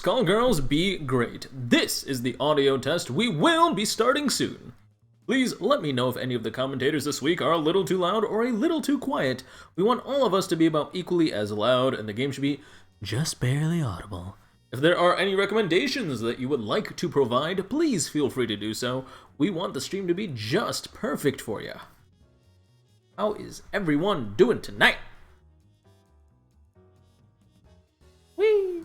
Skullgirls Be Gr8. This is the audio test. We will be starting soon. Please let me know if any of the commentators this week are a little too loud or a little too quiet. We want all of us to be about equally as loud, and the game should be just barely audible. If there are any recommendations that you would like to provide, please feel free to do so. We want the stream to be just perfect for you. How is everyone doing tonight? Whee!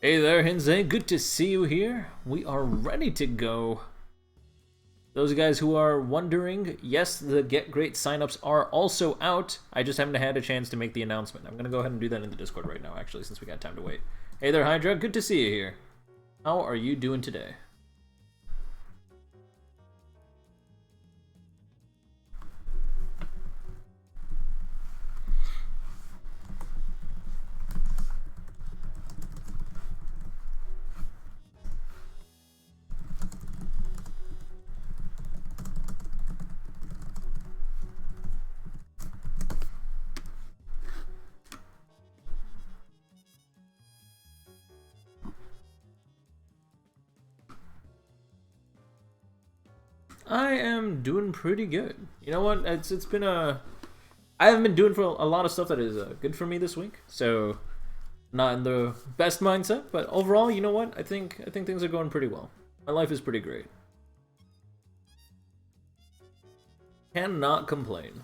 Hey there, Hinze. Good to see you here. We are ready to go. Those guys who are wondering, yes, the Get Great signups are also out. I just haven't had a chance to make the announcement. I'm going to go ahead and do that in the Discord right now, actually, since we got time to wait. Hey there, Hydra. Good to see you here. How are you doing today? I am doing pretty good. You know what? It's been a... I haven't been doing for a lot of stuff that is good for me this week, so not in the best mindset. But overall, you know what? I think things are going pretty well. My life is pretty great. Cannot complain.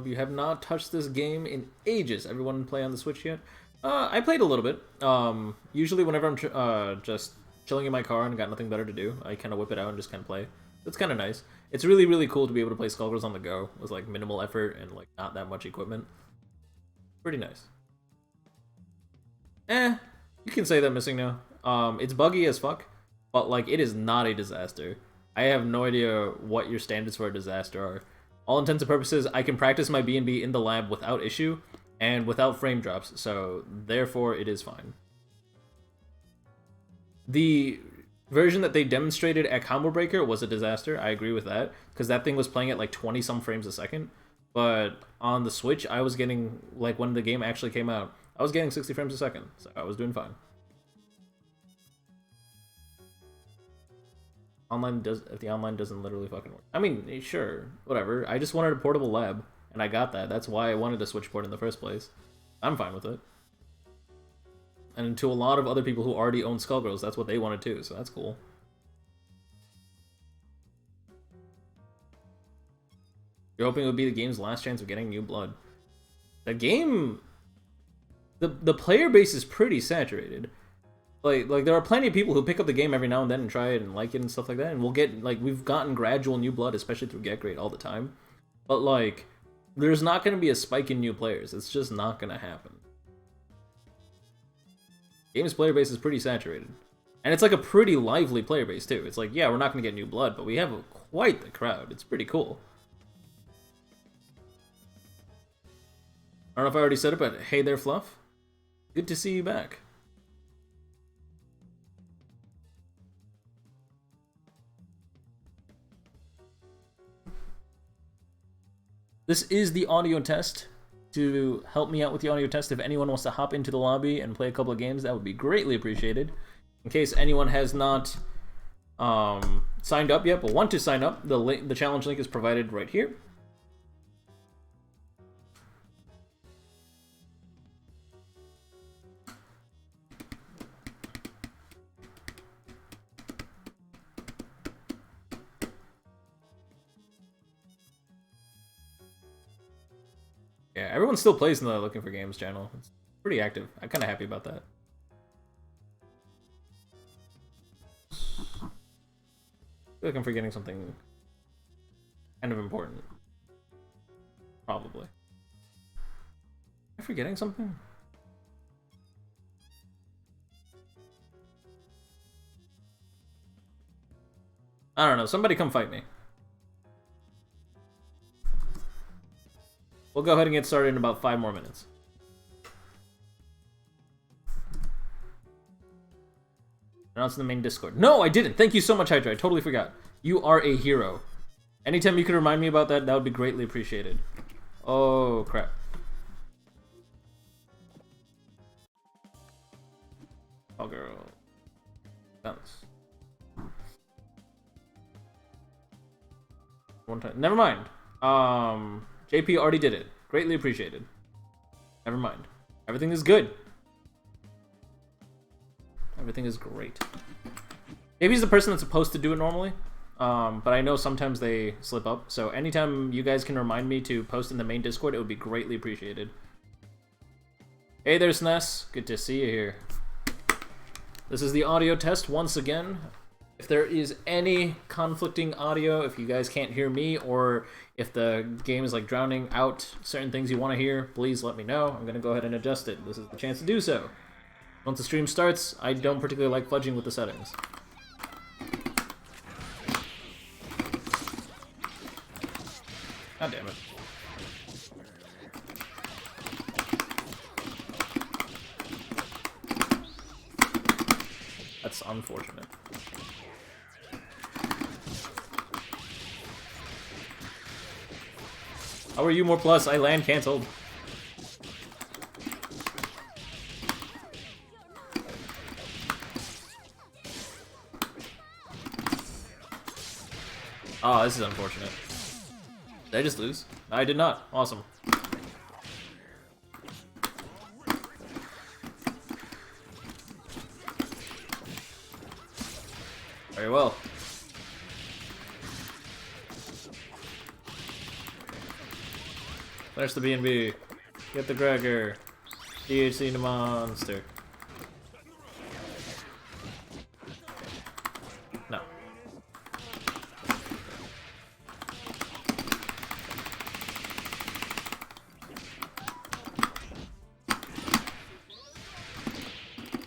You have not touched this game in ages. Everyone play on the Switch yet? I played a little bit. Usually whenever I'm just chilling in my car and got nothing better to do, I kind of whip it out and just kind of play. It's kind of nice. It's really, really cool to be able to play Skullgirls on the go with like minimal effort and like not that much equipment. Pretty nice. You can say that missing now. It's buggy as fuck, but like it is not a disaster. I have no idea what your standards for a disaster are. All intents and purposes, I can practice my B&B in the lab without issue and without frame drops, so therefore it is fine. The version that they demonstrated at Combo Breaker was a disaster. I agree with that, because that thing was playing at like 20-some frames a second. But on the Switch, I was getting, like when the game actually came out, I was getting 60 frames a second, so I was doing fine. If the online doesn't literally fucking work. I mean, sure, whatever. I just wanted a portable lab, and I got that. That's why I wanted a Switch port in the first place. I'm fine with it. And to a lot of other people who already own Skullgirls, that's what they wanted too, so that's cool. You're hoping it would be the game's last chance of getting new blood. The game... The player base is pretty saturated. Like there are plenty of people who pick up the game every now and then and try it and like it and stuff like that, and we'll get, like, we've gotten gradual new blood, especially through Get Great all the time. But, like, there's not going to be a spike in new players. It's just not going to happen. Game's player base is pretty saturated. And it's, like, a pretty lively player base, too. It's like, yeah, we're not going to get new blood, but we have quite the crowd. It's pretty cool. I don't know if I already said it, but hey there, Fluff. Good to see you back. This is the audio test. To help me out with the audio test, if anyone wants to hop into the lobby and play a couple of games, that would be greatly appreciated. In case anyone has not signed up yet, but want to sign up, the challenge link is provided right here. Yeah, everyone still plays in the Looking for Games channel. It's pretty active. I'm kind of happy about that. I feel like I'm forgetting something kind of important. Probably. Am I forgetting something? I don't know. Somebody come fight me. We'll go ahead and get started in about 5 more minutes. Announce in the main Discord. No, I didn't. Thank you so much, Hydra. I totally forgot. You are a hero. Anytime you could remind me about that, that would be greatly appreciated. Oh, crap. Oh, girl. Bounce. One time. Never mind. JP already did it. Greatly appreciated. Never mind. Everything is good. Everything is great. Maybe he's the person that's supposed to do it normally, but I know sometimes they slip up. So anytime you guys can remind me to post in the main Discord, it would be greatly appreciated. Hey there, SNES. Good to see you here. This is the audio test once again. If there is any conflicting audio, if you guys can't hear me, or if the game is like drowning out certain things you want to hear, please let me know. I'm going to go ahead and adjust it. This is the chance to do so. Once the stream starts, I don't particularly like fudging with the settings. God damn it. That's unfortunate. How are you, More Plus? I land canceled. Oh, this is unfortunate. Did I just lose? I did not. Awesome. Very well. There's the B&B. Get the Gregor. DHC the monster. No.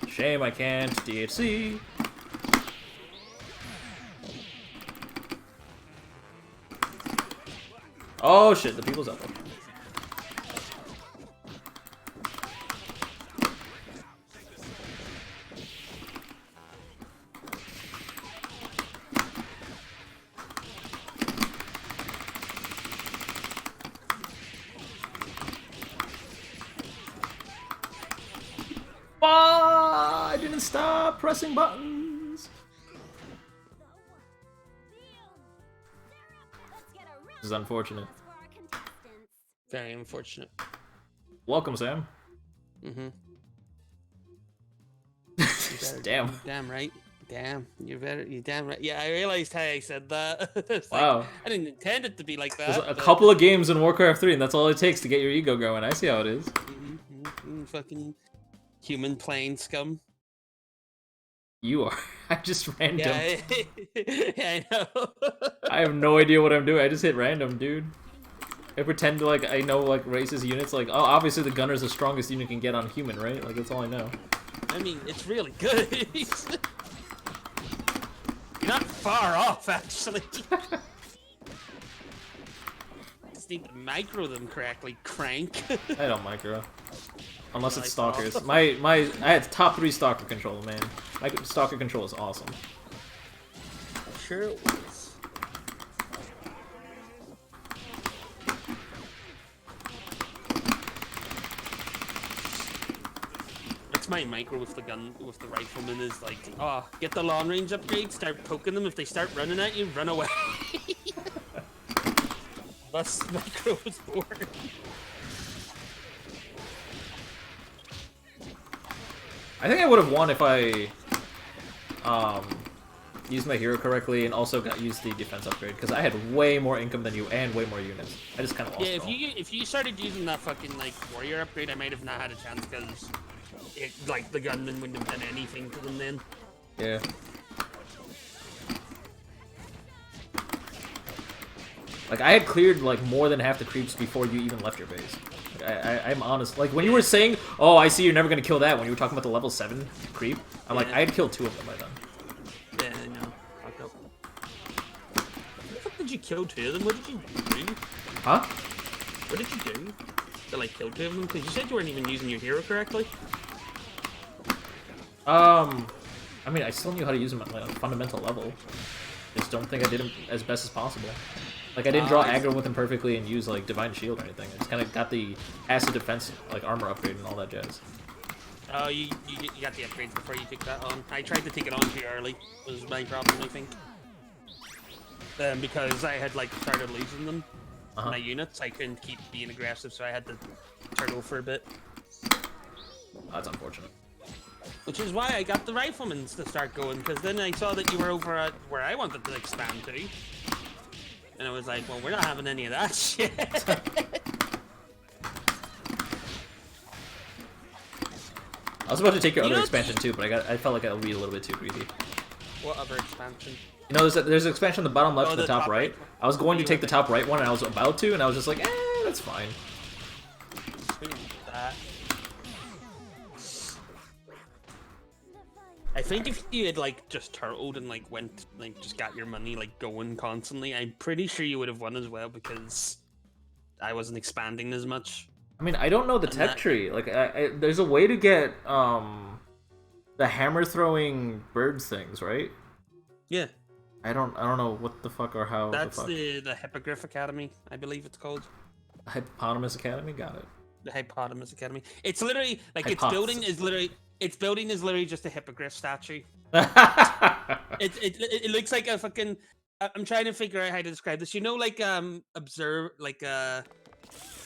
Shame I can't DHC. Oh shit, the people's up there. I didn't stop pressing buttons. This is unfortunate. Very unfortunate. Welcome, Sam. Mm-hmm. Damn. Damn right. Damn. You damn right. Yeah, I realized how I said that. Wow. Like, I didn't intend it to be like that. There's a couple of games in Warcraft 3, and that's all it takes to get your ego going. I see how it is. Fucking human plane scum. You are. I just random. Yeah, I know. I have no idea what I'm doing. I just hit random, dude. I pretend to, like, I know, like, racist units. Like, oh, obviously the gunner's the strongest unit can get on human, right? Like, that's all I know. I mean, it's really good. You're not far off, actually. Just need to micro them correctly, crank. I don't micro. Unless it's stalkers. I had top 3 stalker control, man. My stalker control is awesome. Sure it was. That's my micro with the gun, with the rifleman is like, oh, get the long range upgrade, start poking them. If they start running at you, run away. That's micro is for. I think I would have won if I used my hero correctly and also used the defense upgrade, because I had way more income than you and way more units. I just kind of lost. Yeah, if you started using that fucking like warrior upgrade, I might have not had a chance because like the gunman wouldn't have done anything to them then. Yeah. Like I had cleared like more than half the creeps before you even left your base. Like, I'm honest. Like when you were saying, "Oh, I see you're never gonna kill that," when you were talking about the level 7 creep, I'm like, I had killed 2 of them by then. Yeah, I know. Fuck up. What the fuck did you kill 2 of them? What did you do? Huh? What did you do to like kill 2 of them? Because you said you weren't even using your hero correctly. I mean, I still knew how to use them at like a fundamental level. Just don't think I did them as best as possible. Like I didn't draw aggro with him perfectly and use like divine shield or anything. I just kind of got the acid defense like armor upgrade and all that jazz. Oh, you got the upgrades before you took that on. I tried to take it on too early. Was my problem, I think. Because I had like started losing them. My units, I couldn't keep being aggressive, so I had to turtle for a bit. That's unfortunate. Which is why I got the riflemen to start going, because then I saw that you were over at where I wanted to expand to. And I was like, well, we're not having any of that shit. I was about to take your other expansion too, but I felt like I would be a little bit too greedy. What other expansion? You know, there's an expansion on the bottom left to the top right. I was going to take the top right one, and I was about to, and I was just like, that's fine. That. I think if you had like just turtled and like went like just got your money like going constantly, I'm pretty sure you would have won as well because I wasn't expanding as much. I mean, I don't know the tech tree. Like, there's a way to get the hammer throwing birds things, right? Yeah. I don't know what the fuck or how. That's the Hippogriff Academy, I believe it's called. Hippopotamus Academy, got it. The Hippopotamus Academy. It's literally like its building is literally just a hippogriff statue. It looks like a fucking. I'm trying to figure out how to describe this. You know, like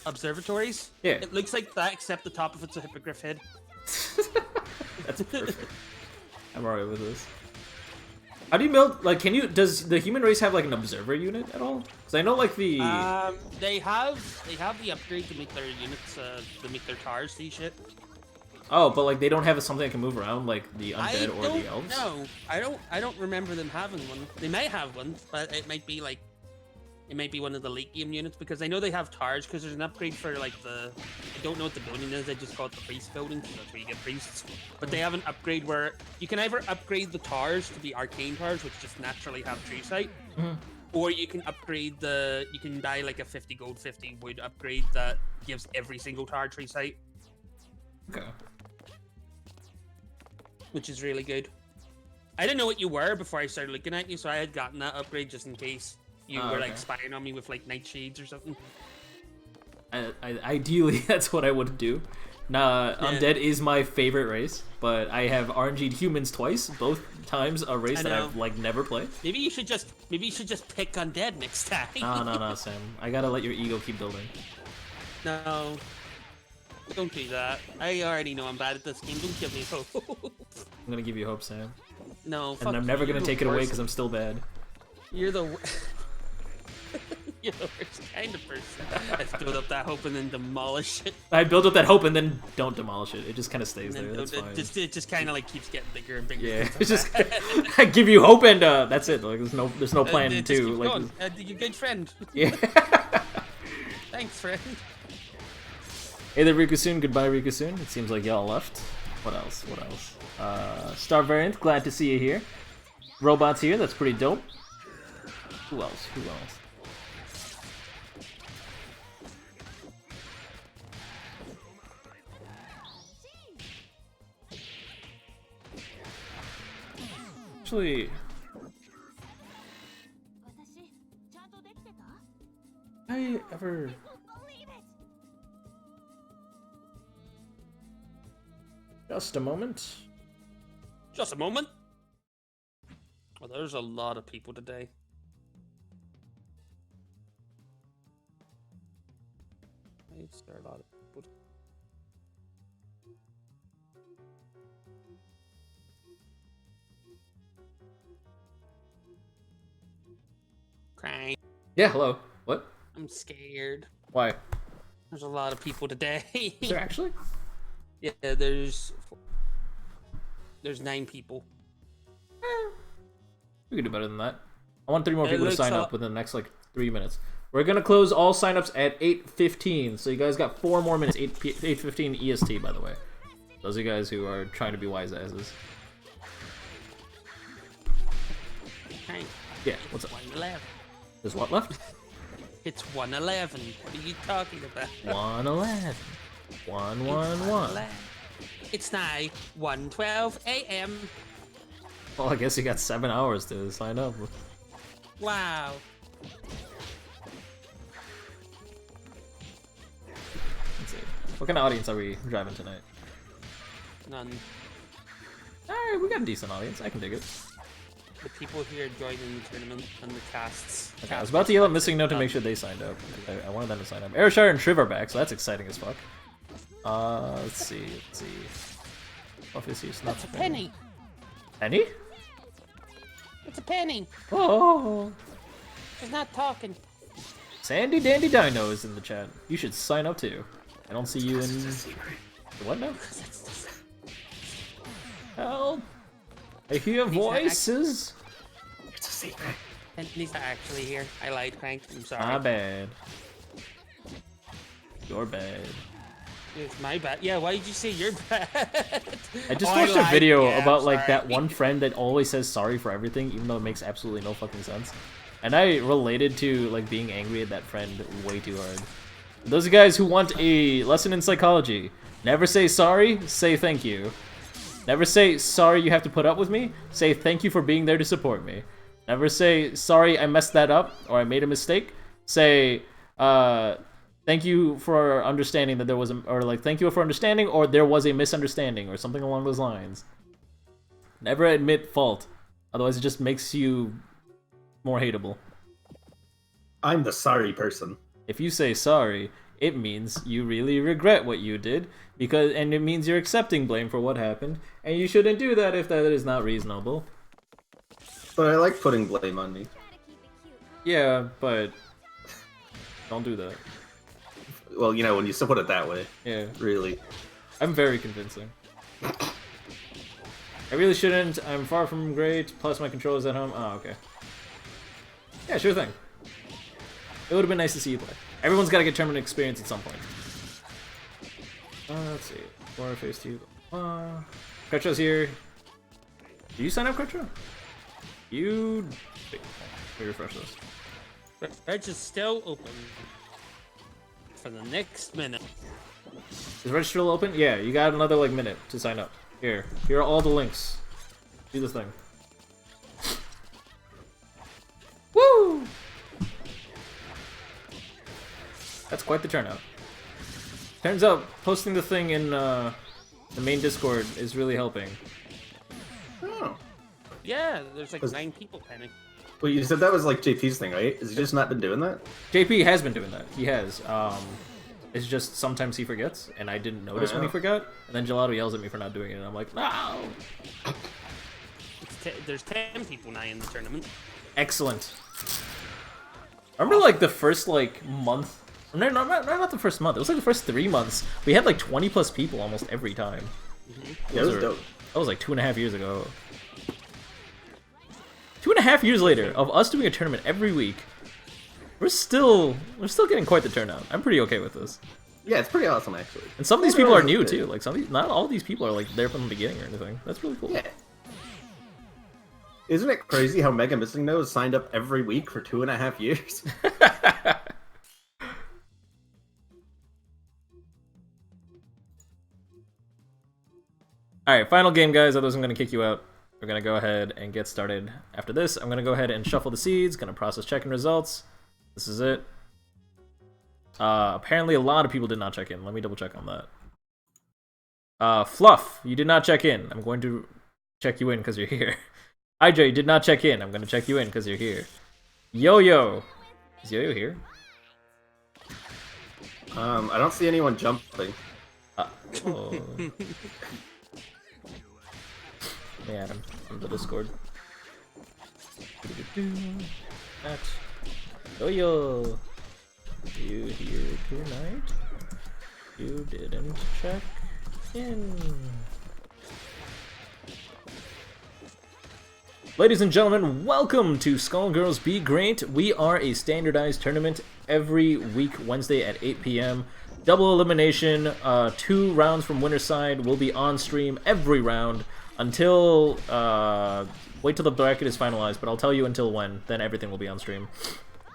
observatories. Yeah. It looks like that, except the top of it's a hippogriff head. That's perfect. I'm alright with this. How do you build? Like, does the human race have like an observer unit at all? Because I know like the. They have the upgrade to make their units to make their towers see shit. Oh, but like they don't have something that can move around like the undead or the elves? No, I don't remember them having one. They might have one, but it might be one of the late game units because I know they have towers because there's an upgrade for like I don't know what the building is, I just call it the priest building because that's where you get priests. But they have an upgrade where you can either upgrade the towers to be arcane towers, which just naturally have true sight, or you can upgrade you can buy like a 50 gold, 50 wood upgrade that gives every single tower true sight. Okay. Which is really good. I didn't know what you were before I started looking at you, so I had gotten that upgrade just in case you were like spying on me with like nightshades or something. Ideally, that's what I would do. Nah, Undead is my favorite race, but I have RNG'd humans twice, both times a race that I've like never played. Maybe you should just pick Undead next time. No, Sam. I gotta let your ego keep building. No. Don't do that. I already know I'm bad at this game. Don't give me hope. I'm gonna give you hope, Sam. No, fuck and I'm never gonna take it away worst. because I'm still bad. You're the You're the worst kind of person. I build up that hope and then demolish it. I build up that hope and then don't demolish it. It just kind of stays there. That's fine. It just kind of like keeps getting bigger and bigger. Yeah, it's just I give you hope and that's it. Like there's no plan just two. Keep like going. You're a good friend. Yeah. Thanks, friend. Hey there, Rikusun. Goodbye, Rikusun. It seems like y'all left. What else? What else? Star Variant, glad to see you here. Robots here, that's pretty dope. Who else? Who else? Actually, I ever... Just a moment. Just a moment. Well, there's a lot of people today. Is there a lot of people? Crying. Yeah, hello. What? I'm scared. Why? There's a lot of people today. Is there actually? Yeah, there's 9 people. We could do better than that. I want 3 more It people to looks sign a- up within the next, like, 3 minutes. We're gonna close all signups at 8:15, so you guys got 4 more minutes. 8:15 EST, by the way. Those of you guys who are trying to be wise asses. Hey, Yeah, what's up? 111. There's what left? It's 111. What are you talking about? 111. 111. It's now 1:12 a.m. Well, I guess you got 7 hours to sign up. Wow. Let's see. What kind of audience are we driving tonight? None. Alright, we got a decent audience. I can dig it. The people here joining the tournament and the casts. Okay, I was about to yell at Missing Note to make sure they signed up. I wanted them to sign up. Airshire and Triv are back, so that's exciting as fuck. Let's see. Office use not That's a penny. Penny? It's a penny. Oh, She's not talking. Sandy Dandy Dino is in the chat. You should sign up too. I don't see you in. What now? Help! I hear voices. It's a secret. Penny's not actually here. I lied, Crank. I'm sorry. My bad. Your bad. It's my bad. Yeah, why did you say you're bad? I just Oh, watched a lied. video Yeah, about I'm like sorry. that one friend that always says sorry for everything, even though it makes absolutely no fucking sense. And I related to like being angry at that friend way too hard. Those are guys who want a lesson in psychology. Never say sorry, say thank you. Never say sorry you have to put up with me, say thank you for being there to support me. Never say sorry I messed that up or I made a mistake. Say thank you for understanding that there was a, or like thank you for understanding or there was a misunderstanding or something along those lines. Never admit fault, otherwise it just makes you more hateable. I'm the sorry person. If you say sorry, it means you really regret what you did, and it means you're accepting blame for what happened, and you shouldn't do that if that is not reasonable. But I like putting blame on me. Yeah, but don't do that. Well, you know, when you put it that way, Yeah, really. I'm very convincing. I really shouldn't. I'm far from great. Plus, my controller's at home. Oh, okay. Yeah, sure thing. It would have been nice to see you play. Everyone's got to get tournament experience at some point. Let's see. War phase 2. Kretro's here. Did you sign up, Kretro? You... Wait, let me refresh this. Reg is still open for the next minute. Is Reg still open? Yeah, you got another like minute to sign up. Here are all the links. Do the thing. Woo! That's quite the turnout. Turns out posting the thing in the main Discord is really helping. Oh. Yeah, there's like 9 people penning. Well, you said that was like JP's thing, right? Has he just not been doing that? JP has been doing that. He has. It's just sometimes he forgets, and I didn't notice when he forgot. And then Gelato yells at me for not doing it, and I'm like, no! There's 10 people now in the tournament. Excellent. I remember like the first like month. No, not the first month. It was like the first 3 months. We had like 20 plus people almost every time. Yeah, it was dope. That was like 2.5 years ago. 2.5 years later of us doing a tournament every week, we're still getting quite the turnout. I'm pretty okay with this. Yeah, it's pretty awesome, actually. And some of these people are new too. Like not all these people are like there from the beginning or anything. That's really cool. Yeah. Isn't it crazy how Mega Missing No has signed up every week for 2.5 years? Alright, final game, guys, otherwise I'm going to kick you out. We're going to go ahead and get started. After this, I'm going to go ahead and shuffle the seeds, going to process check-in results. This is it. Apparently a lot of people did not check in. Let me double check on that. Fluff, you did not check in. I'm going to check you in because you're here. IJ did not check in. I'm going to check you in because you're here. Yo-Yo. Is Yo-Yo here? I don't see anyone jumping. Oh. Yeah, Adam, on the Discord. That's Yo-Yo. You here tonight? You didn't check in. Ladies and gentlemen, welcome to Skullgirls Be Gr8. We are a standardized tournament every week, Wednesday at 8 p.m. Double elimination, 2 rounds from winner's side will be on stream every round until, wait till the bracket is finalized, but I'll tell you until when, then everything will be on stream.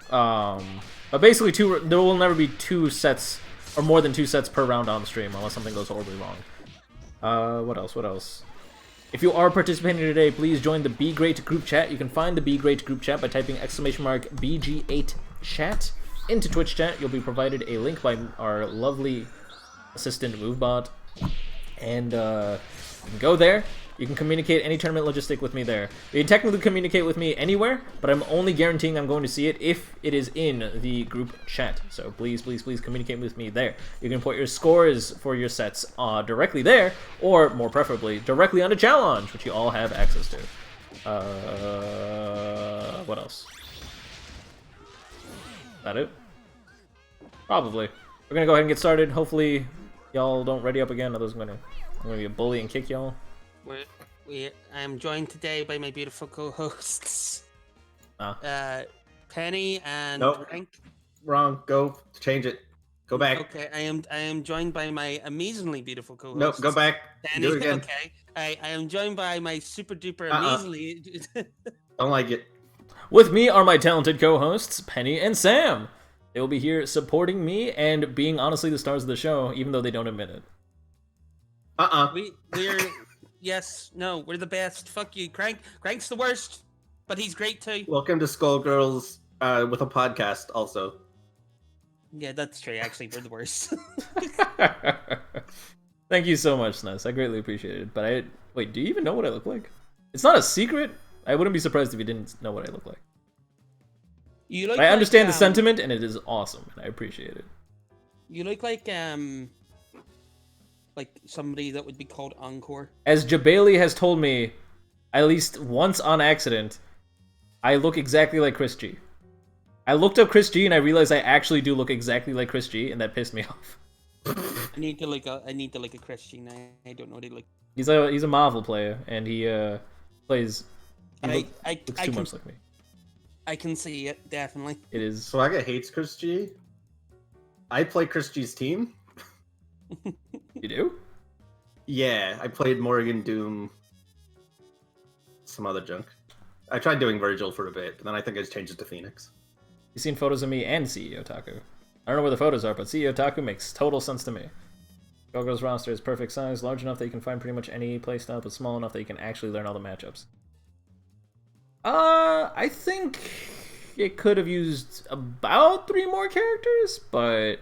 But basically, there will never be 2 sets, or more than 2 sets per round on stream, unless something goes horribly wrong. What else? If you are participating today, please join the Be Gr8 group chat. You can find the Be Gr8 group chat by typing !BG8 chat into Twitch chat. You'll be provided a link by our lovely assistant MoveBot, and you can go there. You can communicate any tournament logistic with me there. You can technically communicate with me anywhere, but I'm only guaranteeing I'm going to see it if it is in the group chat. So please communicate with me there. You can put your scores for your sets directly there, or more preferably, directly on a challenge, which you all have access to. What else? Is that it? Probably. We're gonna go ahead and get started. Hopefully, y'all don't ready up again, otherwise I'm gonna be a bully and kick y'all. I am joined today by my beautiful co-hosts, Penny and Nope. Frank. Wrong. Go change it. Go back. Okay, I am joined by my amazingly beautiful co-host. Nope. Go back. Penny. Do it again. Okay, I am joined by my super duper amazingly. Don't like it. With me are my talented co-hosts, Penny and Sam. They will be here supporting me and being honestly the stars of the show, even though they don't admit it. We're yes, no, we're the best. Fuck you, Crank. Crank's the worst, but he's great too. Welcome to Skullgirls with a podcast also. Yeah, that's true. Actually, we're the worst. Thank you so much, Snus. I greatly appreciate it. But wait, do you even know what I look like? It's not a secret. I wouldn't be surprised if you didn't know what I look like. You look I understand like, the sentiment, and it is awesome, and I appreciate it. You look like somebody that would be called Encore. As Jabali has told me, at least once on accident, I look exactly like Chris G. I looked up Chris G and I realized I actually do look exactly like Chris G, and that pissed me off. I need to look a Chris G now. I don't know what he look. He's a Marvel player, and he plays. Looks too much like me. I can see it definitely. It is. Swagga hates Chris G. I play Chris G's team. You do? Yeah, I played Morgan, Doom, some other junk. I tried doing Virgil for a bit, but then I think I just changed it to Phoenix. You've seen photos of me and CEO Taku. I don't know where the photos are, but CEO Taku makes total sense to me. Gogo's roster is perfect size, large enough that you can find pretty much any playstyle, but small enough that you can actually learn all the matchups. I think it could have used about 3 more characters, but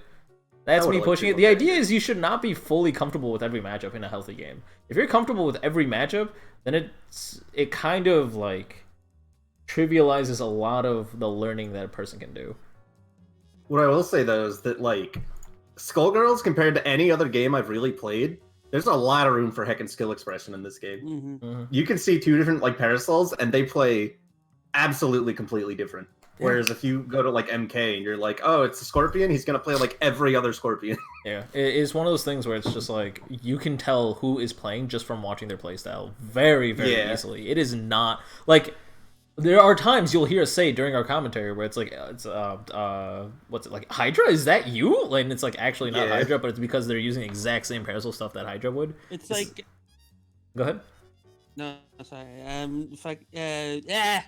that's me pushing it. The idea is you should not be fully comfortable with every matchup in a healthy game. If you're comfortable with every matchup, then it kind of like trivializes a lot of the learning that a person can do. What I will say though is that like Skullgirls compared to any other game I've really played, there's a lot of room for heckin' skill expression in this game. You can see 2 different like parasols and they play absolutely completely different. Whereas if you go to like MK and you're like, oh, it's a Scorpion, he's gonna play like every other Scorpion. Yeah, it's one of those things where it's just like you can tell who is playing just from watching their playstyle very easily. It is not like there are times you'll hear us say during our commentary where it's like what's it like, Hydra? Is that you? Like, and it's like actually not Hydra, but it's because they're using the exact same parasol stuff that Hydra would. It's like. Go ahead. No, sorry. Yeah.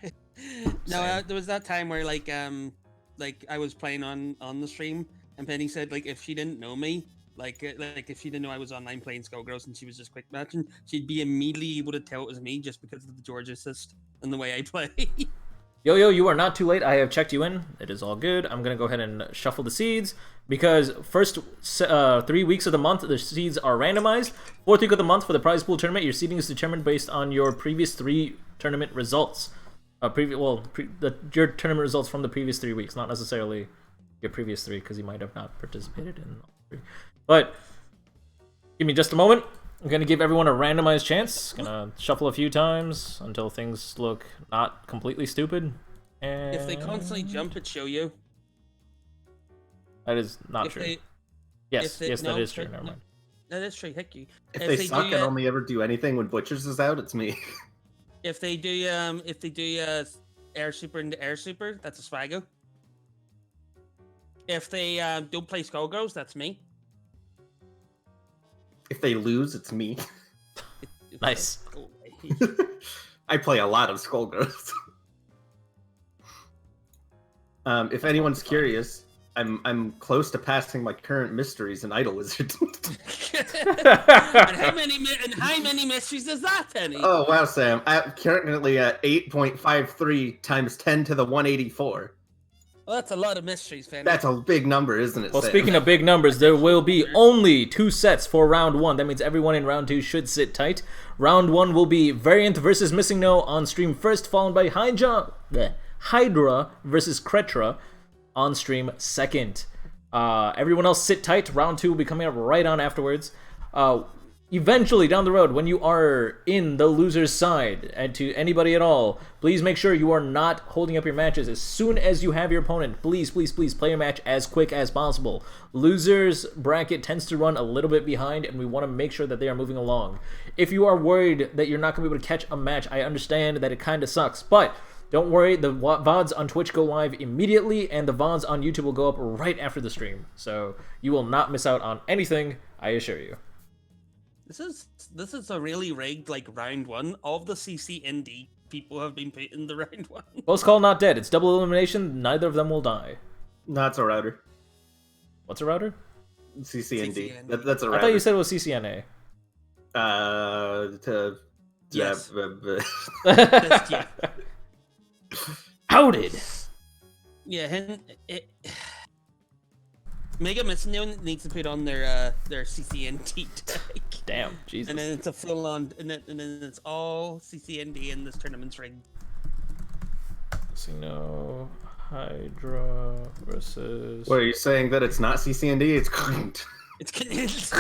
No, there was that time where like I was playing on the stream, and Penny said like if she didn't know me, like if she didn't know I was online playing Skullgirls and she was just quick matching, she'd be immediately able to tell it was me just because of the George assist and the way I play. Yo, you are not too late. I have checked you in. It is all good. I'm going to go ahead and shuffle the seeds because first 3 weeks of the month, the seeds are randomized. Fourth week of the month for the prize pool tournament, your seeding is determined based on your previous 3 tournament results. Your tournament results from the previous 3 weeks, not necessarily your previous 3 because you might have not participated in all 3. But give me just a moment. I'm going to give everyone a randomized chance. Gonna shuffle a few times until things look not completely stupid. And If they constantly jump, it show you. that is not true. Yes, that is true. Never mind. That is true. Heck you. If they suck and only ever do anything when Butchers is out, it's me. If they do air super into air super, that's a Swago. If they don't play Skullgirls, that's me. If they lose, it's me. Nice. I play a lot of Skullgirls. If anyone's curious, I'm close to passing my current mysteries in Idol Wizard. And how many mysteries is that, Penny? Oh wow, Sam! I'm currently at 8.53 times 10 to the 184. Well, that's a lot of mysteries, Penny. That's a big number, isn't it? Well, Sam? speaking of big numbers, there will be only 2 sets for round 1. That means everyone in round 2 should sit tight. Round 1 will be Variant versus Missing No on stream first, followed by Hydra versus Kretra on stream second. Everyone else sit tight. Round 2 will be coming up right on afterwards. Eventually, down the road, when you are in the loser's side, and to anybody at all, please make sure you are not holding up your matches. As soon as you have your opponent, please play your match as quick as possible. Loser's bracket tends to run a little bit behind, and we want to make sure that they are moving along. If you are worried that you're not going to be able to catch a match, I understand that it kind of sucks, but don't worry, the VODs on Twitch go live immediately, and the VODs on YouTube will go up right after the stream. So you will not miss out on anything, I assure you. This is a really rigged round 1. All of the CCND people have been put in the round 1. Close call, not dead. It's double elimination. Neither of them will die. No, it's a router. What's a router? CCND. That's a router. I thought you said it was CCNA. Yes. Yeah. Outed. Yeah, Mega Missing needs to put on their CCND tag. Damn, Jesus. And then it's a full on, and then it's all CCND in this tournament's ring. No, Hydra versus. What are you saying that it's not CCND? It's Kunt. It's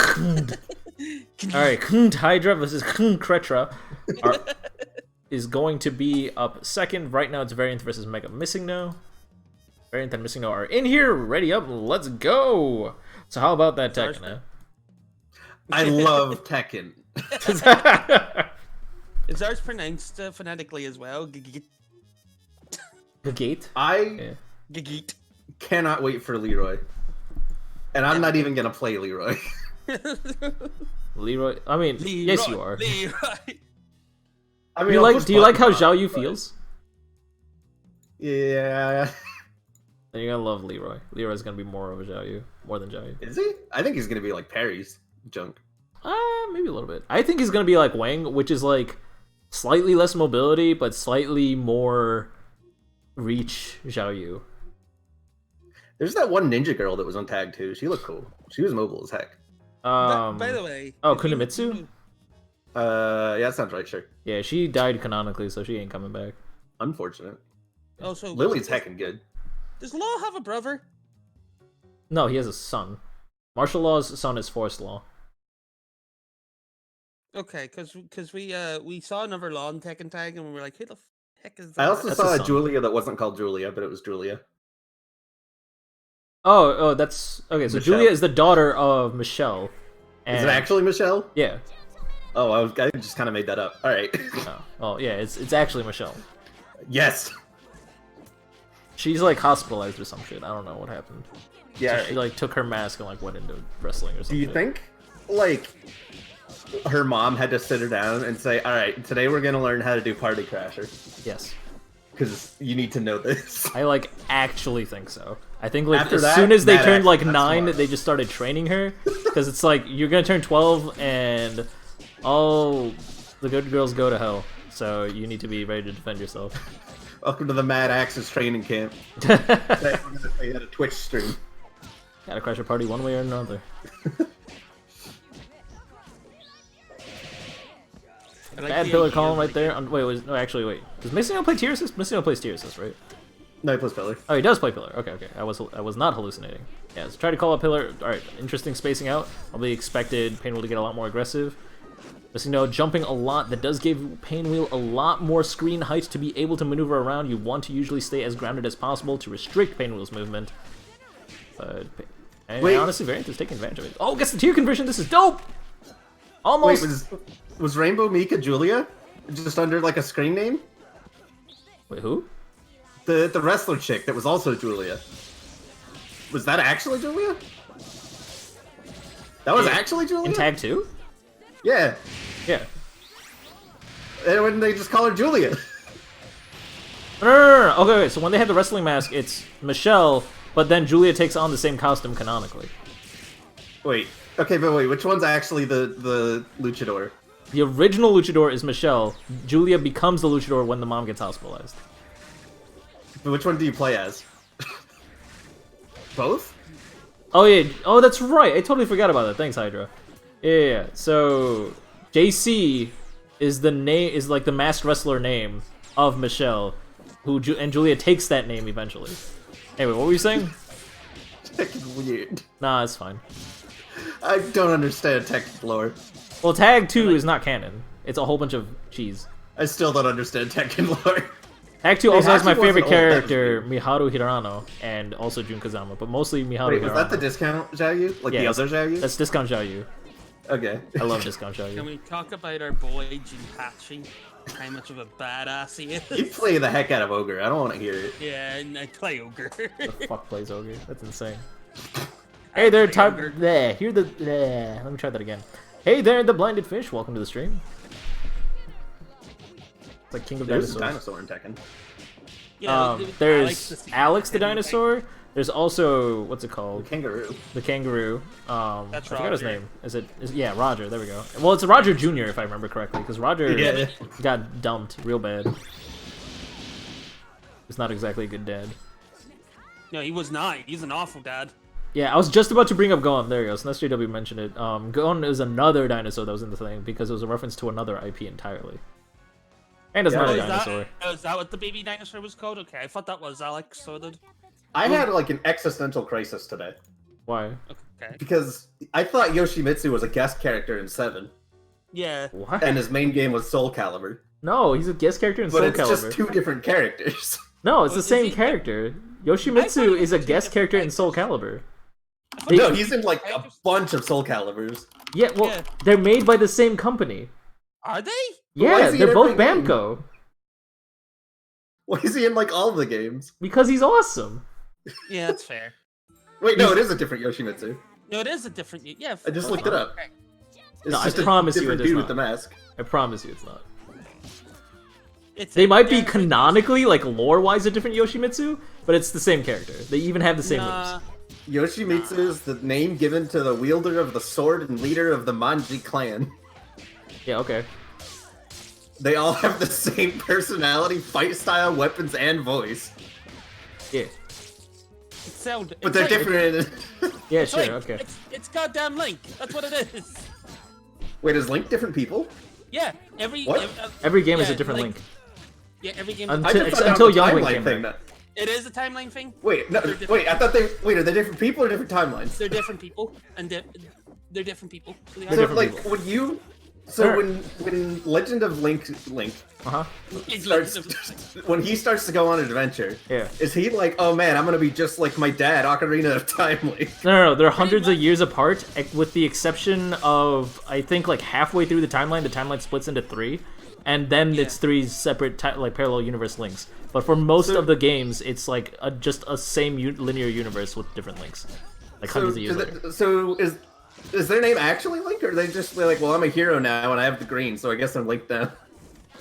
All right, Kunt Hydra versus Kunt Kretra is going to be up second. Right now, it's Variant versus Mega Missing No. Variant and Missing No are in here, ready up, let's go! So how about that Tekken? I love Tekken. Is ours pronounced phonetically as well? Gate? I cannot wait for Leroy. And I'm not even gonna play Leroy. Leroy? I mean, yes you are. Leroy. I mean, do you like how Xiao Yu feels? Yeah. Then you're gonna love Leroy. Leroy's gonna be more of a Xiao Yu, more than Xiao Yu. Is he? I think he's gonna be like Parry's junk. Maybe a little bit. I think he's gonna be like Wang, which is like slightly less mobility, but slightly more reach Xiao Yu. There's that one ninja girl that was on tag too. She looked cool. She was mobile as heck. By the way. Oh, Kunimitsu? Yeah, that sounds right, sure. Yeah, she died canonically, so she ain't coming back. Unfortunate. Oh, so Lily's heckin' good. Does Law have a brother? No, he has a son. Martial Law's son is Force Law. Okay, because we saw another Law in Tekken Tag, and we were like, who the heck is that? I also That's saw a a son. Julia that wasn't called Julia, but it was Julia. Oh, that's okay. So Michelle. Julia is the daughter of Michelle. Is it actually Michelle? Yeah. Oh, I just kind of made that up. All right. Oh, well, yeah, it's actually Michelle. Yes. She's like hospitalized or some shit. I don't know what happened. Yeah. So she like took her mask and like went into wrestling or something. Do you think like her mom had to sit her down and say, "All right, today we're gonna learn how to do Party Crasher"? Yes. Because you need to know this. I like actually think so. I think like After as that, soon as they that turned like that's 9, smart. they just started training her because it's like you're gonna turn 12 and all the good girls go to hell. So you need to be ready to defend yourself. Welcome to the Mad Axe's training camp. We're gonna play at a Twitch stream. Gotta crash your party one way or another. Bad pillar column right there. Wait, no, actually, wait. Does Missino play tier assist? Missino plays tier assist, right? No, he plays pillar. Oh, he does play pillar. Okay. I was not hallucinating. Yeah, let's try to call up pillar. All right, interesting spacing out. Probably expected Painwheel to get a lot more aggressive. Missino jumping a lot. That does give Painwheel a lot more screen height to be able to maneuver around. You want to usually stay as grounded as possible to restrict Painwheel's movement. But honestly, Variant is taking advantage of it. Oh, gets the tier conversion. This is dope. Almost. Wait, was Rainbow Mika Julia? Just under like a screen name? Wait, who? The wrestler chick that was also Julia. Was that actually Julia? That was actually Julia? In Tag 2? Yeah. Yeah. And when they just call her Julia. No. Okay, so when they have the wrestling mask, it's Michelle, but then Julia takes on the same costume canonically. Wait. Okay, but wait, which one's actually the luchador? The original luchador is Michelle. Julia becomes the luchador when the mom gets hospitalized. But which one do you play as? Both? Oh yeah. Oh, that's right. I totally forgot about that. Thanks, Hydra. Yeah. So JC is the name, is like the masked wrestler name of Michelle, and Julia takes that name eventually. Anyway, what were you saying? Tekken weird. Nah, it's fine. I don't understand Tekken lore. Well, Tag 2 is not canon. It's a whole bunch of cheese. I still don't understand Tekken lore. Tag 2 also has my Hachi favorite wasn't old, character, Miharu Hirano, and also Jun Kazama, but mostly Miharu Wait, Hirano. was that the discount Xiaoyu? Like the other Xiaoyu? That's Discount Xiaoyu. Okay. I love Discount Can Xiaoyu. we talk about our boy Jinpachi? How much of a badass he is. You play the heck out of Ogre. I don't want to hear it. Yeah, and I play Ogre. The fuck plays Ogre? That's insane. Hey there, type there. Here the there. Let me try that again. Hey there, the blinded fish. Welcome to the stream. It's like King of There's a Dinosaurs. dinosaur in Tekken. Yeah, There's Alex the dinosaur. There's also what's it called? Kangaroo. The kangaroo. That's I forgot his Roger. name. Yeah, Roger. There we go. Well, it's Roger Jr. if I remember correctly, because Roger Yeah. got dumped real bad. It's not exactly a good dad. No, he was not. He's an awful dad. Yeah, I was just about to bring up Gohan. There you go. So SJW mentioned it. Gohan is another dinosaur that was in the thing because it was a reference to another IP entirely. And it's Yeah, not a is dinosaur. Is that what the baby dinosaur was called? Okay, I thought that was Alex sorted. I had like an existential crisis today Why? Okay. because I thought Yoshimitsu was a guest character in 7, Yeah. What? and his main game was Soul Calibur. No, he's a guest character in But Soul it's Calibur. just 2 different characters. No, it's the Is same he- character. I thought Yoshimitsu he is a was guest two character in different Soul characters. Calibur. No, he's in like a bunch of Soul Caliburs. Yeah, well, Yeah. they're made by the same company. Are they? But why Yeah, is he in they're both every game? Bamco. Why is he in like all the games? Because he's awesome. Yeah, that's fair. Wait, no, it is a different Yoshimitsu. No, it is a different. Yeah. I just looked it up. Okay. It's No, I just a promise you different it is dude not. with the mask. I promise you it's not. They They might be canonically, like lore-wise, a different Yoshimitsu, but it's the same character. They even have the same Nah, moves. Yoshimitsu is the name given to the wielder of the sword and leader of the Manji clan. Yeah, okay. They all have the same personality, fight style, weapons, and voice. Yeah. it sound. But they're different. Yeah, It's sure, Link. okay. It's goddamn Link. That's what it is. Wait, is Link different people? Yeah. What? Every game is yeah, a different Link. Link. Yeah, every game. Un- I just found Until out the Young Link timeline came thing. back. It is a timeline thing. Wait, no, They're different. wait. I thought wait. Are they different people or different timelines? They're different people, and they're different people. So they They're are So, different like, people. when you, so Sure. when Legend of Link Uh-huh. starts, when he starts to go on an adventure, Yeah. is he like, oh man, I'm gonna be just like my dad, Ocarina of Time Link? No, they're hundreds of much. years apart, with the exception of, I think, like halfway through the timeline splits into 3, and then it's 3 separate, like, parallel universe links. But for most So- of the games, it's like just a same linear universe with different links. Like hundreds of years later. So is their name actually Link, or are they just like, well, I'm a hero now and I have the green, so I guess I'm Link now?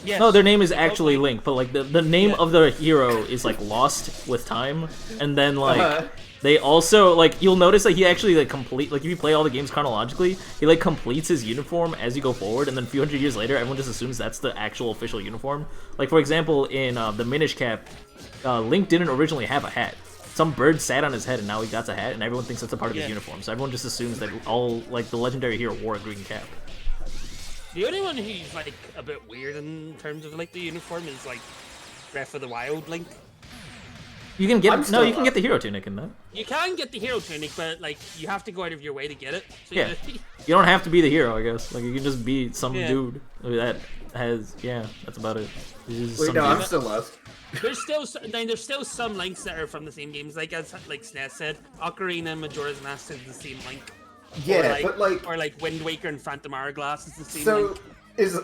Yes. No, their name is actually Link, but like the name Yeah. of the hero is like lost with time, and then like Uh-huh. They also, like, you'll notice that he actually, like, if you play all the games chronologically, he, like, completes his uniform as you go forward, and then a few hundred years later, everyone just assumes that's the actual official uniform. Like, for example, in the Minish Cap, Link didn't originally have a hat. Some bird sat on his head, and now he got a hat, and everyone thinks that's a part of his uniform. So everyone just assumes that all, like, the legendary hero wore a green cap. The only one who's, like, a bit weird in terms of, like, the uniform is, like, Breath of the Wild Link. You can get you can get the hero tunic in that. You can get the hero tunic, but like you have to go out of your way to get it. So yeah, you don't have to be the hero, I guess. Like you can just be some dude that has that's about it. Wait, no, I'm still lost. There's still some links that are from the same games. Like as like SNES said, Ocarina and Majora's Mask is the same link. Yeah, or like Wind Waker and Phantom Hourglass is the same link. Is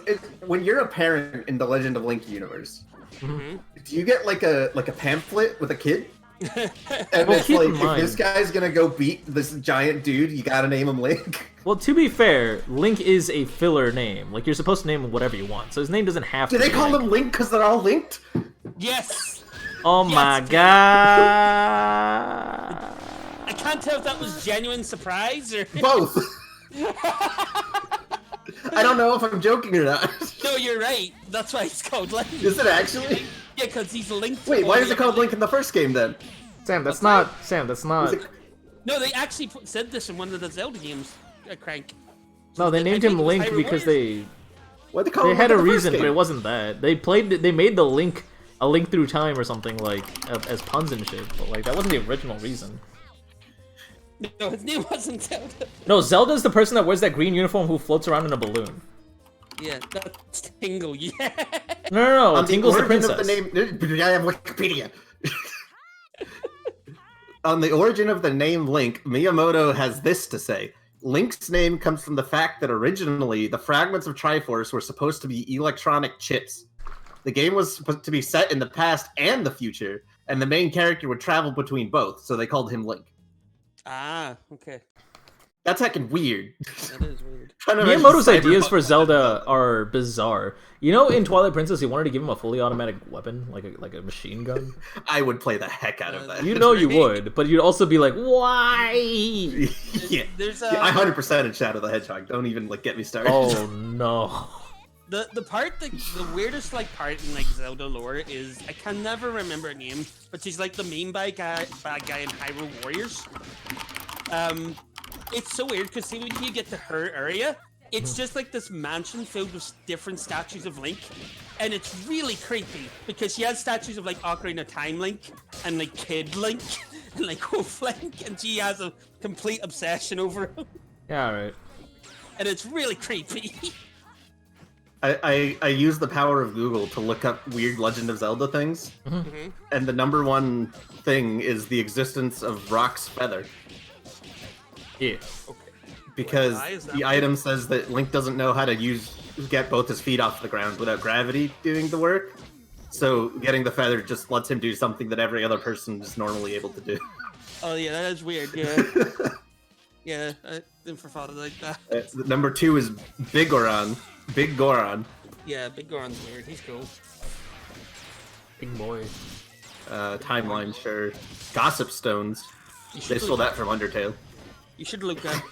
when you're a parent in the Legend of Link universe, do you get like a pamphlet with a kid? And it's like, if this guy's gonna go beat this giant dude, you gotta name him Link. Well, to be fair, Link is a filler name. Like, you're supposed to name him whatever you want, so his name doesn't have to be. Do they call him Link because they're all linked? Yes! Oh my god! I can't tell if that was genuine surprise or... Both! I don't know if I'm joking or not. No, you're right. That's why it's called Link. Is it actually? Yeah, because he's linked. Wait, why is it called Link in the first game then? Sam, that's not. No, they actually said this in one of the Zelda games. Crank. No, they named him Link because they had a reason, but it wasn't that. They made the Link a Link Through Time or something like as puns and shit, but like that wasn't the original reason. No, his name wasn't Zelda. No, Zelda's the person that wears that green uniform who floats around in a balloon. Yeah, that's Tingle, yeah. No, Tingle's the princess. I have Wikipedia. On the origin of the name Link, Miyamoto has this to say. Link's name comes from the fact that originally the fragments of Triforce were supposed to be electronic chips. The game was supposed to be set in the past and the future, and the main character would travel between both, so they called him Link. Ah, okay. That's heckin' weird. That is weird. Miyamoto's ideas for Zelda are bizarre. You know, in Twilight Princess, he wanted to give him a fully automatic weapon, like a machine gun. I would play the heck out of that. You know you would, but you'd also be like, why? Yeah, I 100% in Shadow the Hedgehog. Don't even get me started. Oh no. The weirdest part in Zelda lore is I can never remember her name, but she's like the main bad guy in Hyrule Warriors. It's so weird because see when you get to her area, it's just like this mansion filled with different statues of Link, and it's really creepy because she has statues of Ocarina of Time Link and Kid Link and Wolf Link, and she has a complete obsession over him. Yeah, right. And it's really creepy. I use the power of Google to look up weird Legend of Zelda things, and the #1 thing is the existence of Rock's Feather. Yeah. Okay. Because the item says that Link doesn't know how to get both his feet off the ground without gravity doing the work. So getting the feather just lets him do something that every other person is normally able to do. Oh yeah, that is weird. Yeah. Yeah, I never thought of it like that. #2 is Big Goron. Big Goron. Yeah, Big Goron's weird. He's cool. Big boy. Timeline, sure. Gossip Stones. They stole that from Undertale. You should look up.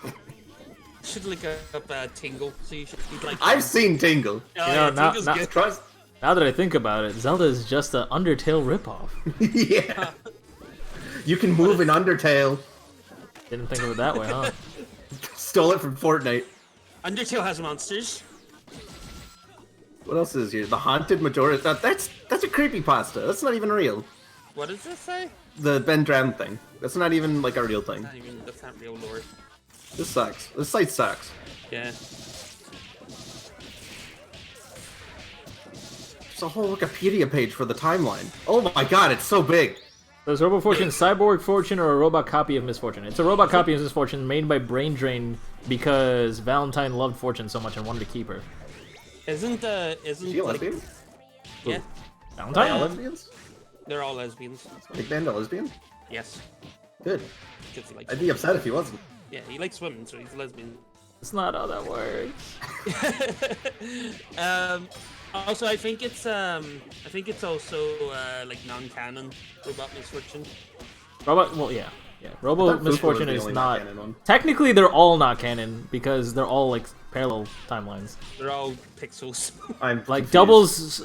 Tingle. So you'd like. I've seen Tingle. Oh, yeah, Tingle's good. Now that I think about it, Zelda is just an Undertale ripoff. Yeah. You can move in Undertale. Didn't think of it that way, huh? Stole it from Fortnite. Undertale has monsters. What else is here? The Haunted Majora. That's a creepypasta. That's not even real. What does this say? The Ben Drown thing. That's not even a real thing. That's not real lore. This sucks. This site sucks. Yeah. There's a whole Wikipedia page for the timeline. Oh my god, it's so big. Is Robo Fortune Cyborg Fortune or a robot copy of Miss Fortune? It's a robot copy of Miss Fortune made by Brain Drain because Valentine loved Fortune so much and wanted to keep her. Isn't she a lesbian? Yeah. Valentine? All lesbians? They're all lesbians. Big Man a lesbian? Yes. Good. I'd be upset if he wasn't. Yeah, he likes swimming, so he's a lesbian. It's not how that works. Also, I think it's also non-canon Robot Miss Fortune. Robot, well, yeah. Yeah, Robo I thought Fuku was Misfortune the is only not. canon one. Technically, they're all not canon because they're all like parallel timelines. They're all pixels. I'm Like confused. Double's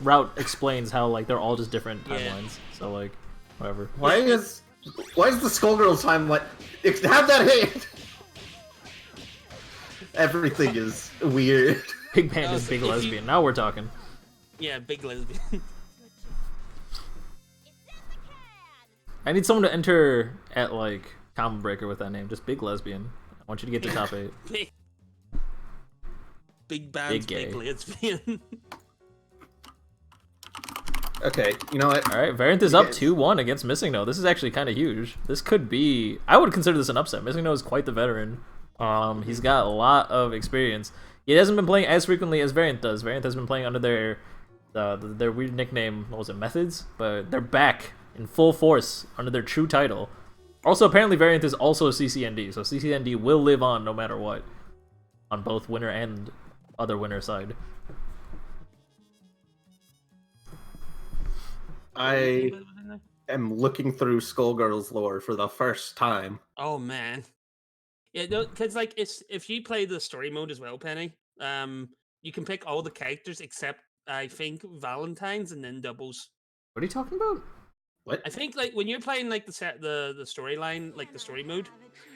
route explains how like they're all just different Yeah. timelines. So like, whatever. Why is the Skullgirls timeline? Have that hit. Everything is weird. Big Band Oh, is so big if you- lesbian. Now we're talking. Yeah, big lesbian. I need someone to enter at like Combo Breaker with that name. Just big lesbian. I want you to get to top 8. Big bands, Big big gay. lesbian. Okay, you know what? All right, Variant is up Yes. 2-1 against Missing No. This is actually kind of huge. This could be. I would consider this an upset. Missing No is quite the veteran. He's got a lot of experience. He hasn't been playing as frequently as Variant does. Variant has been playing under their weird nickname. What was it, Methods? But they're back in full force under their true title. Also, apparently, Variant is also CCND, so CCND will live on no matter what, on both winner and other winner side. I am looking through Skullgirls lore for the first time. Oh man. Yeah, no, because like it's if you play the story mode as well, Penny, you can pick all the characters except I think Valentine's and then doubles. What are you talking about? What? I think like when you're playing like the storyline, like the story mode,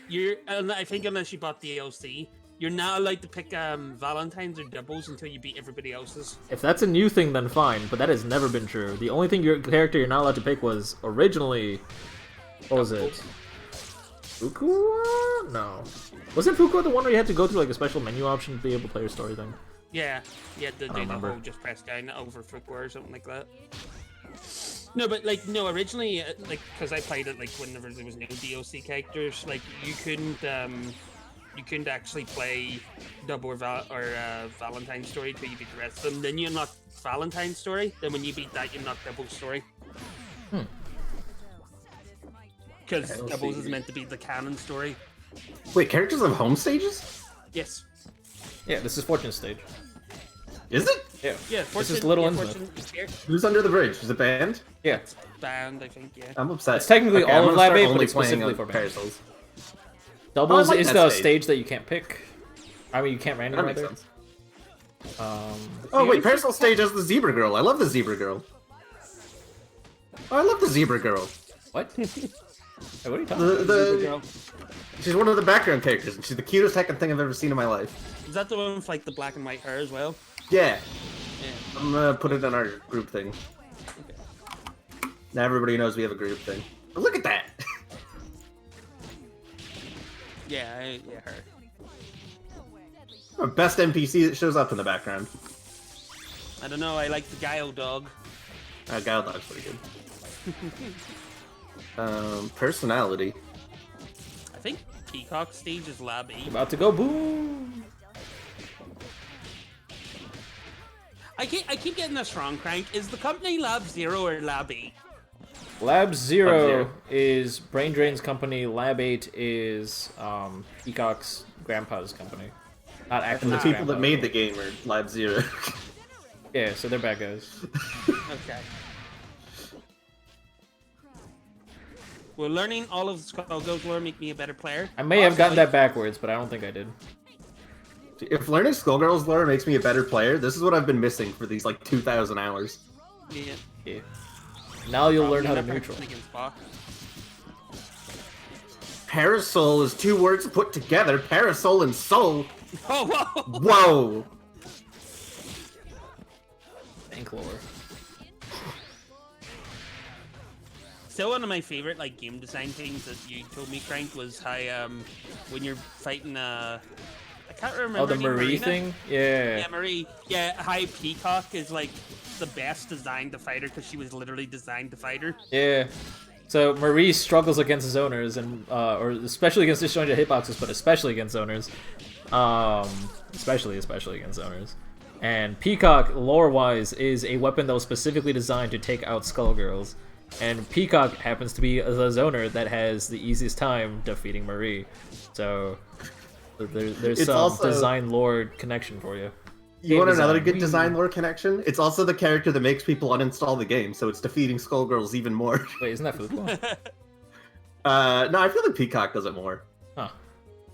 you're I think unless you bought the DLC, you're not allowed to pick Valentine's or doubles until you beat everybody else's. If that's a new thing, then fine, but that has never been true. The only thing your character you're not allowed to pick was originally... What was it? Fukua? No. Wasn't Fukua the one where you had to go through like a special menu option to be able to play your story thing? Yeah, you had to do the remember. whole just press down over Fukua or something like that. No, but like no, originally like because I played it like whenever there was no DLC characters, like you couldn't actually play double or Valentine's story till you beat the rest of them. Then you unlock Valentine's story. Then when you beat that, you unlock double story. Because I don't doubles see. is meant to be the canon story. Wait, characters have home stages? Yes. Yeah, this is Fortune stage. Is it? Yeah. Yeah. This is Little yeah, Innsmouth. Fortune is here. Who's under the bridge? Is it banned? Yeah. Band, I think. Yeah. I'm upset. It's technically Okay, all I'm of gonna Lab start 8, but only it's playing specifically on for Parasols. Doubles like is that the stage. stage that you can't pick. I mean, you can't That randomize makes it. sense. Um, Oh wait, Parasol stage has the Zebra Girl. I love the Zebra Girl. Oh, I love the Zebra Girl. what? Hey, what are you talking about? The Girl. she's one of the background characters, and she's the cutest heckin' thing I've ever seen in my life. Is that the one with like the black and white hair as well? Yeah, Yeah. I'm gonna put it in our group thing. Okay. Now everybody knows we have a group thing. But look at that. Yeah, yeah, her. Our best NPC that shows up in the background. I don't know. I like the Guile dog. God, that's pretty good. Personality. I think Peacock stage is Lab 8. About to go boom. I keep getting this wrong, Crank. Is the company Lab 0 or Lab 8? Lab Zero Zero. is Brain Drain's company. Lab 8 is Peacock's grandpa's company. Not actually And the his people that grandpa. made the game are Lab Zero. Yeah, so they're bad guys. Okay. Will learning all of Skullgirls lore make me a better player? I may have gotten Possibly. that backwards, but I don't think I did. If learning Skullgirls lore makes me a better player, this is what I've been missing for these like 2,000 hours. Yeah. Yeah. Now you'll learn how to Probably neutral. never against Bach. Parasol is two words put together. Parasol and soul. Oh, whoa! Whoa! Thank lore. Still one of my favorite like game design things that you told me, Crank, was how when you're fighting I can't remember. Oh, the her name, Marie Marina? thing? Yeah. Yeah, Marie. Yeah, how Peacock is like the best designed to fight her because she was literally designed to fight her. Yeah. So Marie struggles against zoners and or especially against disjointed hitboxes, but especially against zoners. Especially against zoners. And Peacock, lore-wise, is a weapon that was specifically designed to take out Skullgirls. And Peacock happens to be the zoner that has the easiest time defeating Marie. So there's It's some also- design lore connection for you. You want another design. good design lore connection? It's also the character that makes people uninstall the game, so it's defeating Skullgirls even more. Wait, isn't that Fuku? No, I feel like Peacock does it more. Huh.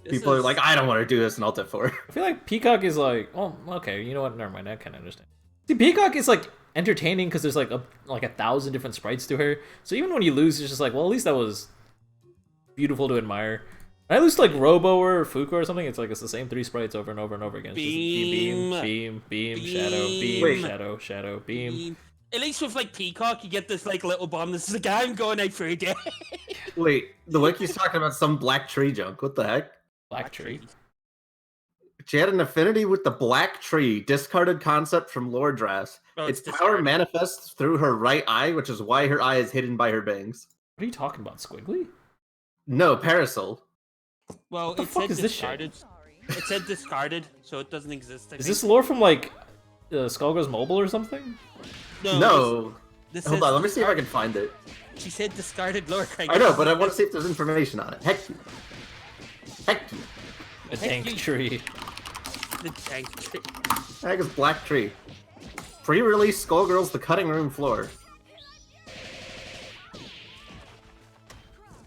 People are like, I don't want to do this in Alt F4. I feel like Peacock is like, oh, okay, you know what? Never mind, I can understand. See, Peacock is like entertaining because there's like a 1,000 different sprites to her. So even when you lose, it's just like, well, at least that was beautiful to admire. When I lose like Robo or Fuko or something, it's like it's the same 3 sprites over and over and over again. Beam, beam, shadow, beam, Wait. shadow, beam. At least with like Peacock, you get this like little bomb. This is a guy I'm going out for a day. Wait, the wiki's talking about some black tree junk. What the heck? Black tree. She had an affinity with the black tree, discarded concept from lore drafts. Oh, its it's power discarded. manifests through her right eye, which is why her eye is hidden by her bangs. What are you talking about, Squiggly? No, Parasol. Well, the it fuck said is this shit? discarded. It said discarded, so it doesn't exist. I Is think. this lore from like Skullgirls Mobile or something? No. This Hold says on, let me see if I can discarded. find it. She said discarded lore. I know, but I want to see if there's information on it. Heck you. Heck you. A Heck dank you. tree. The tank tree. The heck is black tree? Pre-release Skullgirls The Cutting Room Floor.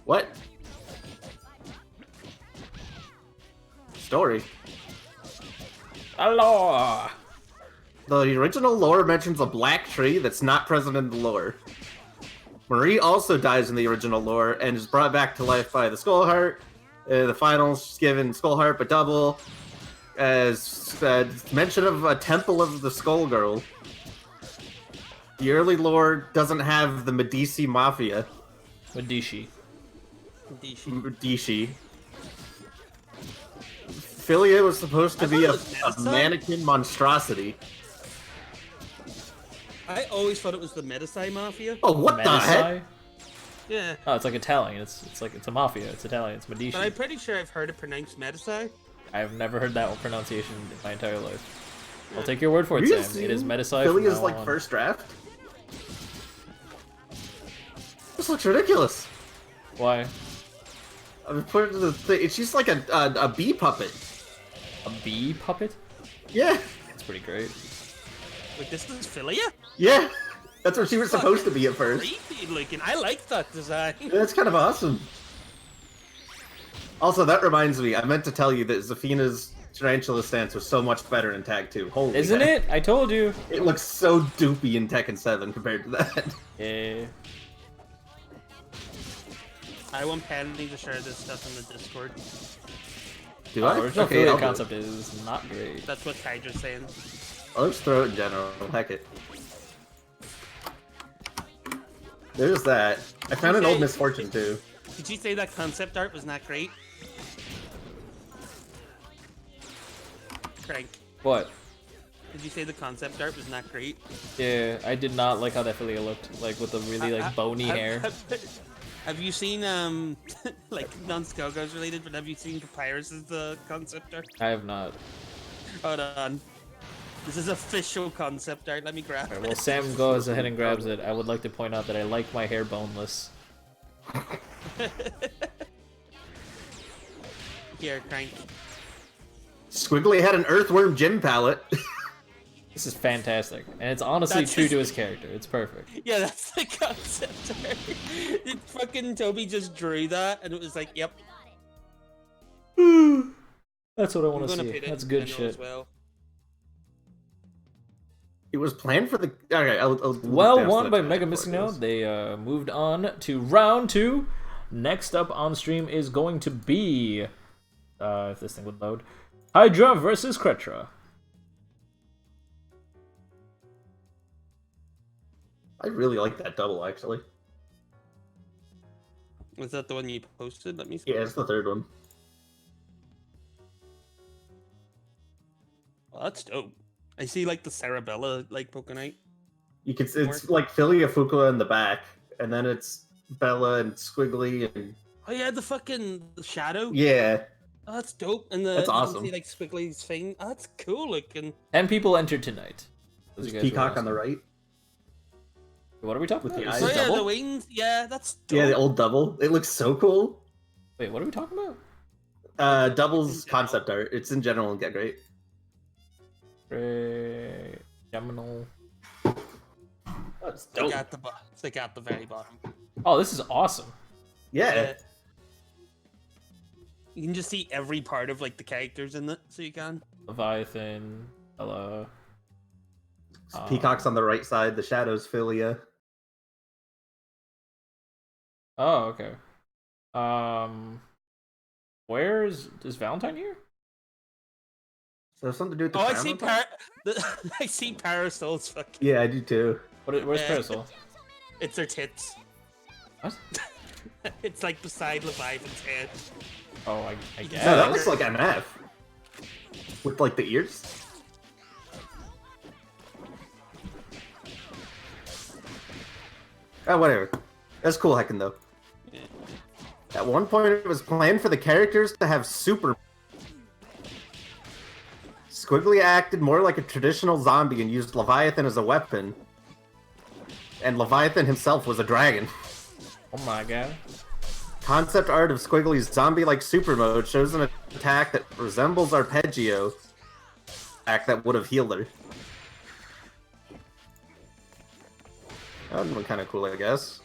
What? Story. Hello. The original lore mentions a black tree that's not present in the lore. Marie also dies in the original lore and is brought back to life by the Skullheart. The finals, she's given Skullheart a double. As mention of a temple of the Skullgirl. The early lore doesn't have the Medici Mafia. Medici. Medici. Philia was supposed to I be thought a it was Medicine. mannequin monstrosity. I always thought it was the Medicine Mafia. Oh, what the heck? Medici? Yeah, Oh, it's like Italian. It's like it's a mafia. It's Italian. It's Medici. but I'm pretty sure I've heard it pronounced Medicine. I've never heard that pronunciation in my entire life. I'll take your word for it, Have you Sam. It is seen Medici. from Philia's now like on. first draft. This looks ridiculous. Why? I mean, put it to the thing. She's like a bee puppet. A bee puppet? Yeah, That's pretty great. Wait, this is Philia? yeah. That's what she was supposed to be at first. Creepy looking. I like that design. That's kind of awesome. Also, that reminds me, I meant to tell you that Zafina's tarantula stance was so much better in Tag 2. Holy Isn't heck. it? I told you. It looks so doopy in Tekken 7 compared to that. Yeah. I want Penny to share this stuff in the Discord. Do I? Original Okay, Philia I'll do it. concept is not great. That's what Kydra's saying. I'll just throw it in general. Heck it. There's that. I found an old misfortune too. Did you say that concept art was not great? Crank. What? Did you say the concept art was not great? Yeah, I did not like how that Philia looked. Like with the really like bony hair. Have you seen like non-Skullgirls related, but have you seen Papyrus's concept art? I have not. Hold on. This is official concept art. Let me grab Alright, it. well, Sam goes ahead and grabs it. I would like to point out that I like my hair boneless. Here, Crank. Squiggly had an earthworm gym palette. This is fantastic, and it's honestly That's true his- to his character. It's perfect. Yeah, that's the concept art. Fucking Toby just drew that, and it was like, yep. That's what I I'm want to gonna see. put it That's in good general shit. as well. It was planned for the. Okay, I'll Well pass won that by to Mega before Missing it Out. goes. They moved on to round 2. Next up on stream is going to be, if this thing would load, Hydra versus Kretra. I really like that double, actually. Was that the one you posted? Let me see. Yeah, it's the third one. Oh, that's dope. I see like the Cerebella like poking out. You can. It's like Philia Fuqua in the back, and then it's Bella and Squiggly and Oh yeah, the shadow. yeah. Oh, that's dope. And That's you can awesome. see like Squiggly's thing. Oh, that's cool looking. 10 people entered tonight. Those There's you guys were Peacock on the asking. right. What are we talking with the about? eyes. Oh Is this yeah, double? the wings. Yeah, that's dope. Yeah, the old double. It looks so cool. Wait, what are we talking about? Double's concept art. It's in general and get great. Geminal. That's It's like dope. at the it's like at the very bottom. Oh, this is awesome. Yeah. You can just see every part of like the characters in it, so you can. Leviathan, hello. Peacock's on the right side. The shadows fill you. Oh, okay. Where's is Valentine here? So something to do with the Oh, crown? I see Parasol's fucking. Yeah, I do too. Where's Parasol? It's her tits. What? It's like beside Leviathan's head. Oh, I guess. No, that looks like MF. With like the ears. Oh, whatever. That's cool heckin' though. Yeah. At one point, it was planned for the characters to have super. Squiggly acted more like a traditional zombie and used Leviathan as a weapon. And Leviathan himself was a dragon. Oh my god. Concept art of Squiggly's zombie-like super mode shows an attack that resembles Arpeggio. Attack that would have healed her. That would have been kind of cool, I guess.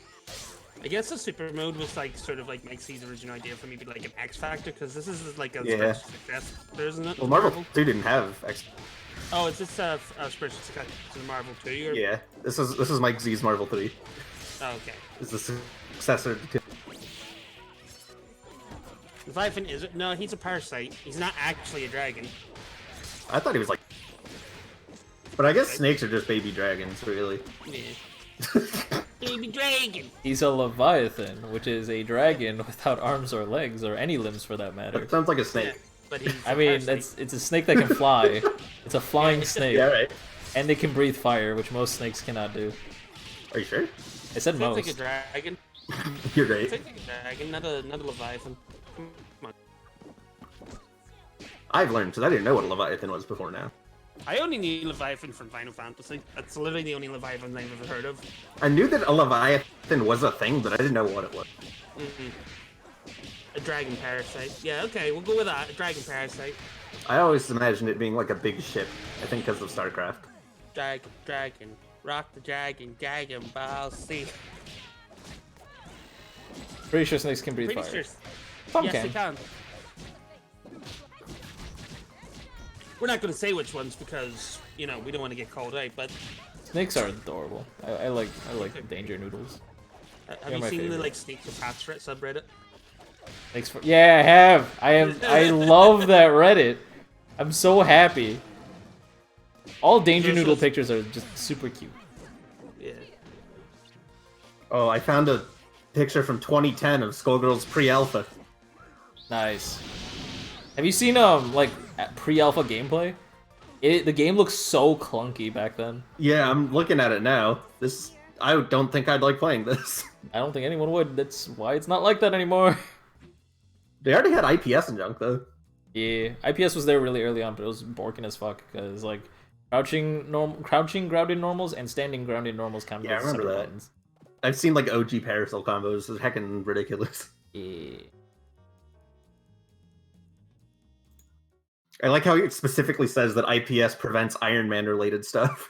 I guess the super mode was like sort of like Mike's original idea for maybe like an X Factor, because this is like a Yeah. special success, isn't it? Well, Marvel 2 didn't have X. Oh, is this a special success to Marvel 2? Or... Yeah, this is Mike Z's Marvel 3. Oh, okay. This is the successor to. Leviathan is it? No, he's a parasite. He's not actually a dragon. I thought he was like. But I guess snakes are just baby dragons, really. Yeah. Baby dragon. He's a Leviathan, which is a dragon without arms or legs or any limbs for that matter. That sounds like a snake. Yeah, but he's I a mean, parasite. it's a snake that can fly. It's a flying snake, Yeah, right. and they can breathe fire, which most snakes cannot do. Are you sure? I said Sounds most. like a dragon. You're right. Sounds like a dragon, not a Leviathan. Come on. I've learned because I didn't know what a Leviathan was before now. I only knew Leviathan from Final Fantasy. That's literally the only Leviathan I've ever heard of. I knew that a Leviathan was a thing, but I didn't know what it was. A dragon parasite. Yeah, okay, we'll go with that. A dragon parasite. I always imagined it being like a big ship. I think because of StarCraft. Dragon. Rock the dragon. Dragon Ball Z. Pretty sure snakes can breathe Pretty fire. sure. Some Yes, can. they can. We're not going to say which ones because, you know, we don't want to get called out, but Snakes are adorable. I like danger noodles. have you my seen the, favorite. like, Snake to Pats subreddit? Thanks for yeah, I have. I love that Reddit. I'm so happy. All danger noodle pictures are just super cute. Yeah. Oh, I found a picture from 2010 of Skullgirls pre-alpha. Nice. Have you seen like pre-alpha gameplay? The game looks so clunky back then. Yeah, I'm looking at it now. I don't think I'd like playing this. I don't think anyone would. That's why it's not like that anymore. They already had IPS and junk though. Yeah, IPS was there really early on, but it was broken as fuck because like crouching grounded normals and standing grounded normals kind of. Yeah, I remember that. buttons. I've seen like OG Parasol combos. It's heckin' ridiculous. Yeah. I like how it specifically says that IPS prevents Iron Man related stuff.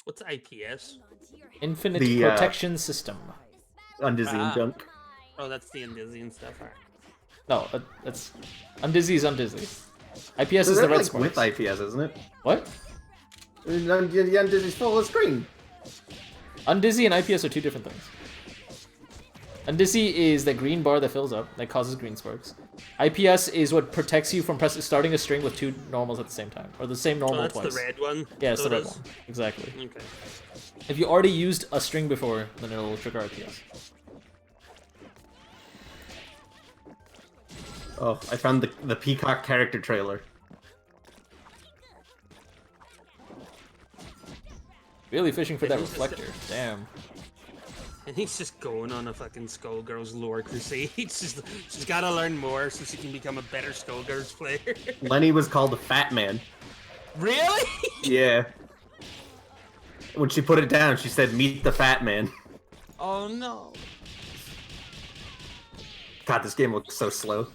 What's IPS? Infinite The, protection system. Undizzy and junk. Oh, that's the Indizzy and stuff. No, that's Undizzy is Undizzy. IPS is the They're, red like, sparks. with IPS, isn't it? What? Undizzy's full of screen. Undizzy and IPS are two different things. Undizzy is the green bar that fills up, that causes green sparks. IPS is what protects you from starting a string with two normals at the same time, or the same normal Oh, that's twice. the red one? Yeah, it's So the it red is? one. Exactly. Okay. If you already used a string before, then it'll trigger IPS. Oh, I found the Peacock character trailer. Really fishing for that It's just- reflector. Damn. And he's just going on a fucking Skullgirls lore crusade. She's gotta learn more so she can become a better Skullgirls player. Lenny was called a fat man. Really? Yeah. When she put it down, she said, "Meet the fat man." Oh no. God, this game looks so slow.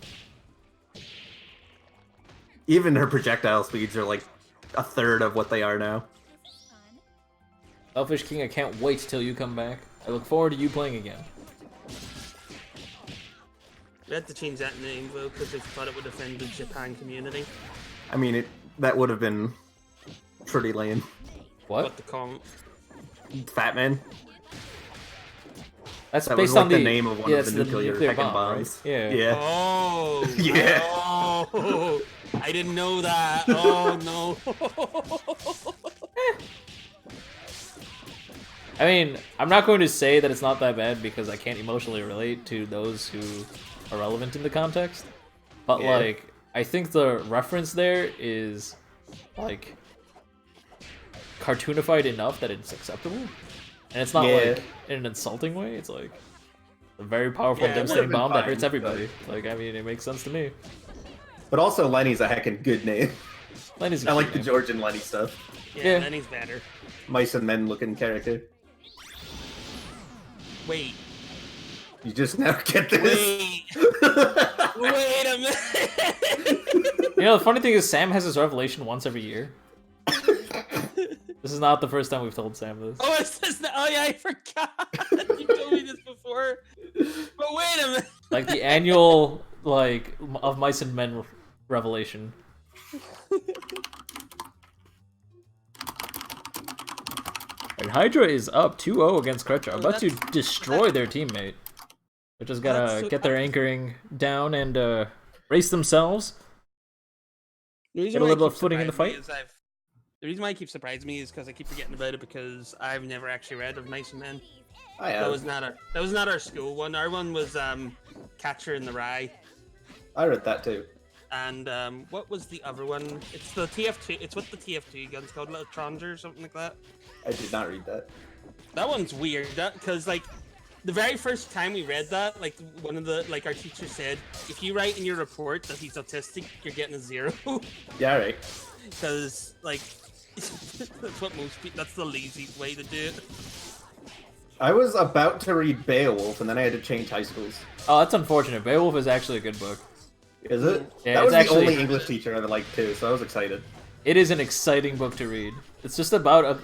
Even her projectile speeds are like a third of what they are now. Selfish King, I can't wait till you come back. I look forward to you playing again. We had to change that name though because they thought it would offend the Japan community. I mean, that would have been pretty lame. What the call? Fat Man. That's That based was like on the name of one of the nuclear heckin' bomb, bombs. right? Yeah. Yeah. Oh. Yeah. Oh. I didn't know that. Oh no. I mean, I'm not going to say that it's not that bad because I can't emotionally relate to those who are relevant in the context. But Yeah. like, I think the reference there is like cartoonified enough that it's acceptable. And it's not like in an insulting way. It's like a very powerful, Yeah, it devastating would've been bomb that fine, hurts everybody. Like, I mean, it makes sense to me. But also, Lenny's a heckin' good name. Lenny's I like the George and Lenny stuff. Yeah, Lenny's better. Mice and Men looking character. Wait. You just now get this. Wait. Wait a minute. You know, the funny thing is Sam has his revelation once every year. This is not the first time we've told Sam this. Oh, it's this. Oh yeah, I forgot. You told me this before. But wait a minute. Like the annual, like, of Mice and Men revelation. And Hydra is up 2-0 against Krecha, about to destroy their teammate. They just gotta get their anchoring down and race themselves. Get a little footing in the fight. The reason why I keep surprising me is because I keep forgetting about it because I've never actually read of Mice and Men. I have. That was not our school one. Our one was Catcher in the Rye. I read that too. And what was the other one? It's the TF2. It's what the TF2 gun's called, Little Tronger or something like that. I did not read that. That one's weird. Because like the very first time we read that, like one of the our teacher said, if you write in your report that he's autistic, you're getting a 0. Yeah, right. Because like that's what most people. That's the lazy way to do it. I was about to read Beowulf, and then I had to change high schools. Oh, that's unfortunate. Beowulf is actually a good book. Is it? Yeah, that was it's the actually- only English teacher I liked too, so I was excited. It is an exciting book to read. It's just about a...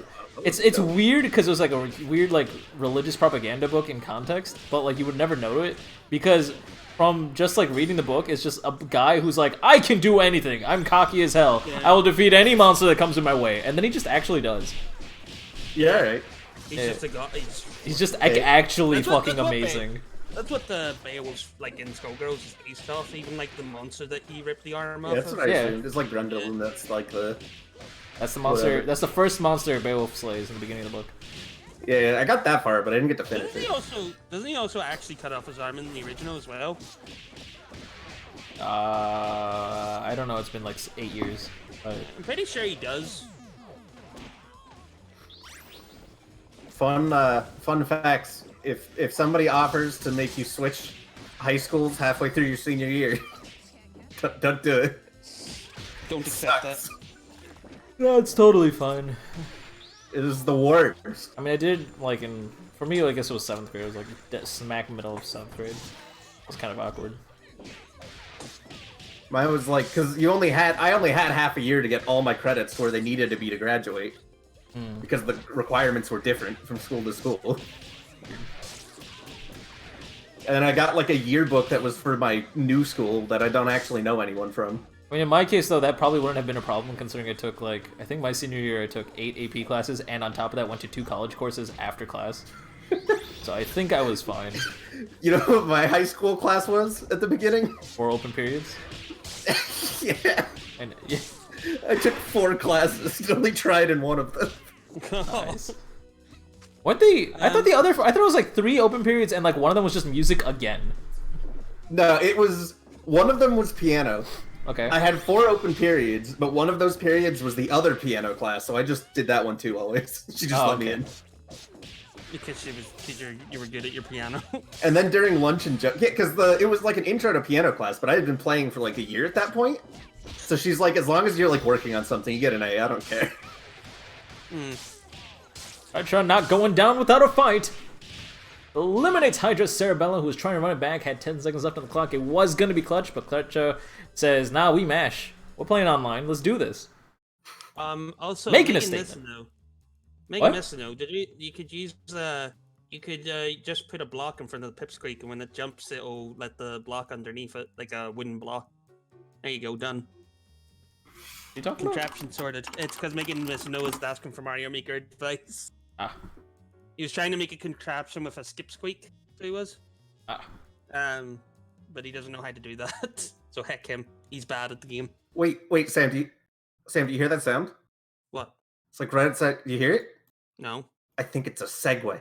It's weird because it was like a weird like religious propaganda book in context, but like you would never know it because from just like reading the book, it's just a guy who's like, I can do anything. I'm cocky as hell. Yeah. I will defeat any monster that comes in my way, and then he just actually does. Yeah, right. He's Yeah. just a god. He's just actually That's what- fucking that's what amazing. That's what the Beowulf like in Skullgirls is based off. Even like the monster that he ripped the arm Yeah, off that's of. what I Yeah. assumed. It's like Grendel, and that's like the... That's the monster. Whatever. That's the first monster Beowulf slays in the beginning of the book. Yeah, I got that far, but I didn't get to finish Doesn't it. he also actually cut off his arm in the original as well? I don't know. It's been like 8 years. But I'm pretty sure he does. Fun facts. If somebody offers to make you switch high schools halfway through your senior year, don't do it. Don't accept Sucks. that. no, it's totally fine. It is the worst. I mean, I did like for me, I guess it was 7th grade. It was like smack middle of 7th grade. It was kind of awkward. Mine was like, because I only had half a year to get all my credits where they needed to be to graduate. Because the requirements were different from school to school. And then I got like a yearbook that was for my new school that I don't actually know anyone from. I mean, in my case, though, that probably wouldn't have been a problem considering I took, like, I think my senior year I took 8 AP classes, and on top of that went to 2 college courses after class. So I think I was fine. You know what my high school class was at the beginning? 4 open periods. Yeah. And yeah, I took 4 classes and only tried in one of them. nice. Weren't they? I thought I thought it was like 3 open periods, and like one of them was just music again. No, it was... One of them was piano. Okay. I had 4 open periods, but one of those periods was the other piano class, so I just did that one too always. She just let me in. Because you were good at your piano. And then during lunch and because it was like an intro to piano class, but I had been playing for like a year at that point. So she's like, as long as you're like working on something, you get an A. I don't care. Hydra not going down without a fight. Eliminates Hydra. Cerebella, who was trying to run it back, had 10 seconds left on the clock. It was going to be clutch, but Clutch says, nah, we mash. We're playing online. Let's do this. Also, Making a Megan statement. Missino. Megan Missino, you could use You could just put a block in front of the pipsqueak, and when it jumps, it'll let the block underneath it, like a wooden block. There you go, done. You talking about? Contraption sorted. It's because making this know is asking for Mario Maker advice. Ah. He was trying to make a contraption with a skip squeak, so he was. Ah. But he doesn't know how to do that. So heck him. He's bad at the game. Wait, Sam, do you hear that sound? What? It's like right outside. Do you hear it? No. I think it's a segue.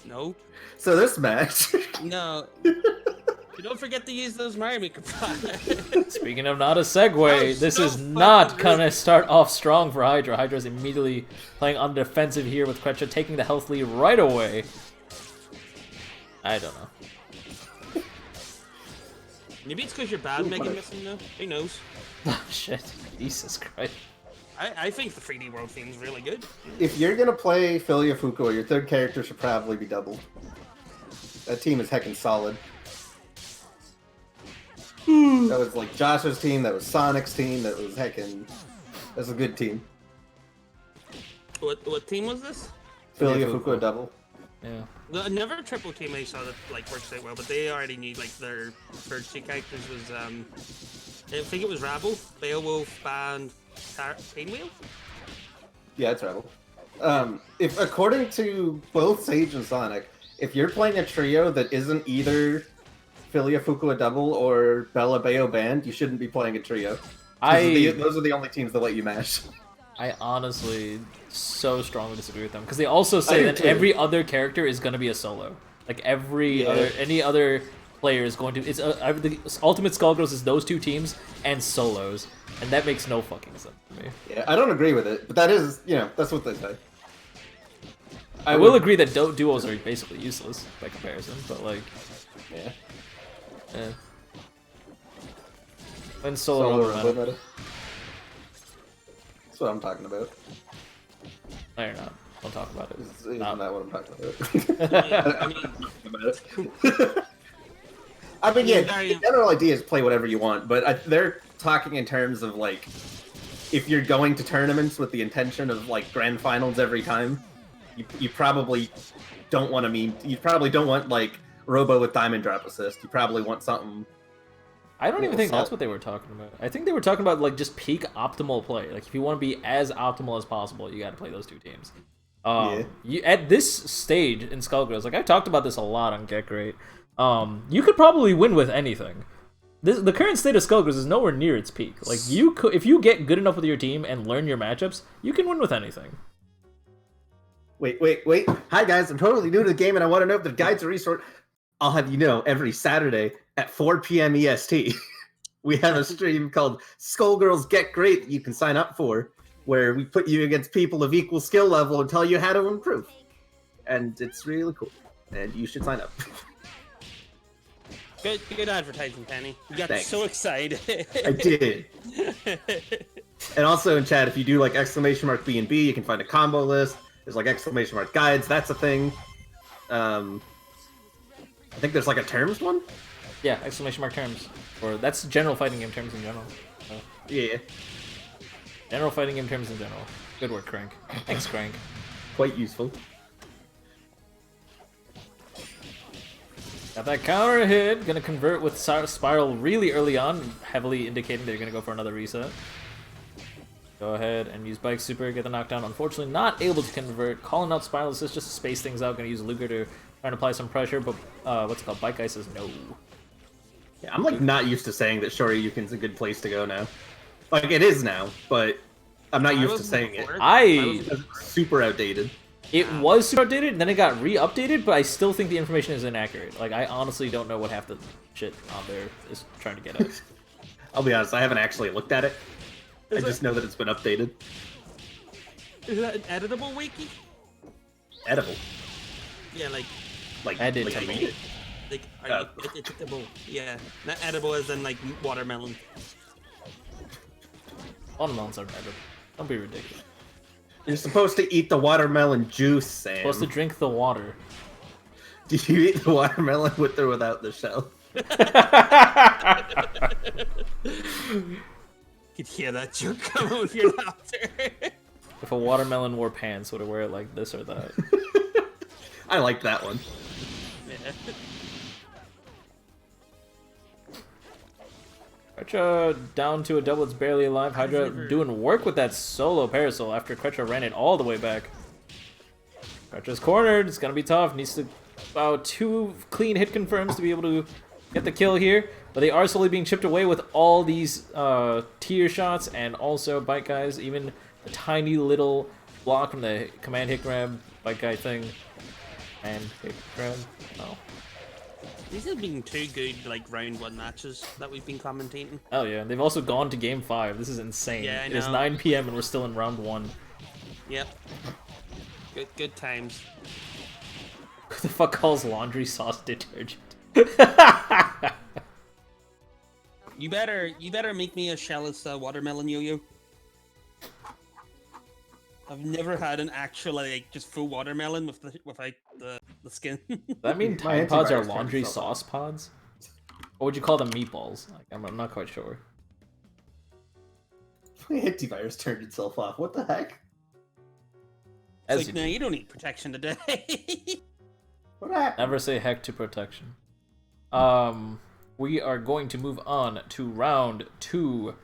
No. So this match. No. You don't forget to use those Mario Maker products. Speaking of not a segue, this is not gonna start off strong for Hydra. Hydra's immediately playing on defensive here with Krecha taking the health lead right away. I don't know. Maybe it's because you're bad making this, though. Who knows? Oh, shit. Jesus Christ. I think the 3D World theme is really good. If you're gonna play Philia Fuko, your third character should probably be doubled. That team is heckin' solid. That was like Josh's team, that was Sonic's team, that was heckin'... That's a good team. What team was this? Philia Fuko double. Yeah. Never a triple team I saw that like works out well, but they already need like their first two characters was I think it was Rabble, Beowulf, and Painwheel. Yeah, it's Rebel. If according to both Sage and Sonic, if you're playing a trio that isn't either Philia Fuku a double or Bella Bayo band, you shouldn't be playing a trio. Those are the only teams that let you mash. I honestly so strongly disagree with them because they also say that every other character is going to be a solo. Like any other player is going to. It's the Ultimate Skullgirls is those two teams and solos, and that makes no fucking sense to me. Yeah, I don't agree with it, but that is, that's what they say. I will agree that duos are basically useless by comparison, but like, yeah. When solo run. That's what I'm talking about. No, you're not. Don't talk about it. Isn't that what I'm talking about? I mean, yeah, the general idea is play whatever you want, but they're talking in terms of, like, if you're going to tournaments with the intention of, like, grand finals every time, you probably don't want you probably don't want, like, Robo with Diamond Drop Assist. You probably want something... I don't even think that's what they were talking about. I think they were talking about, like, just peak optimal play. Like, if you want to be as optimal as possible, you gotta play those two teams. At this stage in Skullgirls, like, I talked about this a lot on Get Great, you could probably win with anything. The current state of Skullgirls is nowhere near its peak. Like, if you get good enough with your team and learn your matchups, you can win with anything. Wait. Hi, guys. I'm totally new to the game, and I want to know if the guides are restored. I'll have you know, every Saturday at 4 p.m. EST, we have a stream called Skullgirls Get Great that you can sign up for, where we put you against people of equal skill level and tell you how to improve. And it's really cool. And you should sign up. Good advertising, Penny. You got so excited. I did. And also in chat, if you do like !B&B, you can find a combo list. There's like !guides. That's a thing. I think there's like a terms one. Yeah, !terms. Or that's general fighting game terms in general. So. Yeah. General fighting game terms in general. Good work, Crank. Thanks, Crank. Quite useful. Got that counter hit. Gonna convert with Spiral really early on, heavily indicating they're gonna go for another reset. Go ahead and use Bike Super, get the knockdown. Unfortunately, not able to convert. Calling out Spiral Assist just to space things out. Gonna use Luger to try and apply some pressure, but what's it called? Bike Ice says no. Yeah, I'm like not used to saying that Shoryuken's a good place to go now. Like it is now, but I'm not used to saying it. It's super outdated. It was super outdated, and then it got re-updated, but I still think the information is inaccurate. Like, I honestly don't know what half the shit on there is trying to get at. I'll be honest, I haven't actually looked at it. I just know that it's been updated. Is that an editable wiki? Edible? Yeah, like editable. Like, editable. Yeah, not edible as in like watermelon. Watermelons aren't edible. Don't be ridiculous. You're supposed to eat the watermelon juice, Sam. Supposed to drink the water. Do you eat the watermelon with or without the shell? You could hear that joke coming with your laughter. If a watermelon wore pants, would it wear it like this or that? I like that one. Yeah. Kretra down to a double, it's barely alive. Hydra doing work with that solo Parasol after Kretra ran it all the way back. Kretra's cornered, it's gonna be tough. Needs to about 2 clean hit confirms to be able to get the kill here. But they are slowly being chipped away with all these tier shots and also Bite Guys, even a tiny little block from the command hit grab Bite Guy thing. And hit grab, oh. These have been 2 good like round 1 matches that we've been commentating. Oh yeah, they've also gone to game 5. This is insane. Yeah, I It is know. 9 PM and we're still in round 1. Yep. Good times. Who the fuck calls laundry sauce detergent? You better make me a shellless watermelon yo-yo. I've never had an actual like just full watermelon without the skin. Does that mean My Tide Pods are antivirus laundry turned itself sauce pods? Or would you call them meatballs? Like, I'm not quite sure. My antivirus turned itself off. What the heck? As It's like, no, you don't need protection today. What happened? never say heck to protection. We are going to move on to round 2.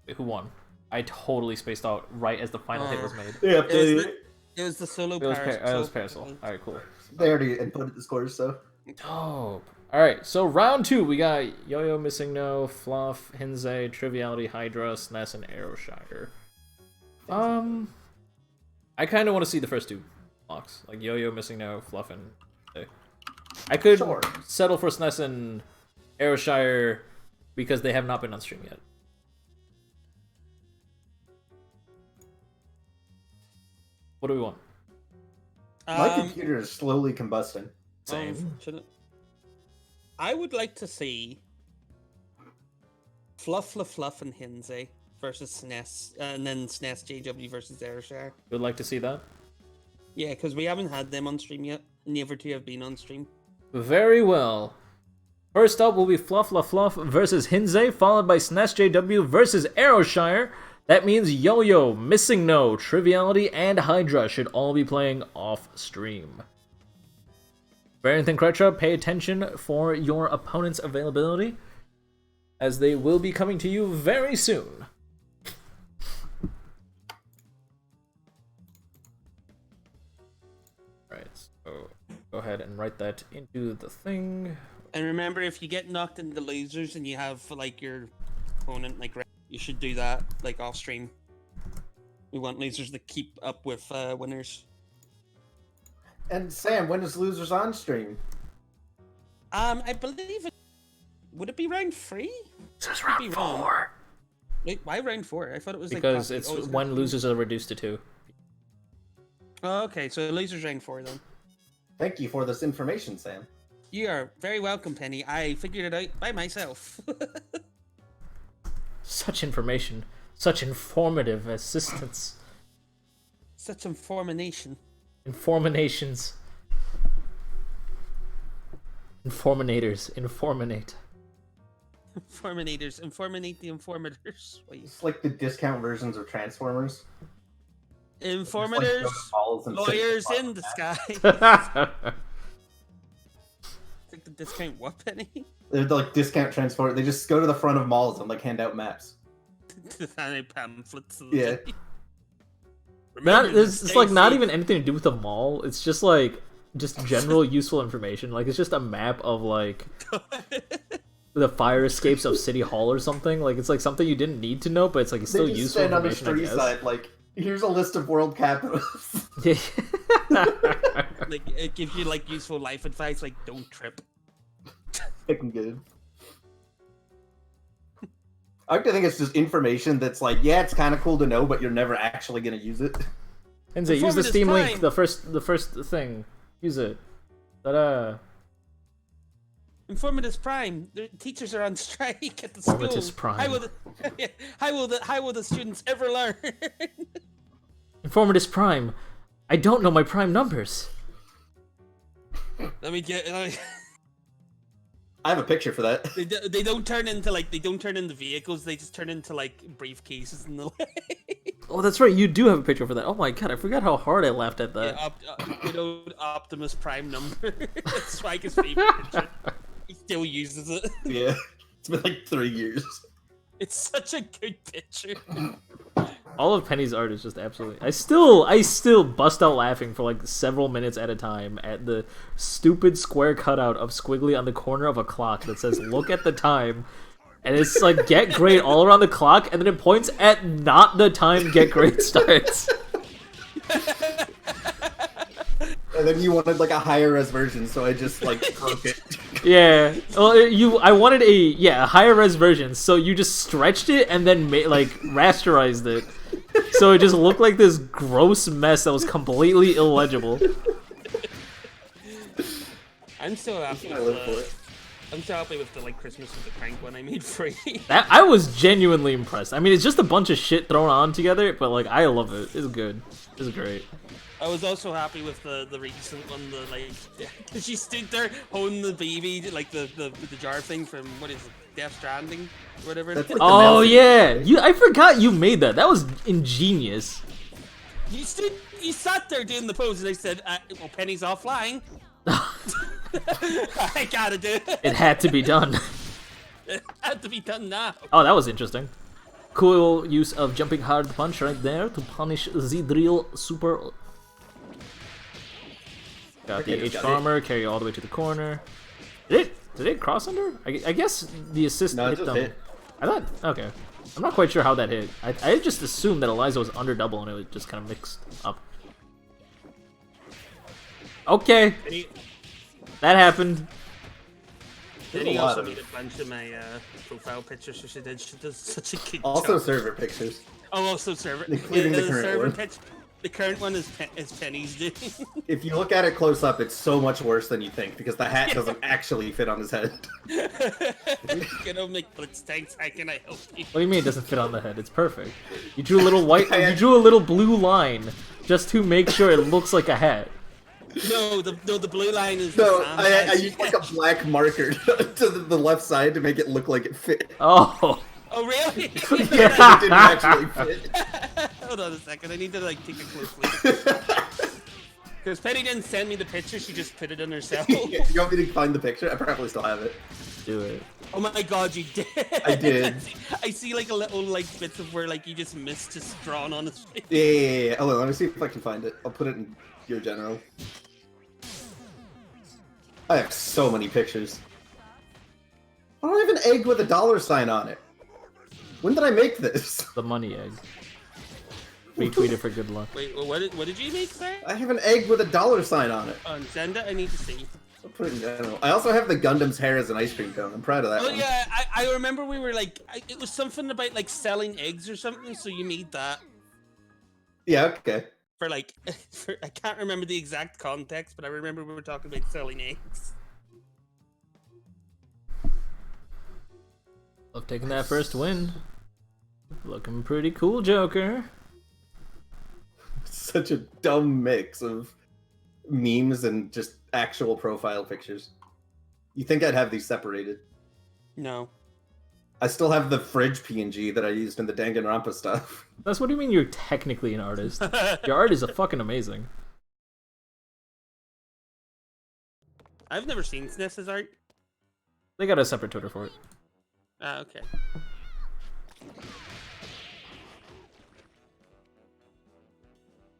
Wait, who won? I totally spaced out right as the final hit was made. Yeah, It was the solo It was, Parasol. it was Parasol. Alright, cool. they already inputted the scores, so. Dope. Alright, so round 2, we got Yo-Yo, Missing No, Fluff, Hinze, Triviality, Hydra, SNES, and Arrowshire. I kind of want to see the first 2 blocks. Like Yo-Yo, Missing No, Fluff, and Hinze. I could Sure. settle for SNES and Arrowshire because they have not been on stream yet. What do we want? My computer is slowly combusting. Same. I would like to see Fluff and Hinze versus SNES, and then SNES JW versus Airshire. Would like to see that. Yeah, because we haven't had them on stream yet. Neither two have been on stream. Very well. First up will be Fluff versus Hinze, followed by SNES JW versus Arrowshire. That means Yo-Yo, Missing No, Triviality, and Hydra should all be playing off stream. Variant and Kretra, pay attention for your opponent's availability, as they will be coming to you very soon. Alright, so go ahead and write that into the thing. And remember, if you get knocked into losers and you have like your opponent like you should do that like off stream. We want losers to keep up with winners. And Sam, when is Losers on stream? I believe it. Would it be round 3? This is round 4. Wait, why round 4? I thought it was Because like it's always when round losers are reduced to 2. 2. Oh, okay, so losers round 4 then. Thank you for this information, Sam. You are very welcome, Penny. I figured it out by myself. Such information. Such informative assistance. Such information. Informations. Informinators. Informinate. Informinators. Informinate the informators. Wait. It's like the discount versions of Transformers. Informators. Just, like, go to malls and sit Lawyers at in the disguise. Like the discount what, Penny? They're like discount transport. They just go to the front of malls and like hand out maps. The pamphlets. Yeah. It's like not even anything to do with the mall. It's just like general useful information. Like it's just a map of like the fire escapes of City Hall or something. Like it's like something you didn't need to know, but it's like it's still They just useful stand on the information. I street guess. side like, here's a list of world capitals. Like it gives you like useful life advice, like don't trip. Fucking good. I like to think it's just information that's like, yeah, it's kind of cool to know, but you're never actually gonna use it. Hinze, use the Informative Steam link. Prime. The first thing. Use it. Ta-da. Informatus Prime. The teachers are on strike at the school. Informatus Prime. How will the students ever learn? Informatus Prime. I don't know my prime numbers. Let me get. I have a picture for that. They don't turn into vehicles. They just turn into like briefcases and the like. Oh, that's right. You do have a picture for that. Oh my god, I forgot how hard I laughed at that. Yeah, good old Optimus Prime number. That's Swag's favorite picture. He still uses it. Yeah, it's been like 3 years. It's such a good picture. All of Penny's art is just absolutely. I still bust out laughing for like several minutes at a time at the stupid square cutout of Squiggly on the corner of a clock that says "Look at the time," and it's like "Get Great" all around the clock, and then it points at not the time "Get Great" starts. And then you wanted like a higher res version, so I just like broke it. Yeah. Well, I wanted a higher res version, so you just stretched it and then like rasterized it, so it just looked like this gross mess that was completely illegible. I'm so happy. I'm so happy with the like Christmas with the Crank one I made free. That I was genuinely impressed. I mean, it's just a bunch of shit thrown on together, but like I love it. It's good. It's great. I was also happy with the recent one, the like, cause she stood there holding the baby, like the jar thing from what is it, Death Stranding, or whatever. That's like Oh yeah, I forgot you made that. That was ingenious. You sat there doing the pose, and I said, "Well, Penny's offline. I gotta do it. It had to be done. It had to be done now." Oh, that was interesting. Cool use of jumping hard punch right there to punish the drill super. Got the H farmer, carry all the way to the corner. Did it cross under? I guess the assist hit them. Hit. I thought, okay. I'm not quite sure how that hit. I just assumed that Eliza was under double and it was just kind of mixed up. Okay. That happened. Penny also made a bunch of my profile pictures, so she does such a good Also job. server pictures. Oh, also server. Including the current server one. pitch. The current one is Penny's doing. If you look at it close up, it's so much worse than you think because the hat doesn't actually fit on his head. You know, make Blitz tanks. How can I help you? What do you mean it doesn't fit on the head? It's perfect. You drew a little you drew a little blue line just to make sure it looks like a hat. No, the blue line is. No, the I used like a black marker to the left side to make it look like it fit. Oh. Oh really? It didn't actually fit. Hold on a second. I need to like take a close look. Because Penny didn't send me the picture. She just put it in herself. You want me to find the picture? I probably still have it. Do it. Oh my god, you did! I did. I see like a little like bits of where like you just missed just drawn on his face. Yeah. Hold on, let me see if I can find it. I'll put it in your general. I have so many pictures. I don't have an egg with a $sign on it. When did I make this? The money egg. Retweet it for good luck. Wait, what did you make, sir? I have an egg with a $sign on it. Send it. I need to see. I'll put it in general. I also have the Gundam's hair as an ice cream cone. I'm proud of that Oh one. yeah, I remember we were like, it was something about like selling eggs or something. So you made that Yeah, okay. for like, I can't remember the exact context, but I remember we were talking about selling eggs. Love taking that first win. Looking pretty cool, Joker. Such a dumb mix of memes and just actual profile pictures. You think I'd have these separated? No. I still have the fridge PNG that I used in the Danganronpa stuff. That's what do you mean you're technically an artist? Your art is fucking amazing. I've never seen Sniff's art. They got a separate Twitter for it. Ah, okay.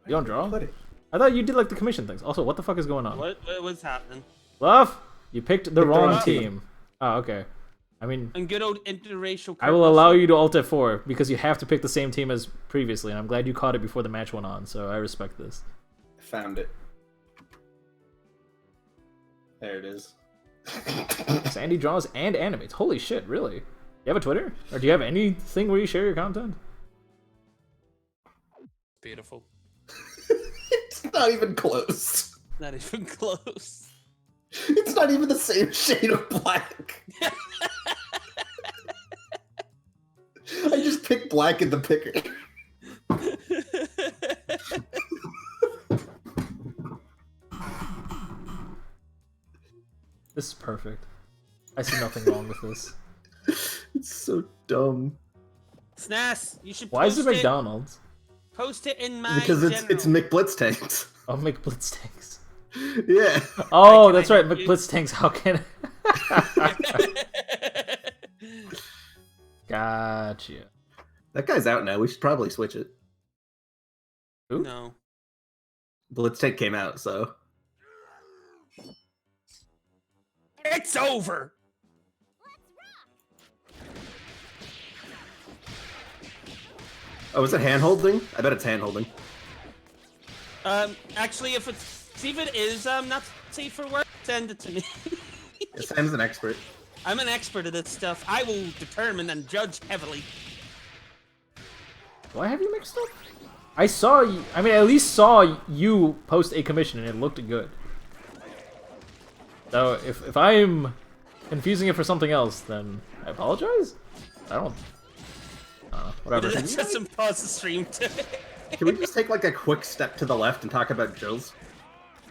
You don't draw? I thought you did like the commission things. Also, what the fuck is going on? What was happening? Love, you picked the wrong wrong team. team. Oh, okay. I mean, And good old interracial. I will allow you to alt F4 because you have to pick the same team as previously, and I'm glad you caught it before the match went on, so I respect this. I found it. There it is. Sandy draws and animates. Holy shit, really? You have a Twitter? Or do you have anything where you share your content? Beautiful. It's not even close. Not even close. It's not even the same shade of black. I just picked black in the picker. This is perfect. I see nothing wrong with this. It's so dumb. Snas, you should. Why is post it McDonald's? Post it in my Because it's McBlitz tanks. Oh, McBlitz tanks. Yeah. Oh, that's right, McBlitz tanks. How can? Gotcha. That guy's out now. We should probably switch it. Who? No. Blitz tank came out, so. It's over. Oh, is it hand holding? I bet it's hand holding. Actually, see if it is not safe for work, send it to me. Sam's an expert. I'm an expert at this stuff. I will determine and judge heavily. Do I have you mixed up? I saw you. I mean, I at least saw you post a commission and it looked good. So if I'm confusing it for something else, then I apologize. I don't know. Whatever. Let's just pause the stream too. Can we just take like a quick step to the left and talk about Jill's?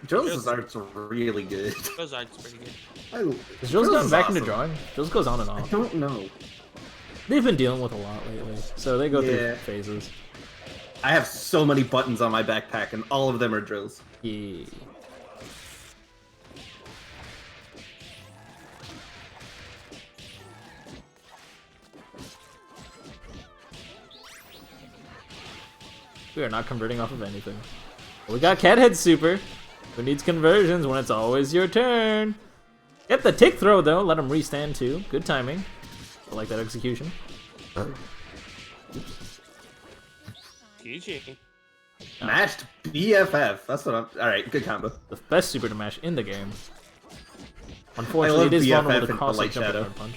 Jill's art's really good. Jill's art's pretty good. Has Jill's gotten back into drawing? Jill's goes on and I off. don't know. They've been dealing with a lot lately, so they go through phases. I have so many buttons on my backpack, and all of them are drills. Yeah. We are not converting off of anything. We got Cathead Super. Who needs conversions when it's always your turn? Get the tick throw though. Let him restand too. Good timing. I like that execution. GG. Matched BFF. That's what I'm. All right, good combo. The best super to mash in the game. Unfortunately, it is BFF vulnerable to and cross Light jump Shadow. and punch.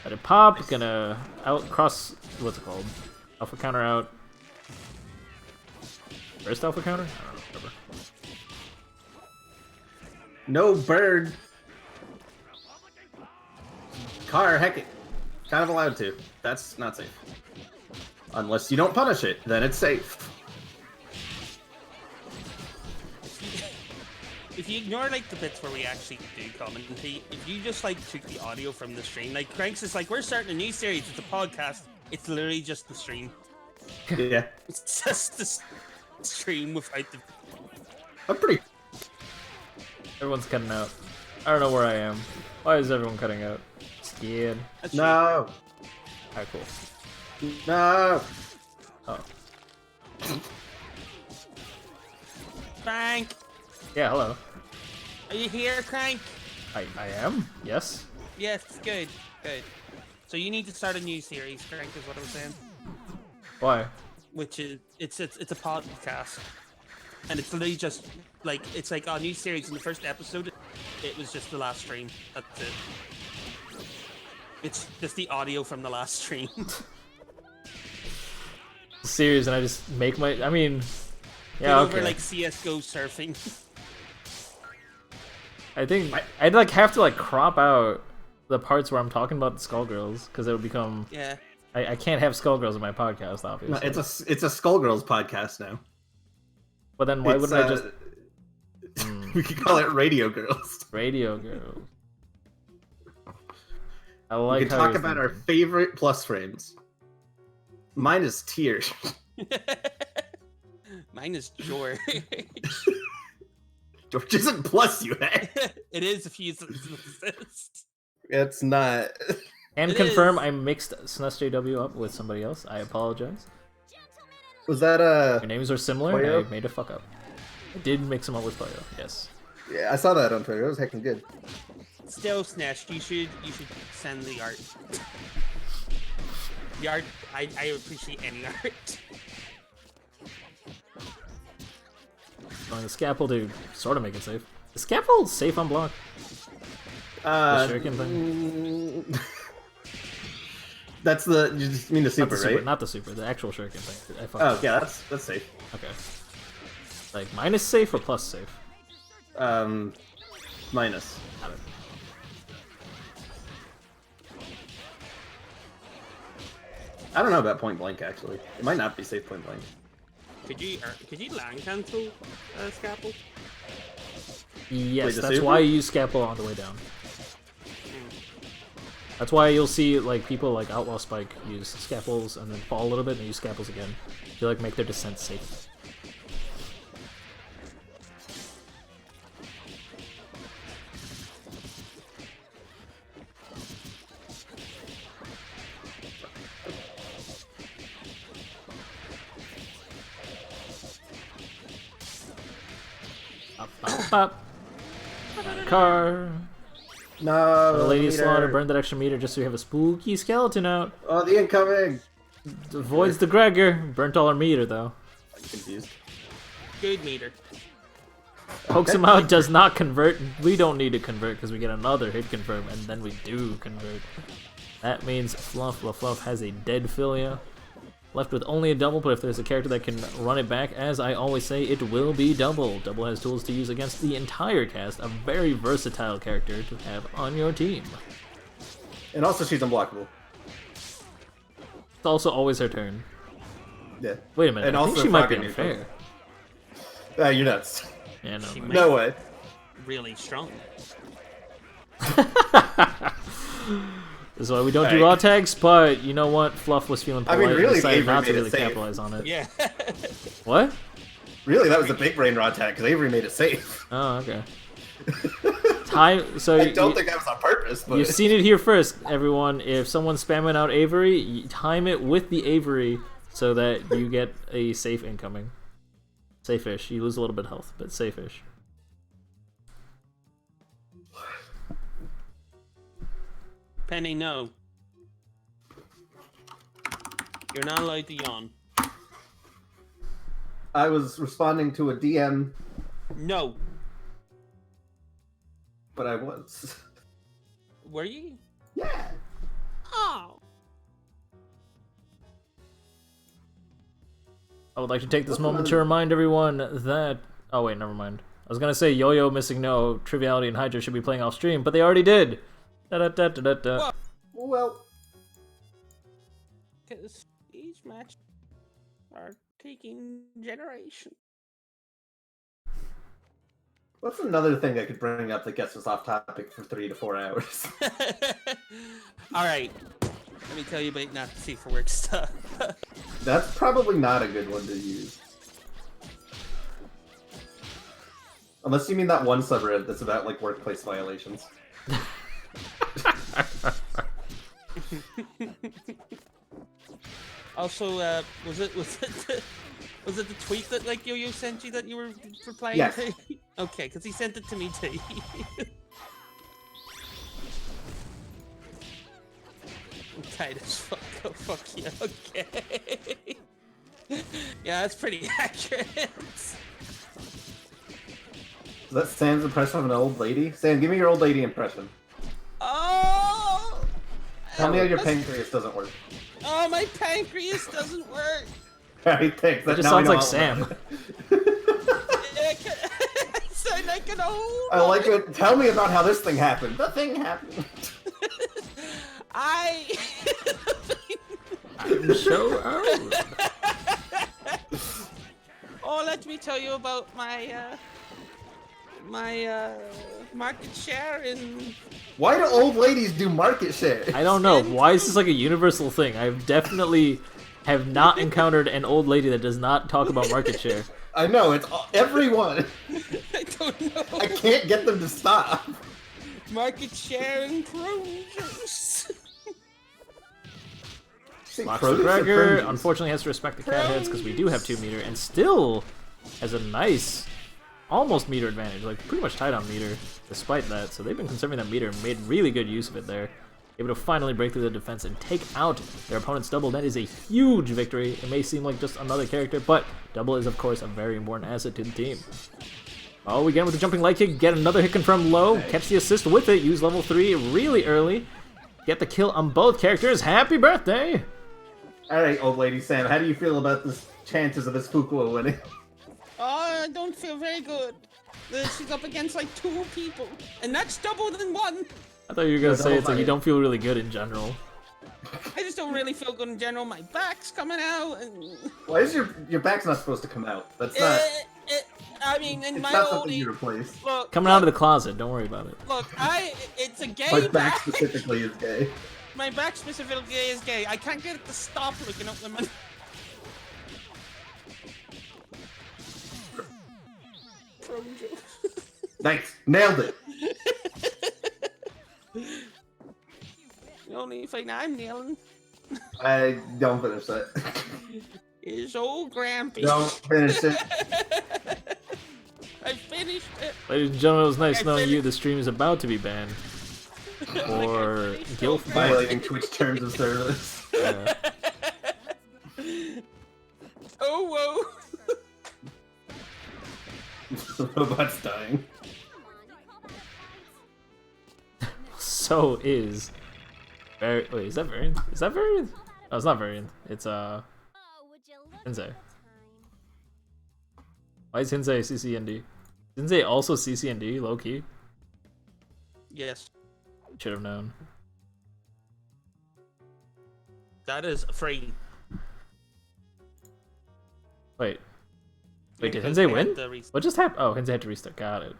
Let it pop. Gonna out cross. What's it called? Alpha counter out. First alpha counter? I don't know. Whatever. No bird. Car, heck it. Kind of allowed to. That's not safe. Unless you don't punish it, then it's safe. If you ignore like the bits where we actually do commentate, if you just like took the audio from the stream, like Cranks is like, we're starting a new series, it's a podcast. It's literally just the stream. Yeah. It's just the stream without the. I'm pretty. Everyone's cutting out. I don't know where I am. Why is everyone cutting out? Scared. No. Alright, cool. No. Oh. Frank, Yeah, hello. are you here, Crank? I am? Yes. Yes, good, good. So you need to start a new series, Crank, is what I'm saying. Why? Which is it's a podcast, and it's literally just like it's like a new series. In the first episode, it was just the last stream. That's it. It's just the audio from the last stream. Serious, and I just make my. I mean, yeah, okay. Over like CS:GO surfing. I think I'd like have to like crop out the parts where I'm talking about the Skullgirls because it would become. Yeah. I can't have Skullgirls in my podcast, obviously. No, it's a Skullgirls podcast now. But then why wouldn't I just? We could call it Radio Girls. Radio Girls. I like. We could how talk you're about our thinking. favorite plus frames. Mine is tears. Mine is George. George isn't plus you, eh? It is if you exist. It's not. And It confirm is. I mixed SNESJW up with somebody else. I apologize. Was that Your names are similar. Poyo? I made a fuck up. I did mix them up with Poyo. Yes. Yeah, I saw that on Twitter. It was heckin' good. Still, Snesh, you should send the art. The art, I appreciate any art. Going the scalpel to sort of make it safe. The scalpel safe on block. The shuriken thing. That's the. You just mean the super, Not the super, right? not the super. The actual shuriken thing. I fucked Oh up. yeah, that's safe. Okay. Like minus safe or plus safe? Minus. Got it. I don't know about point blank actually. It might not be safe point blank. Could you land cancel scalpel? Yes, the that's super? why you use scalpel on the way down. That's why you'll see like people like Outlaw Spike use scalpels and then fall a little bit and use scalpels again. To like make their descent safe. Up, up, up. Car. No. The Lady meter. Slaughter burned that extra meter just so we have a spooky skeleton out. Oh, the incoming. Avoids the Gregor. Burnt all our meter though. I'm confused. Good meter. Pokes him out, does not convert. We don't need to convert because we get another hit confirm, and then we do convert. That means Fluff has a dead Philia. Left with only a double, but if there's a character that can run it back, as I always say, it will be Double. Double has tools to use against the entire cast, a very versatile character to have on your team. And also, she's unblockable. It's also always her turn. Yeah. Wait a minute, And I think also she might be fucking unfair. You're nuts. Yeah, no. She man. might- No way. Really strong. This is why we don't do raw tags, but you know what? Fluff was feeling polite and really, decided Avery not to made it really safe. capitalize on it. Yeah. What? Really, that was a big brain raw attack because Avery made it safe. Oh, okay. Time. So I don't think that was on purpose, but you've seen it here first, everyone. If someone's spamming out Avery, time it with the Avery so that you get a safe incoming. Safe-ish. You lose a little bit of health, but safe-ish. Penny, no. You're not allowed to yawn. I was responding to a DM, No. but I was. Were you? Yeah. Oh. I would like to take this moment to remind everyone that... Oh, wait, never mind. I was going to say Yo-Yo, Missing No, Triviality, and Hydra should be playing off-stream, but they already did! Da-da-da-da-da-da. Well, Because each match are taking generation. what's another thing I could bring up that gets us off topic for 3 to 4 hours? Alright. Let me tell you about not safe for work stuff. That's probably not a good one to use. Unless you mean that one subreddit that's about, like, workplace violations. Also, was it the tweet that like Yo-Yo sent you that you were replying Yes. to? Okay, because he sent it to me too. I'm tired as fuck. Oh, fuck you. Okay. Yeah, that's pretty accurate. Is that Sam's impression of an old lady? Sam, give me your old lady impression. Oh. Tell me how your pancreas doesn't work. Oh, my pancreas doesn't work. Alright, thanks. That just now I sounds know like how- Sam. I sound like an old. I like it. Tell me about how this thing happened. The thing happened. I'm so old. Oh, let me tell you about my market share in. Why do old ladies do market share? I don't know. Why is this like a universal thing? I've definitely have not encountered an old lady that does not talk about market share. I know, it's everyone. I don't know. I can't get them to stop. Market share in produce. Locks Produce the or Gregor, produce? unfortunately has to respect the cat heads because we do have 2 meter and still has a nice almost meter advantage, like pretty much tied on meter despite that. So they've been conserving that meter and made really good use of it there. Able to finally break through the defense and take out their opponent's double. That is a huge victory. It may seem like just another character, but double is of course a very important asset to the team. Oh, we get him with the jumping light kick, get another hit confirmed low, catch the assist with it, use level 3 really early, get the kill on both characters. Happy birthday! Alright, old lady Sam, how do you feel about the chances of this Fukuo winning? Oh, I don't feel very good. She's up against like 2 people, and that's double than 1. I thought you were gonna The say whole it's like you fight. don't feel really good in general. I just don't really feel good in general. My back's coming out, and Why is your back's not supposed to come out? That's not. I mean, in It's my not old something you replace. look, Coming out of the closet. Don't worry about it. Look, it's a gay My back back. specifically is gay. My back specifically is gay. I can't get it to stop looking up women. Nice, nailed it. The only thing I'm nailing I don't finish that. is old Grampy. Don't finish it. I finished it. Ladies and gentlemen, it was nice I knowing you. finished- The stream is about to be banned. Or guilt. Violating Twitch terms of service. Yeah. Oh, The robot's dying. So is. Wait, is that variant? Is that variant? Oh, it's not variant. It's Hinsei. Why is Hinsei CCND? Is Hinsei also CCND, low key? yes. Should have known. That is free. Wait, did Because Hinsei they had win? to restart. What just happened? Oh, Hinsei had to restart. Got it.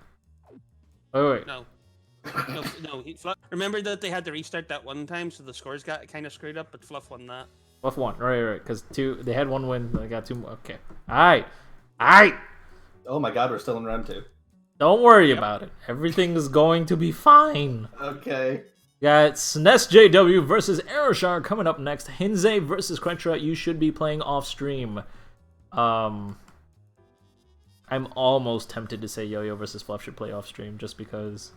Wait. No. No. Remember that they had to restart that one time, so the scores got kind of screwed up, but Fluff won that. Fluff won. Right. Because they had one win, they got two more. Okay. Alright. Oh my god, we're still in round 2. Don't worry about it. Everything is going to be fine. Okay. Got SNES JW versus Aeroshar coming up next. Hinsei versus Quentra. You should be playing off stream. I'm almost tempted to say Yo-Yo versus Fluff should play off stream just because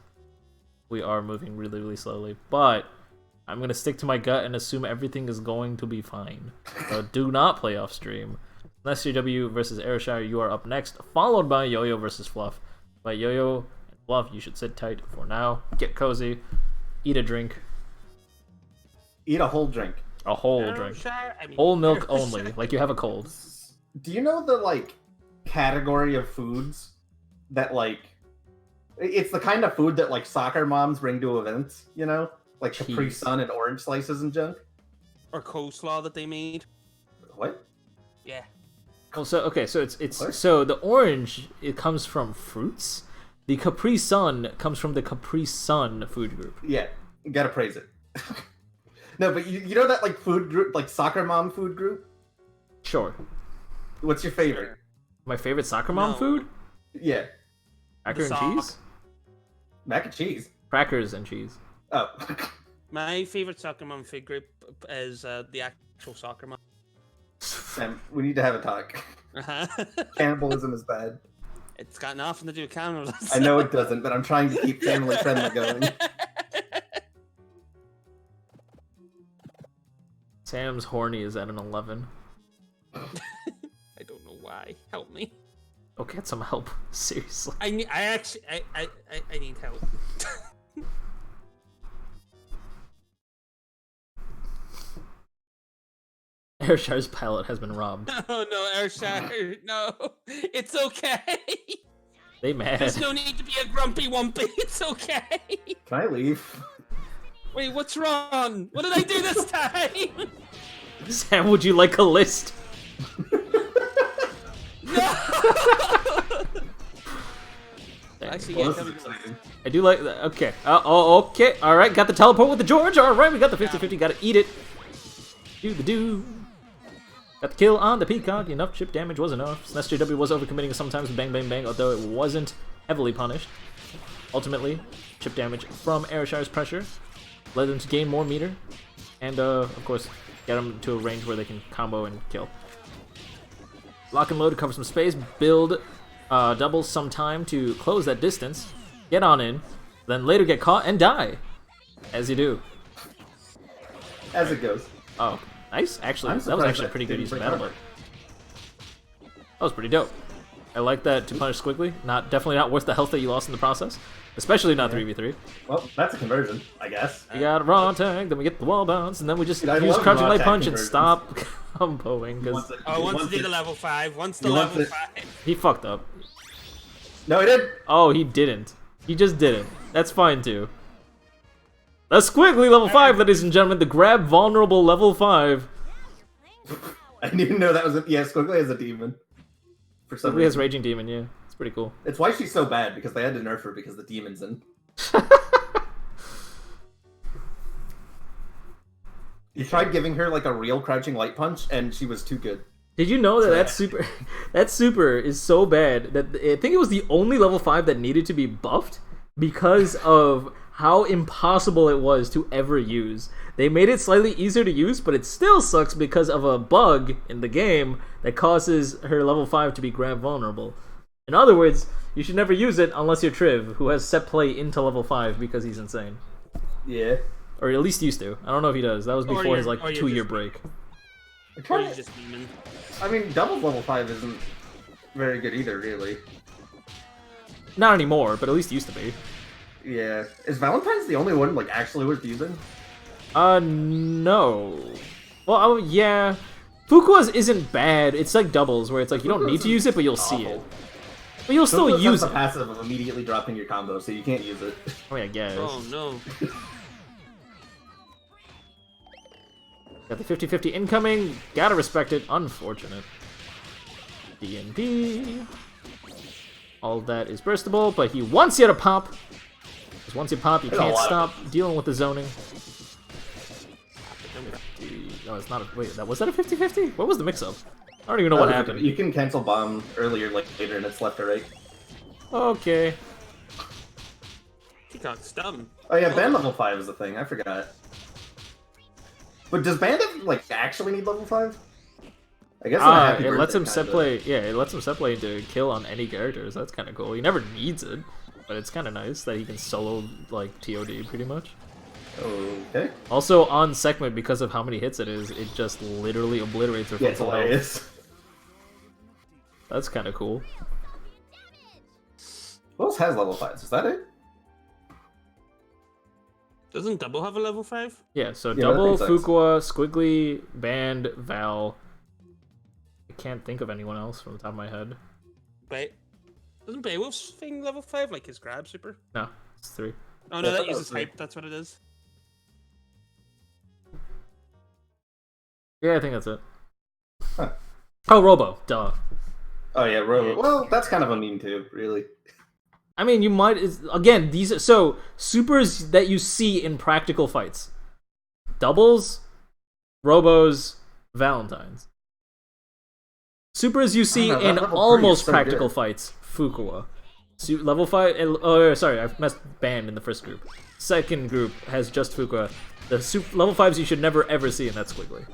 we are moving really, really slowly. But I'm gonna stick to my gut and assume everything is going to be fine. So do not play off stream. SNES JW versus Aeroshar, you are up next, followed by Yo-Yo versus Fluff. But Yo-Yo and Fluff, you should sit tight for now. Get cozy. Eat a drink. Eat a whole drink. A whole drink. I mean, Whole milk only, like you have a cold. Do you know the, like, category of foods that, like... It's the kind of food that, like, soccer moms bring to events, you know? Like Capri Jeez. Sun and orange slices and junk? Or coleslaw that they made. What? Yeah. Oh, so okay, so it's What? so the orange, it comes from fruits. The Capri Sun comes from the Capri Sun food group. Yeah, you gotta praise it. No, but you know that, like, food group, like, soccer mom food group? Sure. What's your favorite? My favorite soccer mom No. food? Yeah. Cracker and sock. cheese? Mac and cheese. Crackers and cheese. Oh. My favorite soccer mom food group is the actual soccer mom. Sam, we need to have a talk. Uh-huh. Cannibalism is bad. It's got nothing to do with cannibalism. I know it doesn't, but I'm trying to keep family friendly going. Sam's horny is at an 11. I don't know why. Help me. Oh, get some help. Seriously. I need help. Airshar's pallet has been robbed. Oh no, Airshire, no. It's okay. They mad. There's no need to be a grumpy wumpy. It's okay. Can I leave? Wait, what's wrong? What did I do this time? Sam, would you like a list? No! Actually, Well, yeah, this tell is me more. exciting. I do like that. Okay. Okay. Alright, got the teleport with the George. Alright, we got the 50-50. Gotta eat it. Do the do. Got the kill on the Peacock. Enough chip damage was enough. SNES JW was overcommitting sometimes with bang bang bang, although it wasn't heavily punished. Ultimately, chip damage from Aershire's pressure led them to gain more meter. And, of course, get them to a range where they can combo and kill. Lock and load to cover some space. Build doubles some time to close that distance. Get on in. Then later get caught and die. As you do. As it goes. Oh, nice. Actually, I'm that was surprised actually a that pretty good didn't use of break battle armor. Book. That was pretty dope. I like that to punish Squiggly. Definitely not worth the health that you lost in the process. Especially not 3v3. Well, that's a conversion, I guess. We got a raw tag, then we get the wall bounce, and then we just Dude, I use love crouching raw light tag punch and conversions. stop comboing, because Oh, once Once did it- the level 5. Once the He wants level it. 5. he fucked up. No, he did. Oh, he didn't. He just didn't. That's fine, too. The Squiggly level 5, ladies and gentlemen. The grab vulnerable level 5. I didn't even know that was a... Yeah, Squiggly is a demon. For some Squiggly has reason. Raging Demon, yeah. It's pretty cool. It's why she's so bad, because they had to nerf her because the demon's in. You tried giving her like a real crouching light punch, and she was too good. Did you know that that super is so bad that I think it was the only level 5 that needed to be buffed because of how impossible it was to ever use. They made it slightly easier to use, but it still sucks because of a bug in the game that causes her level 5 to be grab vulnerable. In other words, you should never use it unless you're Triv, who has set play into level 5 because he's insane. Yeah. Or at least used to. I don't know if he does. That was before his like 2-year break. Or you're just demon. I mean, double level 5 isn't very good either, really. Not anymore, but at least used to be. Yeah. Is Valentine's the only one like actually worth using? No. Well, yeah. Fukua's isn't bad. It's like doubles, where it's like you don't need to use it, but you'll see it. But you'll still use it. The passive of immediately dropping your combo, so you can't use it. I mean, I guess. Oh no. Got the 50-50 incoming. Gotta respect it. Unfortunate. D&D. All that is burstable, but he wants you to pop. Because once you pop, you can't stop dealing with the zoning. No, it's not a... Wait, was that a 50-50? What was the mix-up? I don't even know what happened. You can cancel bomb earlier, like later, and it's left or right. Okay. He got stunned. Oh yeah, band level 5 is a thing. I forgot. But does Bandit like actually need level 5? I guess it lets him set play. Yeah, it lets him set play to kill on any characters. That's kind of cool. He never needs it, but it's kind of nice that he can solo like TOD pretty much. Okay. Also on Sekhmet, because of how many hits it is, it just literally obliterates her. Yeah, it's hilarious. That's kind of cool. Who else has level 5s? Is that it? Doesn't Double have a level 5? Yeah, so Double, Fuqua, Squiggly, Band, Val. I can't think of anyone else from the top of my head. Doesn't Beowulf's thing level 5, like his grab super? No, it's 3. Oh no, that uses hype, that's what it is. Yeah, I think that's it. Huh. Oh, Robo, duh. Oh yeah, Robo. Well, that's kind of a meme too, really. I mean, you might... Again, these are... So, supers that you see in practical fights. Doubles, Robos, Valentines. Supers you see in almost practical fights. Fuqua. Level 5... Oh, sorry, I messed Band in the first group. Second group has just Fuqua. The level 5s you should never ever see in that Squiggly.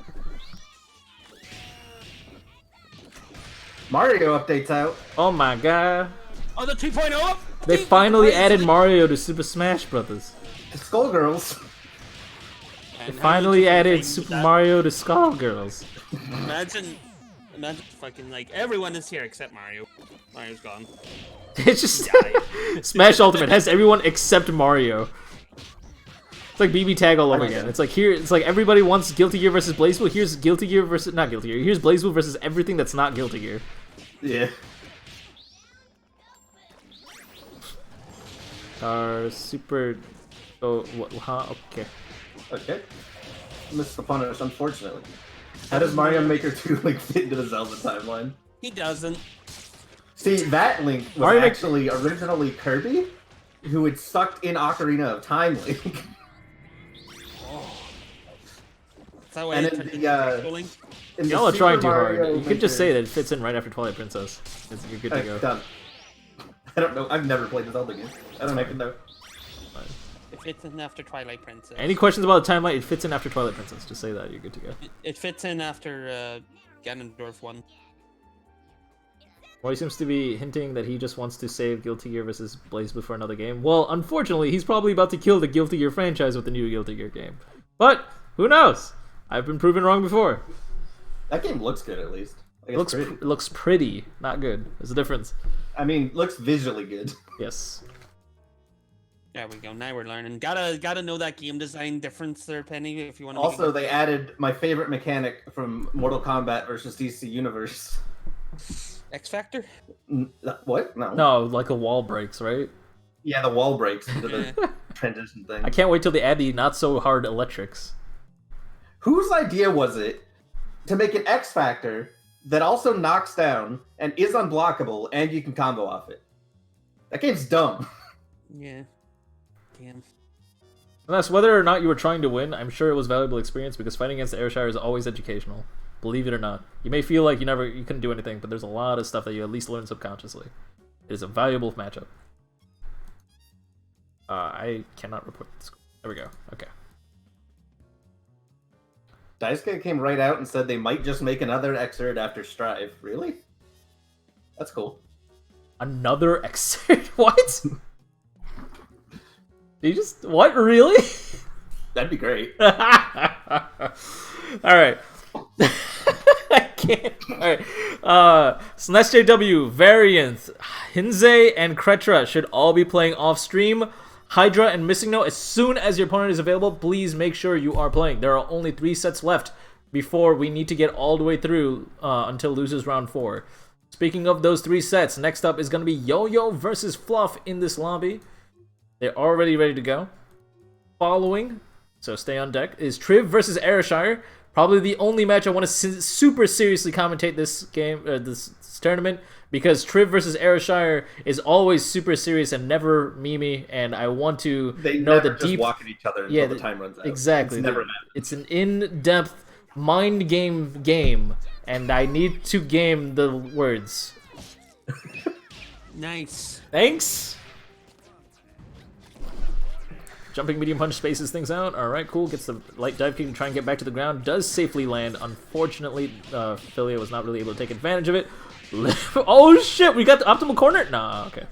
Mario updates out. Oh my god. Oh, the 2.0? They finally added Mario to Super Smash Brothers. The Skullgirls. They finally added Super Mario to Skullgirls. Imagine fucking like everyone is here except Mario. Mario's gone. It's just Smash Ultimate has everyone except Mario. It's like BB Tag all over again. It's like here. It's like everybody wants Guilty Gear versus BlazBlue. Here's Guilty Gear versus not Guilty Gear. Here's BlazBlue versus everything that's not Guilty Gear. Yeah. Super. Oh, what? Huh? Okay. Okay. Missed the punish, unfortunately. How does Mario Maker 2 like fit into the Zelda timeline? He doesn't. See, that Link was actually originally Kirby, who had sucked in Ocarina of Time Link. And Y'all are trying too hard. You could just say that it fits in right after Twilight Princess. You're good to go. Done. I don't know. I've never played the Zelda game. I don't even know. It fits in after Twilight Princess. Any questions about the timeline? It fits in after Twilight Princess. Just say that. You're good to go. It fits in after Ganondorf 1. Well, he seems to be hinting that he just wants to save Guilty Gear versus BlazBlue for another game. Well, unfortunately, he's probably about to kill the Guilty Gear franchise with the new Guilty Gear game. But, who knows? I've been proven wrong before. That game looks good, at least. It looks pretty, not good. There's a difference. I mean, looks visually good. Yes. There we go. Now we're learning. Gotta know that game design difference there, Penny. If you want to. Also, they added my favorite mechanic from Mortal Kombat versus DC Universe. X Factor? What? No. No, like a wall breaks, right? Yeah, the wall breaks into the transition thing. I can't wait till they add the not so hard electrics. Whose idea was it to make an X Factor that also knocks down and is unblockable, and you can combo off it. That game's dumb. Yeah. Damn. Unless whether or not you were trying to win, I'm sure it was valuable experience because fighting against the Ayrshire is always educational. Believe it or not. You may feel like you couldn't do anything, but there's a lot of stuff that you at least learn subconsciously. It is a valuable matchup. I cannot report the score. There we go. Okay. Daisuke came right out and said they might just make another excerpt after Strive. Really? That's cool. Another excerpt? What? You just... What? Really? That'd be great. Alright. I can't. Alright. Slash JW, Variant, Hinze, and Kretra should all be playing off stream. Hydra and Missing Note, as soon as your opponent is available, please make sure you are playing. There are only 3 sets left before we need to get all the way through until losers round 4. Speaking of those 3 sets, next up is going to be Yo-Yo versus Fluff in this lobby. They're already ready to go. Following, so stay on deck, is Triv versus Ayrshire. Probably the only match I want to super seriously commentate this game, this tournament, because Triv versus Ayrshire is always super serious and never memey, and I want to know the deep. Walk at each other until the time runs out. Exactly. It's an in-depth mind game, and I need to game the words. Nice. Thanks. Jumping medium punch spaces things out. Alright, cool. Gets the light dive kick to try and get back to the ground. Does safely land. Unfortunately, Philia was not really able to take advantage of it. Oh shit, we got the optimal corner? Nah, okay.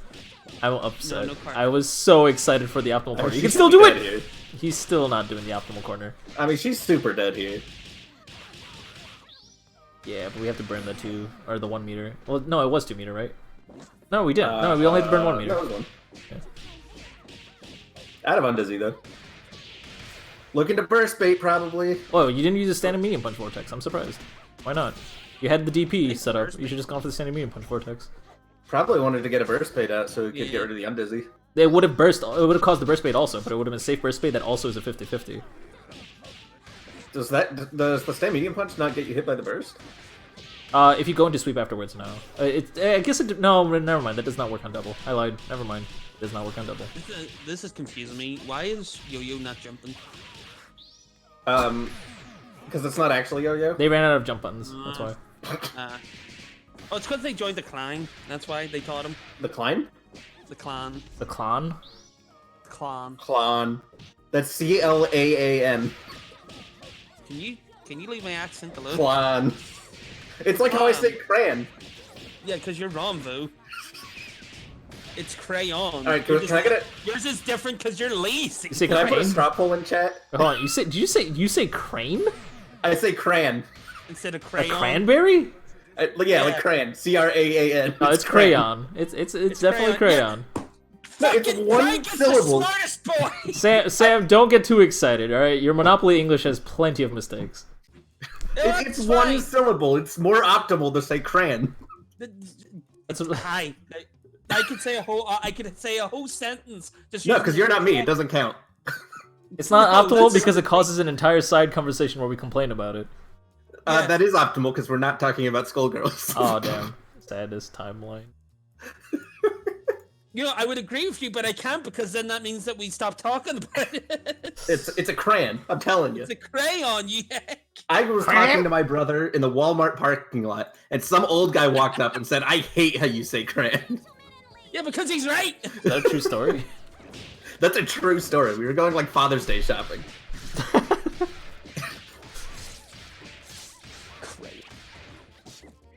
I'm upset. No I was so excited for the optimal corner. You can still do it! Here. He's still not doing the optimal corner. I mean, she's super dead here. Yeah, but we have to burn the 2, or the 1 meter. Well, no, it was 2 meter, right? No, we didn't. No, we only had to burn 1 meter. That was 1. Okay. Out of undizzy, though. Looking to burst bait, probably. Oh, you didn't use a standing medium punch vortex. I'm surprised. Why not? You had the DP set up. You should just gone for the standing medium punch vortex. Probably wanted to get a burst bait out so he could get rid of the undizzy. It would have burst. It would have caused the burst bait also, but it would have been safe burst bait that also is a 50-50. Does the stand medium punch not get you hit by the burst? If you go into sweep afterwards, no. I guess it. No, never mind. That does not work on double. I lied. Never mind. It does not work on double. This is confusing me. Why is Yo-Yo not jumping? Because it's not actually Yo-Yo. They ran out of jump buttons. That's why. Oh, it's because they joined the clan. That's why they taught him. The climb? The clan. The clan? Clan. Clan. That's CLAAN. Can you leave my accent alone? Clan. It's like how I say crayon. Yeah, because you're wrong, Vu. It's crayon. Alright, can I get it? Yours is different because you're lazy. You say can crane? I put a straw poll in chat? Hold on, did you say crane? I say crayon. Instead of crayon. A cranberry? Yeah, like crayon. CRAAN. No, it's crayon. It's definitely crayon. No, it's one syllable. The smartest boy. Sam, don't get too excited, alright? Your Monopoly English has plenty of mistakes. It's one syllable. It's more optimal to say crayon. Hi. I could say a whole sentence. Just no, because you're not me. It doesn't count. It's not optimal because it causes an entire side conversation where we complain about it. That is optimal because we're not talking about Skullgirls. Oh damn! Saddest timeline. You know, I would agree with you, but I can't because then that means that we stop talking about it. It's a crayon. I'm telling you. It's a crayon. Yeah. I was talking to my brother in the Walmart parking lot, and some old guy walked up and said, "I hate how you say crayon." Yeah, because he's right. Is that a true story? That's a true story. We were going like Father's Day shopping.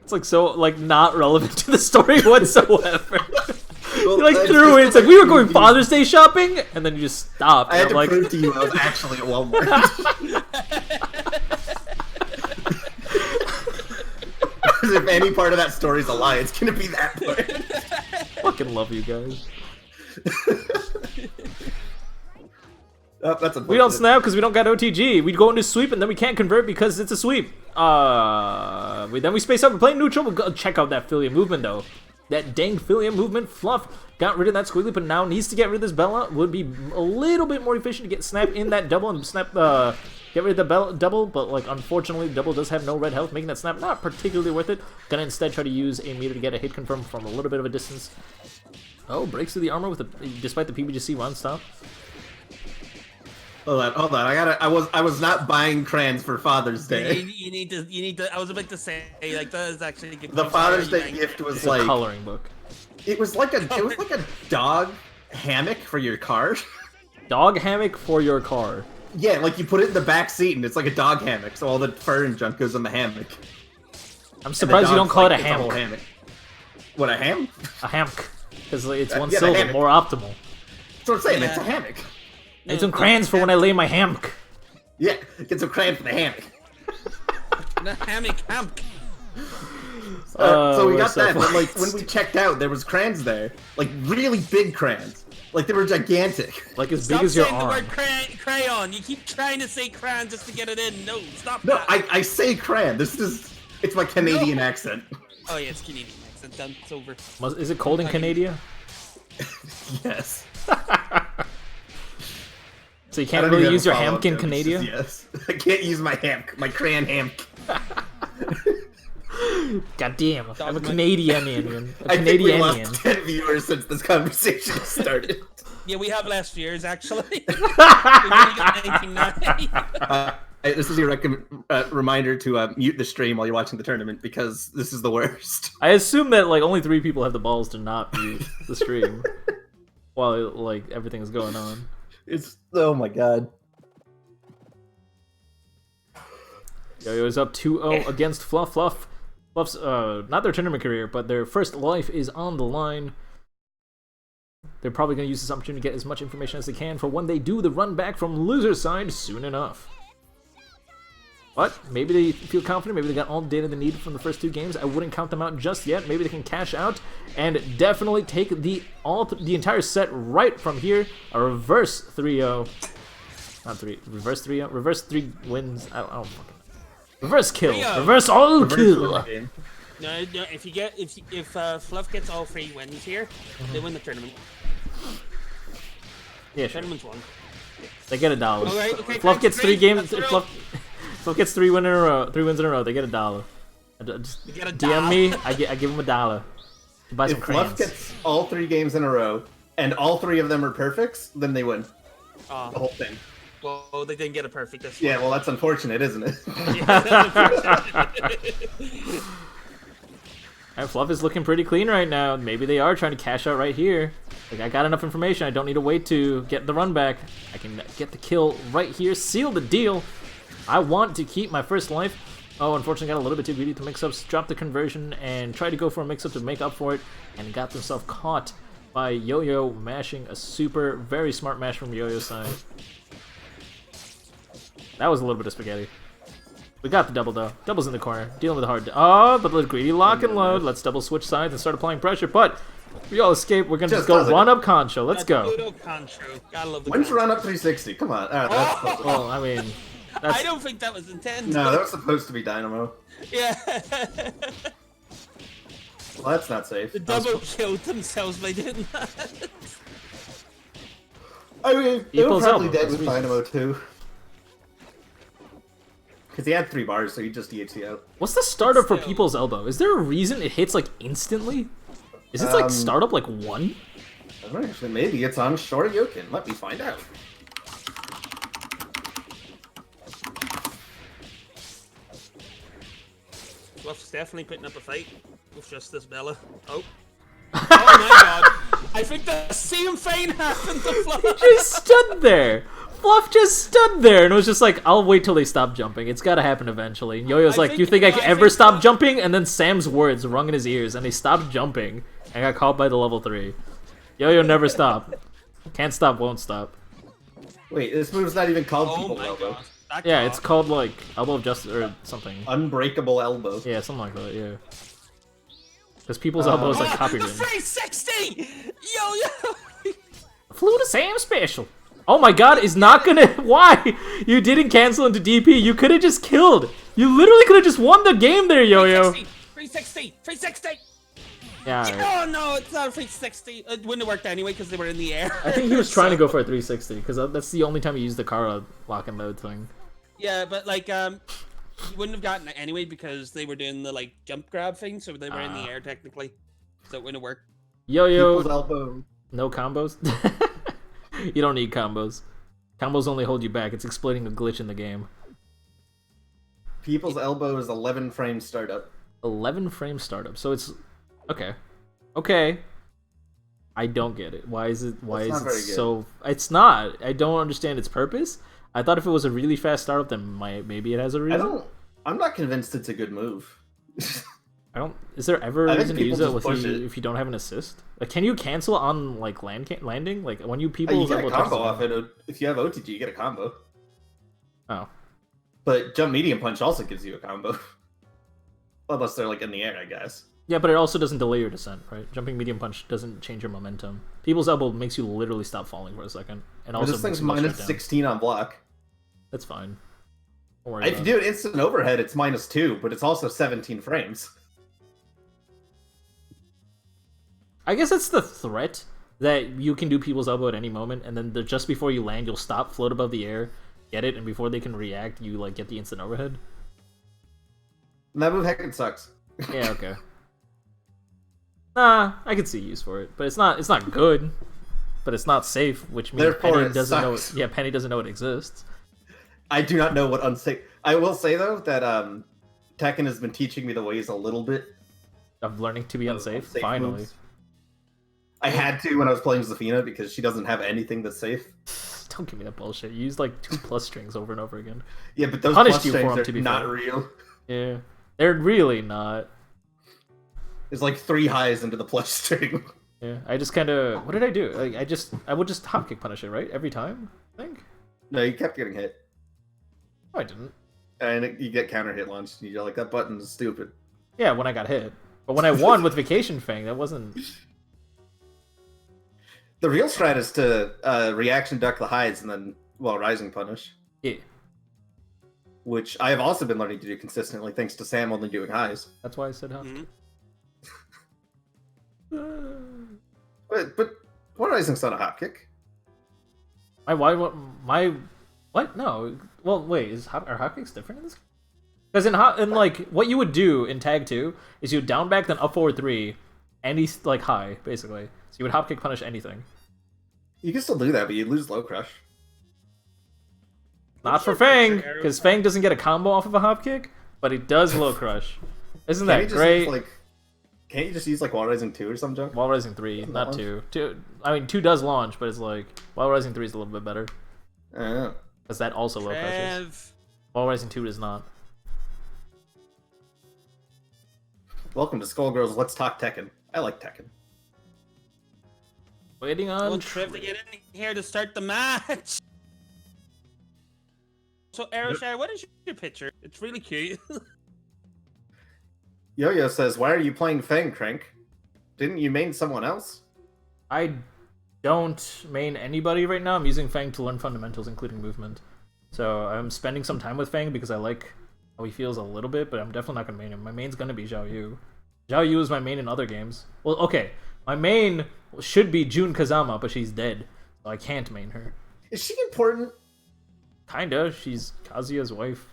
It's like so like not relevant to the story whatsoever. Well, you like threw it. It's like we were going Father's Day shopping, and then you just stopped. I had to like... prove to you I was actually at Walmart. If any part of that story's a lie, it's gonna be that part. Fucking love you guys. Oh, that's we don't snap because we don't got OTG. We'd go into sweep and then we can't convert because it's a sweep. Then we space out. We're playing neutral. We'll go check out that Philia movement though. That dang Philia movement. Fluff got rid of that Squiggly, but now needs to get rid of this Bella. Would be a little bit more efficient to get Snap in that double and Snap get rid of the double, but like unfortunately, double does have no red health, making that snap not particularly worth it. Gonna instead try to use a meter to get a hit confirm from a little bit of a distance. Oh, breaks through the armor with despite the PBGC one stop. Hold on. I was not buying crayons for Father's Day. You need to. I was about to say, like, that is actually a good The point. Father's Day gift was It's like a coloring book. It was like a dog hammock for your car. Dog hammock for your car. Yeah, like you put it in the back seat and it's like a dog hammock, so all the fur and junk goes in the hammock. I'm surprised you don't call it a it's whole hammock. What, a ham? A hammock. Because it's one yeah, syllable, more optimal. That's what I'm saying, it's a hammock. Need some crayons for when I lay my hammock. Yeah, get some crayons for the hammock. The hammock. So we got that, but like when we checked out, there was crayons there, like really big crayons, like they were gigantic, like as big as your arm. Stop saying the word crayon. You keep trying to say crayon just to get it in. No, stop. No, that. I say crayon. It's my Canadian accent. Oh yeah, it's Canadian accent. Done. It's over. Is it cold in Canada? Yes. So you can't really use your hammock in Canada? Yes. I can't use my hammock, my crayon hammock. God damn, I'm a Canadian. I think we lost 10 viewers since this conversation started. Yeah, we have last year's actually. We've only got 1990. This is your reminder to mute the stream while you're watching the tournament because this is the worst. I assume that like only 3 people have the balls to not mute the stream while like everything is going on. It's oh my god. Yo-Yo is up 2-0 against Fluff. Fluff's not their tournament career, but their first life is on the line. They're probably going to use this opportunity to get as much information as they can for when they do the run back from loser's side soon enough. But maybe they feel confident, maybe they got all the data they need from the first 2 games. I wouldn't count them out just yet. Maybe they can cash out and definitely take the entire set right from here. A reverse 3-0. Not 3, reverse 3-0. Reverse 3 wins. I don't fucking know. Reverse kill. Reverse all kill. No, if Fluff gets all 3 wins here, they win the tournament. Yeah, sure. Tournament's won. They get $1. Okay, Fluff gets 3 games. Fluff gets 3 wins in a row. They get $1. Just DM me. I give him $1. To buy some crayons. Fluff gets all 3 games in a row, and all 3 of them are perfects, then they win. The whole thing. Well, they didn't get a perfect this Yeah, well, that's unfortunate, isn't it? And Fluff is looking pretty clean right now. Maybe they are trying to cash out right here. Like, I got enough information. I don't need to wait to get the run back. I can get the kill right here. Seal the deal. I want to keep my first life. Oh, unfortunately, got a little bit too greedy to mix-ups. Dropped the conversion and tried to go for a mix-up to make up for it. And got themselves caught by Yo-Yo mashing a very smart mash from Yo-Yo's side. That was a little bit of spaghetti. We got the double, though. Double's in the corner. Dealing with the hard... Oh, but the greedy lock and load. Let's double switch sides and start applying pressure. But we all escape. We're going to just go run-up Concho. Let's go. Gotta love the When's run-up 360? Come on. That's well, I mean... I don't think that was intended. No, that was supposed to be Dynamo. Yeah. Well, that's not safe. The double killed themselves by doing that. I mean, they were probably dead with Dynamo, too. Because he had 3 bars, so he just DHC out. What's the startup for People's Elbow? Is there a reason it hits, like, instantly? Is it, like, startup, like, 1? I don't know, actually, maybe it's on Short Yokin. Let me find out. Fluff's definitely putting up a fight with Justice Bella. Oh. Oh my god. I think the same thing happened to Fluff. He just stood there. Fluff just stood there and was just like, I'll wait till they stop jumping. It's gotta happen eventually. And Yo-Yo's like, you think I can ever stop jumping? And then Sam's words rung in his ears and they stopped jumping and got caught by the level 3. Yo-Yo never stopped. Can't stop, won't stop. Wait, this move's not even called People's Elbow. Yeah, it's called like Elbow of Justice or something. Unbreakable Elbow. Yeah, something like that, yeah. Because People's Elbow is like copyrighted. 360! Yo-Yo! Flew to Sam special. Oh my god, is not gonna... Why? You didn't cancel into DP. You could have just killed. You literally could have just won the game there, Yo-Yo. 360! 360! Yeah, right. Oh no, it's not a 360. It wouldn't have worked anyway because they were in the air. I think he was trying to go for a 360 because that's the only time he used the Kara lock and load thing. Yeah, but like you wouldn't have gotten it anyway because they were doing the like jump grab thing, so they were in the air technically, so it wouldn't have worked. Yo-yo. People's elbow. No combos. You don't need combos. Combos only hold you back. It's exploiting a glitch in the game. People's elbow is 11 frame startup. 11 frame startup. So it's okay. Okay. I don't get it. Why is it? Why is it so? It's not. I don't understand its purpose. I thought if it was a really fast startup, then maybe it has a reason. I'm not convinced it's a good move. I don't. Is there ever a reason to use it if you don't have an assist? Like, can you cancel on like landing? Like when you people you get a combo off it. If you have OTG, you get a combo. Oh. But jump medium punch also gives you a combo. Unless they're like in the air, I guess. Yeah, but it also doesn't delay your descent, right? Jumping medium punch doesn't change your momentum. People's elbow makes you literally stop falling for a second, and also this thing's minus 16 on block. That's fine. If you do an instant overhead, it's -2, but it's also 17 frames. I guess it's the threat that you can do people's elbow at any moment, and then just before you land, you'll stop, float above the air, get it, and before they can react, you like get the instant overhead. And that move heckin' sucks. Yeah, okay. Nah, I could see use for it, but it's not good. But it's not safe, which means Penny doesn't know. Yeah, Penny doesn't know it exists. I do not know what unsafe. I will say though that Tekken has been teaching me the ways a little bit of learning to be unsafe. Finally, moves. I had to when I was playing Zafina because she doesn't have anything that's safe. Don't give me that bullshit. You use like 2+ strings over and over again. Yeah, but those punished plus you strings for them, are to be not fair. real. Yeah, they're really not. It's like 3 highs into the plus string. Yeah, I just kind of... What did I do? I would just hopkick punish it, right? Every time, I think? No, you kept getting hit. No, I didn't. And you get counter hit launched, and you're like, that button is stupid. Yeah, when I got hit. But when I won with Vacation Fang, that wasn't... The real strat is to reaction duck the hides and then, rising punish. Yeah. Which I have also been learning to do consistently, thanks to Sam only doing highs. That's why I said hop. But what rising's not a hop kick? What? No. Well, wait. Are hopkicks different in this? Because in like what you would do in tag 2 is you would down back then up forward 3, any like high basically. So you would hopkick punish anything. You can still do that, but you lose low crush. Not for Fang, because Fang doesn't get a combo off of a hopkick, but he does low crush. Isn't that great? Can't you just use like Wall Rising 2 or some junk? Wall Rising 3, not 2. 2. I mean 2 does launch, but it's like Wall Rising 3 is a little bit better. Because that also low crushes. Wall Rising 2 does not. Welcome to Skullgirls Let's Talk Tekken. I like Tekken. Waiting on Triv to get in here to start the match. So Aeroshire, what is your picture? It's really cute. Yo-Yo says, why are you playing Fang, Crank? Didn't you main someone else? I don't main anybody right now. I'm using Fang to learn fundamentals, including movement. So I'm spending some time with Fang because I like how he feels a little bit, but I'm definitely not going to main him. My main's going to be Zhao Yu. Zhao Yu is my main in other games. Well, okay. My main should be Jun Kazama, but she's dead. So I can't main her. Is she important? Kinda. She's Kazuya's wife.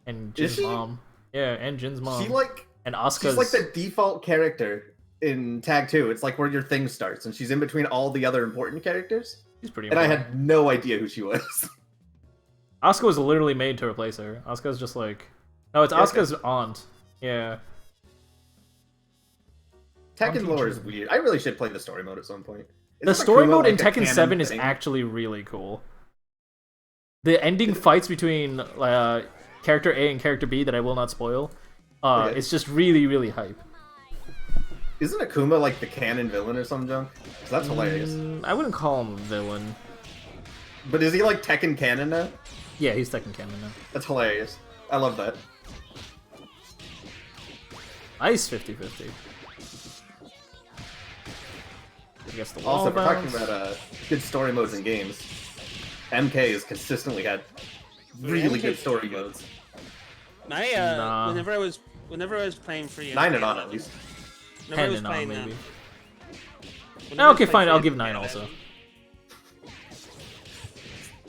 And Jin's mom. Yeah, and Jin's mom. She like... And Asuka's... She's like the default character in Tag 2. It's like where your thing starts, and she's in between all the other important characters. She's pretty important. And I had no idea who she was. Asuka was literally made to replace her. Asuka's just like... No, it's Asuka's aunt. Yeah. Tekken lore is weird. I really should play the story mode at some point. The story mode in Tekken 7 is actually really cool. The ending fights between character A and character B that I will not spoil. It's just really, really hype. Isn't Akuma like the canon villain or some junk? 'Cause that's hilarious. I wouldn't call him villain. But is he like Tekken canon now? Yeah, he's Tekken canon now. That's hilarious. I love that. Nice 50-50. Also, if we're talking about good story modes in games, MK has consistently had really good story modes. Whenever I was playing for you, 9 and on at least. 10 and on maybe. Okay, fine. I'll give 9 also.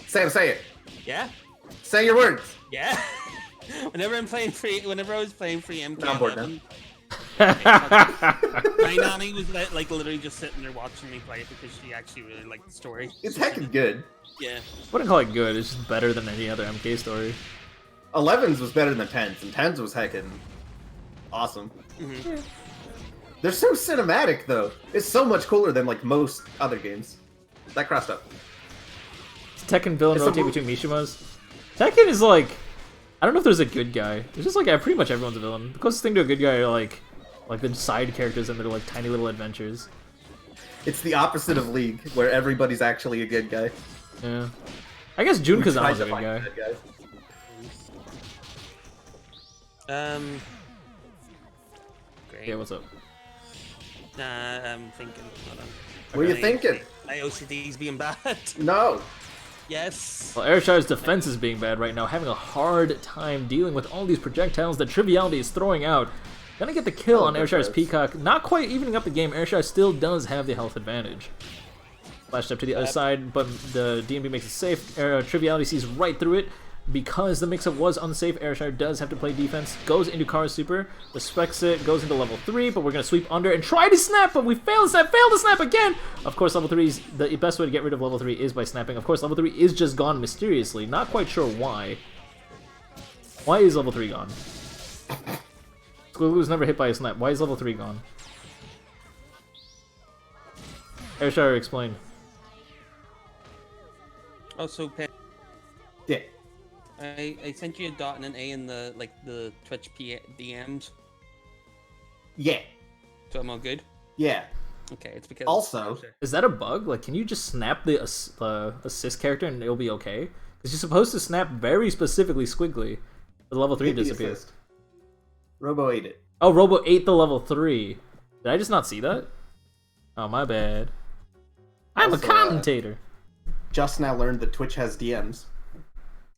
Sam, say it. Yeah. Say your words. Yeah. Whenever I was playing free MK11, I'm bored now. my nanny was like literally just sitting there watching me play it because she actually really liked the story. It's heckin' good. Yeah. I wouldn't call it good. It's just better than any other MK story. 11's was better than 10's, and 10's was heckin' awesome. Mm-hmm. They're so cinematic, though. It's so much cooler than like most other games. That crossed up. Does Tekken villain It's rotate between Mishimas? Tekken is like, I don't know if there's a good guy. It's just like pretty much everyone's a villain. The closest thing to a good guy are like the side characters and their like tiny little adventures. It's the opposite of League, where everybody's actually a good guy. Yeah. I guess Jun We tried Kazama's to a good find guy. that guy. Great. Yeah, what's up? Nah, I'm thinking. Hold on. What are you thinking? My OCD's being bad. No. Yes. Well, Airshire's defense is being bad right now, having a hard time dealing with all these projectiles that Triviality is throwing out. Gonna get the kill on Airshire's Peacock. Not quite evening up the game. Airshire still does have the health advantage. Flash step to the other side, but the DMB makes it safe. Triviality sees right through it. Because the mix-up was unsafe, Airshire does have to play defense. Goes into Kara's super, respects it, goes into level 3, but we're going to sweep under and try to snap, but we fail to snap again! Of course, level 3 is the best way to get rid of level 3 is by snapping. Of course, level 3 is just gone mysteriously. Not quite sure why. Why is level 3 gone? Squiggle was never hit by a snap. Why is level 3 gone? Airshire, explain. Also, Yeah. I sent you a dot and an A in the Twitch DMs, Yeah. so I'm all good. Yeah. Okay, it's because Also, Is that a bug? Like, can you just snap the assist character and it'll be okay? Because you're supposed to snap very specifically Squiggly. The level 3 hit the disappears. assist. Robo ate it. Oh, Robo ate the level 3. Did I just not see that? Oh, my bad. I'm Also, a commentator. Just now learned that Twitch has DMs,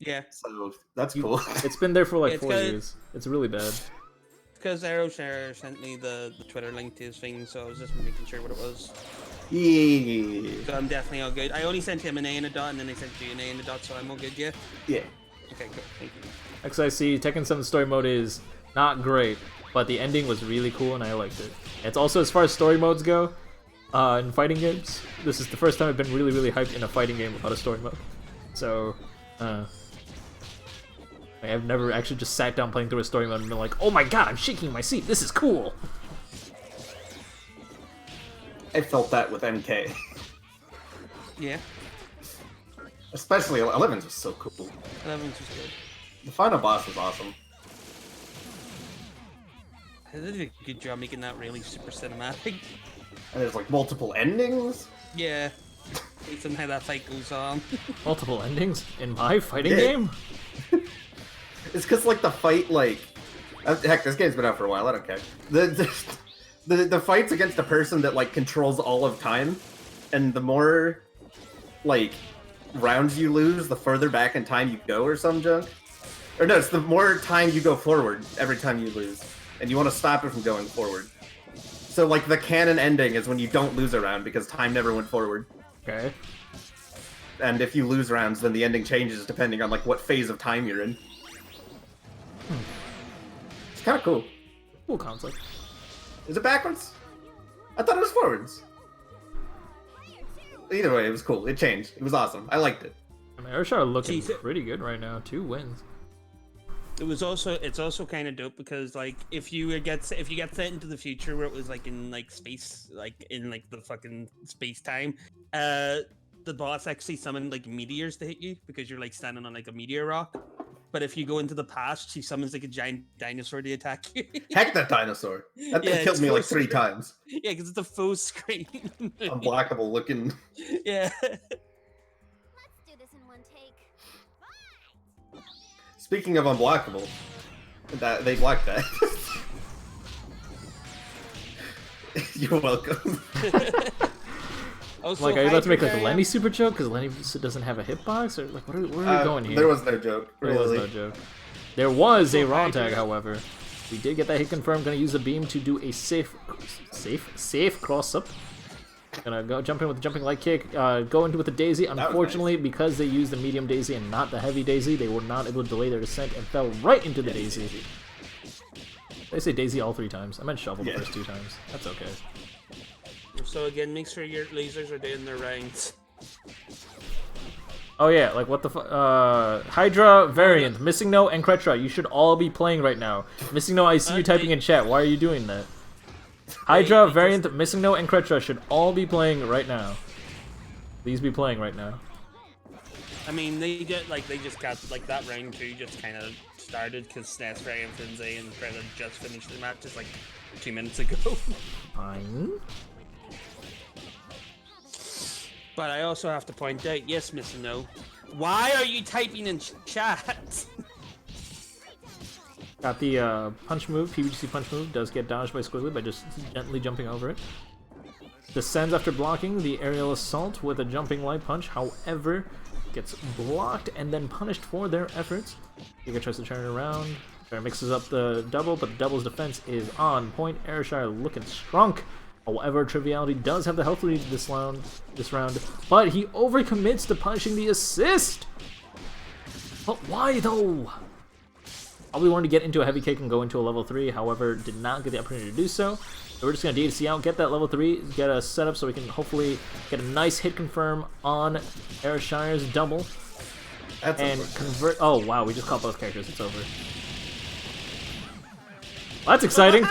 Yeah, so that's cool. It's been there for like It's 4 got- years. It's really bad. because Aeroshare sent me the Twitter link to his thing, so I was just making sure what it was. Yeah. So I'm definitely all good. I only sent him an A and a dot, and then I sent you an A and a dot, so I'm all good, yeah? Yeah. Okay, good, thank you. XIC, Tekken 7 story mode is not great, but the ending was really cool and I liked it. It's also, as far as story modes go, in fighting games, this is the first time I've been really, really hyped in a fighting game without a story mode. So, I've never actually just sat down playing through a story mode and been like, oh my god, I'm shaking in my seat, this is cool! I felt that with MK. Yeah, Especially 11's was so cool. 11's was good. The final boss was awesome. They did a good job making that really super cinematic. And there's like multiple endings. Yeah, based on how that fight goes on. Multiple endings in my fighting Yeah. game? It's because like the fight, like heck, this game's been out for a while. I don't care. The fights against the person that like controls all of time, and the more like rounds you lose, the further back in time you go, or some junk. Or no, it's the more time you go forward every time you lose, and you want to stop it from going forward. So like the canon ending is when you don't lose a round because time never went forward. Okay. And if you lose rounds, then the ending changes depending on like what phase of time you're in. It's kind of cool. Cool concept. Is it backwards? I thought it was forwards. Either way, it was cool. It changed. It was awesome. I liked it. I mean, Airshire looking Jeez. pretty good right now. 2 wins. It's also kind of dope because like if you get sent into the future where it was like in like space, like in like the fucking space time, the boss actually summoned like meteors to hit you because you're like standing on like a meteor rock. But if you go into the past, she summons like a giant dinosaur to attack you. Heck, that dinosaur. That thing Yeah, killed it's me like full 3 times. Yeah, because it's a full screen. Unblockable looking. Yeah. Let's do this in one take. Speaking of unblockable, they blocked that. You're welcome. Also, Like, are you about to make like a Hyperbarrier- Lenny super joke? Because Lenny doesn't have a hitbox? Or like, where are we going here? There was no joke. There was Really. no joke. There was a Also, raw Hyper- tag, however. We did get that hit confirmed. Gonna use the beam to do a safe cross up. Gonna go jump in with the jumping light kick, go into with the daisy. Unfortunately, nice. Because they used the medium daisy and not the heavy daisy, they were not able to delay their descent and fell right into the daisy. They say daisy all 3 times. I meant shovel the first 2 times. That's okay. So again, make sure your lasers are doing their rounds. Oh yeah, like what the Hydra variant, Missing No, and Kretra, you should all be playing right now. Missing No, I see you typing in chat. Why are you doing that? Hydra variant, Missing No, and Kretra should all be playing right now. Please be playing right now. I mean, they just got like that round 2 just kind of started because Snapdragon and Finze and Kretra just finished the match just like 2 minutes ago. Fine. But I also have to point out, yes, Missing No, why are you typing in chat? Got the punch move, PBGC punch move, does get dodged by Squiggly by just gently jumping over it. Descends after blocking the aerial assault with a jumping light punch, however, gets blocked and then punished for their efforts. Giga tries to turn it around, mixes up the double, but the double's defense is on point. Airshire looking strong. However, Triviality does have the health lead this round, but he overcommits to punishing the assist! But why though? Probably wanted to get into a heavy kick and go into a level 3, however, did not get the opportunity to do so. So we're just going to DDC out, get that level 3, get a setup so we can hopefully get a nice hit confirm on Airshire's double. And convert. Oh wow, we just caught both characters, it's over. Well, that's exciting!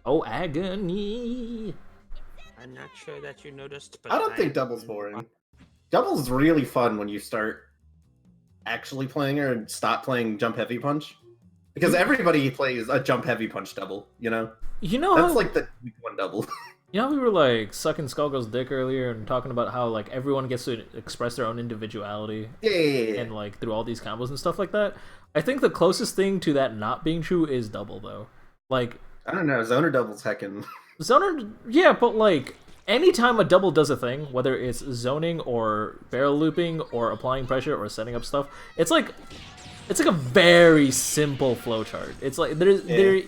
Oh, agony! I'm not sure that you noticed, but I don't think double's boring. Double's really fun when you start actually playing her and stop playing jump heavy punch, because everybody plays a jump heavy punch double. You know that's like the week 1 double. You know, we were like sucking Skullgirls' dick earlier and talking about how like everyone gets to express their own individuality. Yeah. And like through all these combos and stuff like that. I think the closest thing to that not being true is double though. Like I don't know, zoner double's heckin'. Zoner, yeah, but like anytime a double does a thing, whether it's zoning or barrel looping or applying pressure or setting up stuff, it's like a very simple flowchart. It's like there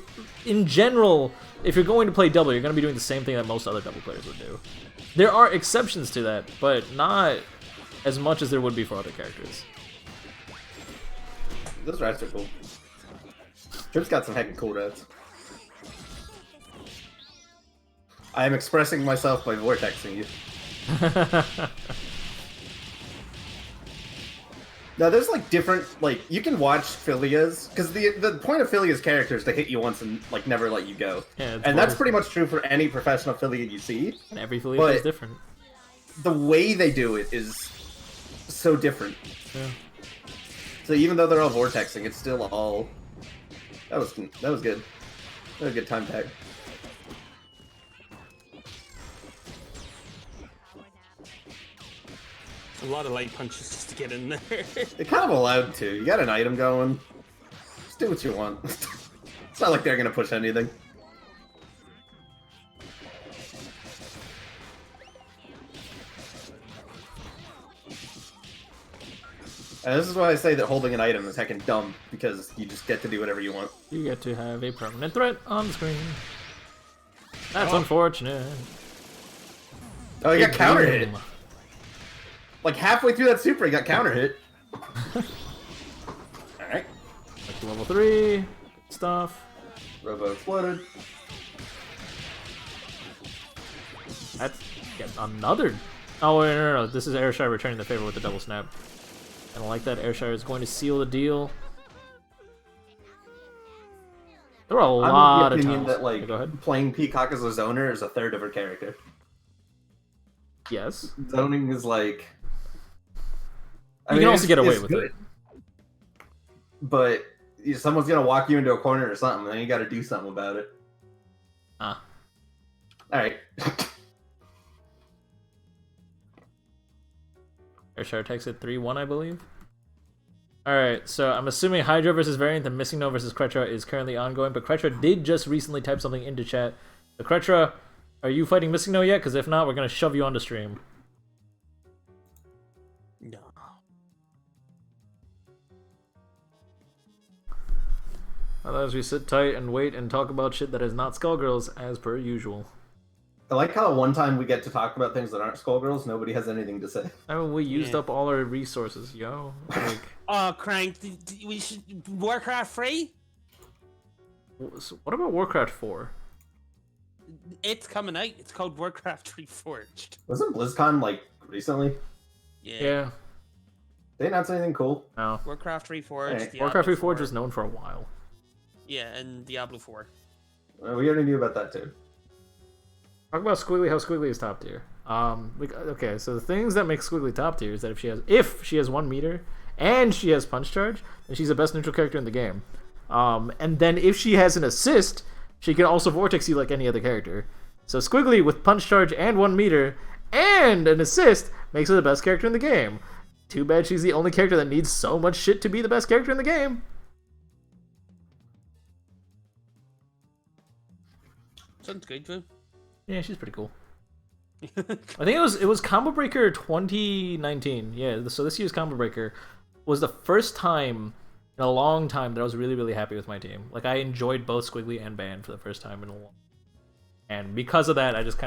in general, if you're going to play double, you're going to be doing the same thing that most other double players would do. There are exceptions to that, but not as much as there would be for other characters. Those rats are cool. Trip's got some heckin' cool rats. I am expressing myself by vortexing you. Now, there's like different, like, you can watch Philia's, because the point of Philia's character is to hit you once and like never let you go. Yeah, and that's pretty much true for any professional Philia you see. And every Philia is different. The way they do it is so different. Yeah. So even though they're all vortexing, it's still all... That was good. That was a good time tag. A lot of light punches just to get in there. They're kind of allowed to. You got an item going. Just do what you want. It's not like they're gonna push anything. And this is why I say that holding an item is heckin' dumb, because you just get to do whatever you want. You get to have a permanent threat on the screen. That's unfortunate. Oh, you got counter hit. Like halfway through that super, he got counter hit. Alright. Back to level 3. Good stuff. Robo exploded. That's another. Oh, wait, no. This is Airshire returning the favor with the double snap. I don't like that. Airshire is going to seal the deal. There were a lot of times. That, like, go ahead. Playing Peacock as a zoner is a third of her character. Yes. Zoning is like... You can also get away with it. But someone's gonna walk you into a corner or something, and then you gotta do something about it. Ah. Alright. Airshire takes it 3-1, I believe. Alright, so I'm assuming Hydra versus Variant and Missing No versus Kretra is currently ongoing, but Kretra did just recently type something into chat. So Kretra, are you fighting Missing No yet? Because if not, we're gonna shove you onto stream. No. Otherwise, we sit tight and wait and talk about shit that is not Skullgirls, as per usual. I like how one time we get to talk about things that aren't Skullgirls, nobody has anything to say. I mean, we used up all our resources, yo. Like, Oh, Crank, we should Warcraft 3? so what about Warcraft 4? It's coming out. It's called Warcraft Reforged. Wasn't BlizzCon, like, recently? Yeah. They announced anything cool? No. Warcraft Reforged. Hey. Warcraft Diablo Reforged 4. was known for a while. Yeah, and Diablo 4. We already knew about that, too. Talk about Squiggly, how Squiggly is top tier. Okay, so the things that make Squiggly top tier is that if she has 1 meter and she has punch charge, then she's the best neutral character in the game. And then if she has an assist, she can also vortex you like any other character. So Squiggly with punch charge and 1 meter and an assist makes her the best character in the game. Too bad she's the only character that needs so much shit to be the best character in the game. Sounds good, Drew. Yeah, she's pretty cool. I think it was Combo Breaker 2019. Yeah, so this year's Combo Breaker was the first time in a long time that I was really, really happy with my team. Like, I enjoyed both Squiggly and Ban for the first time in a long. And because of that, I think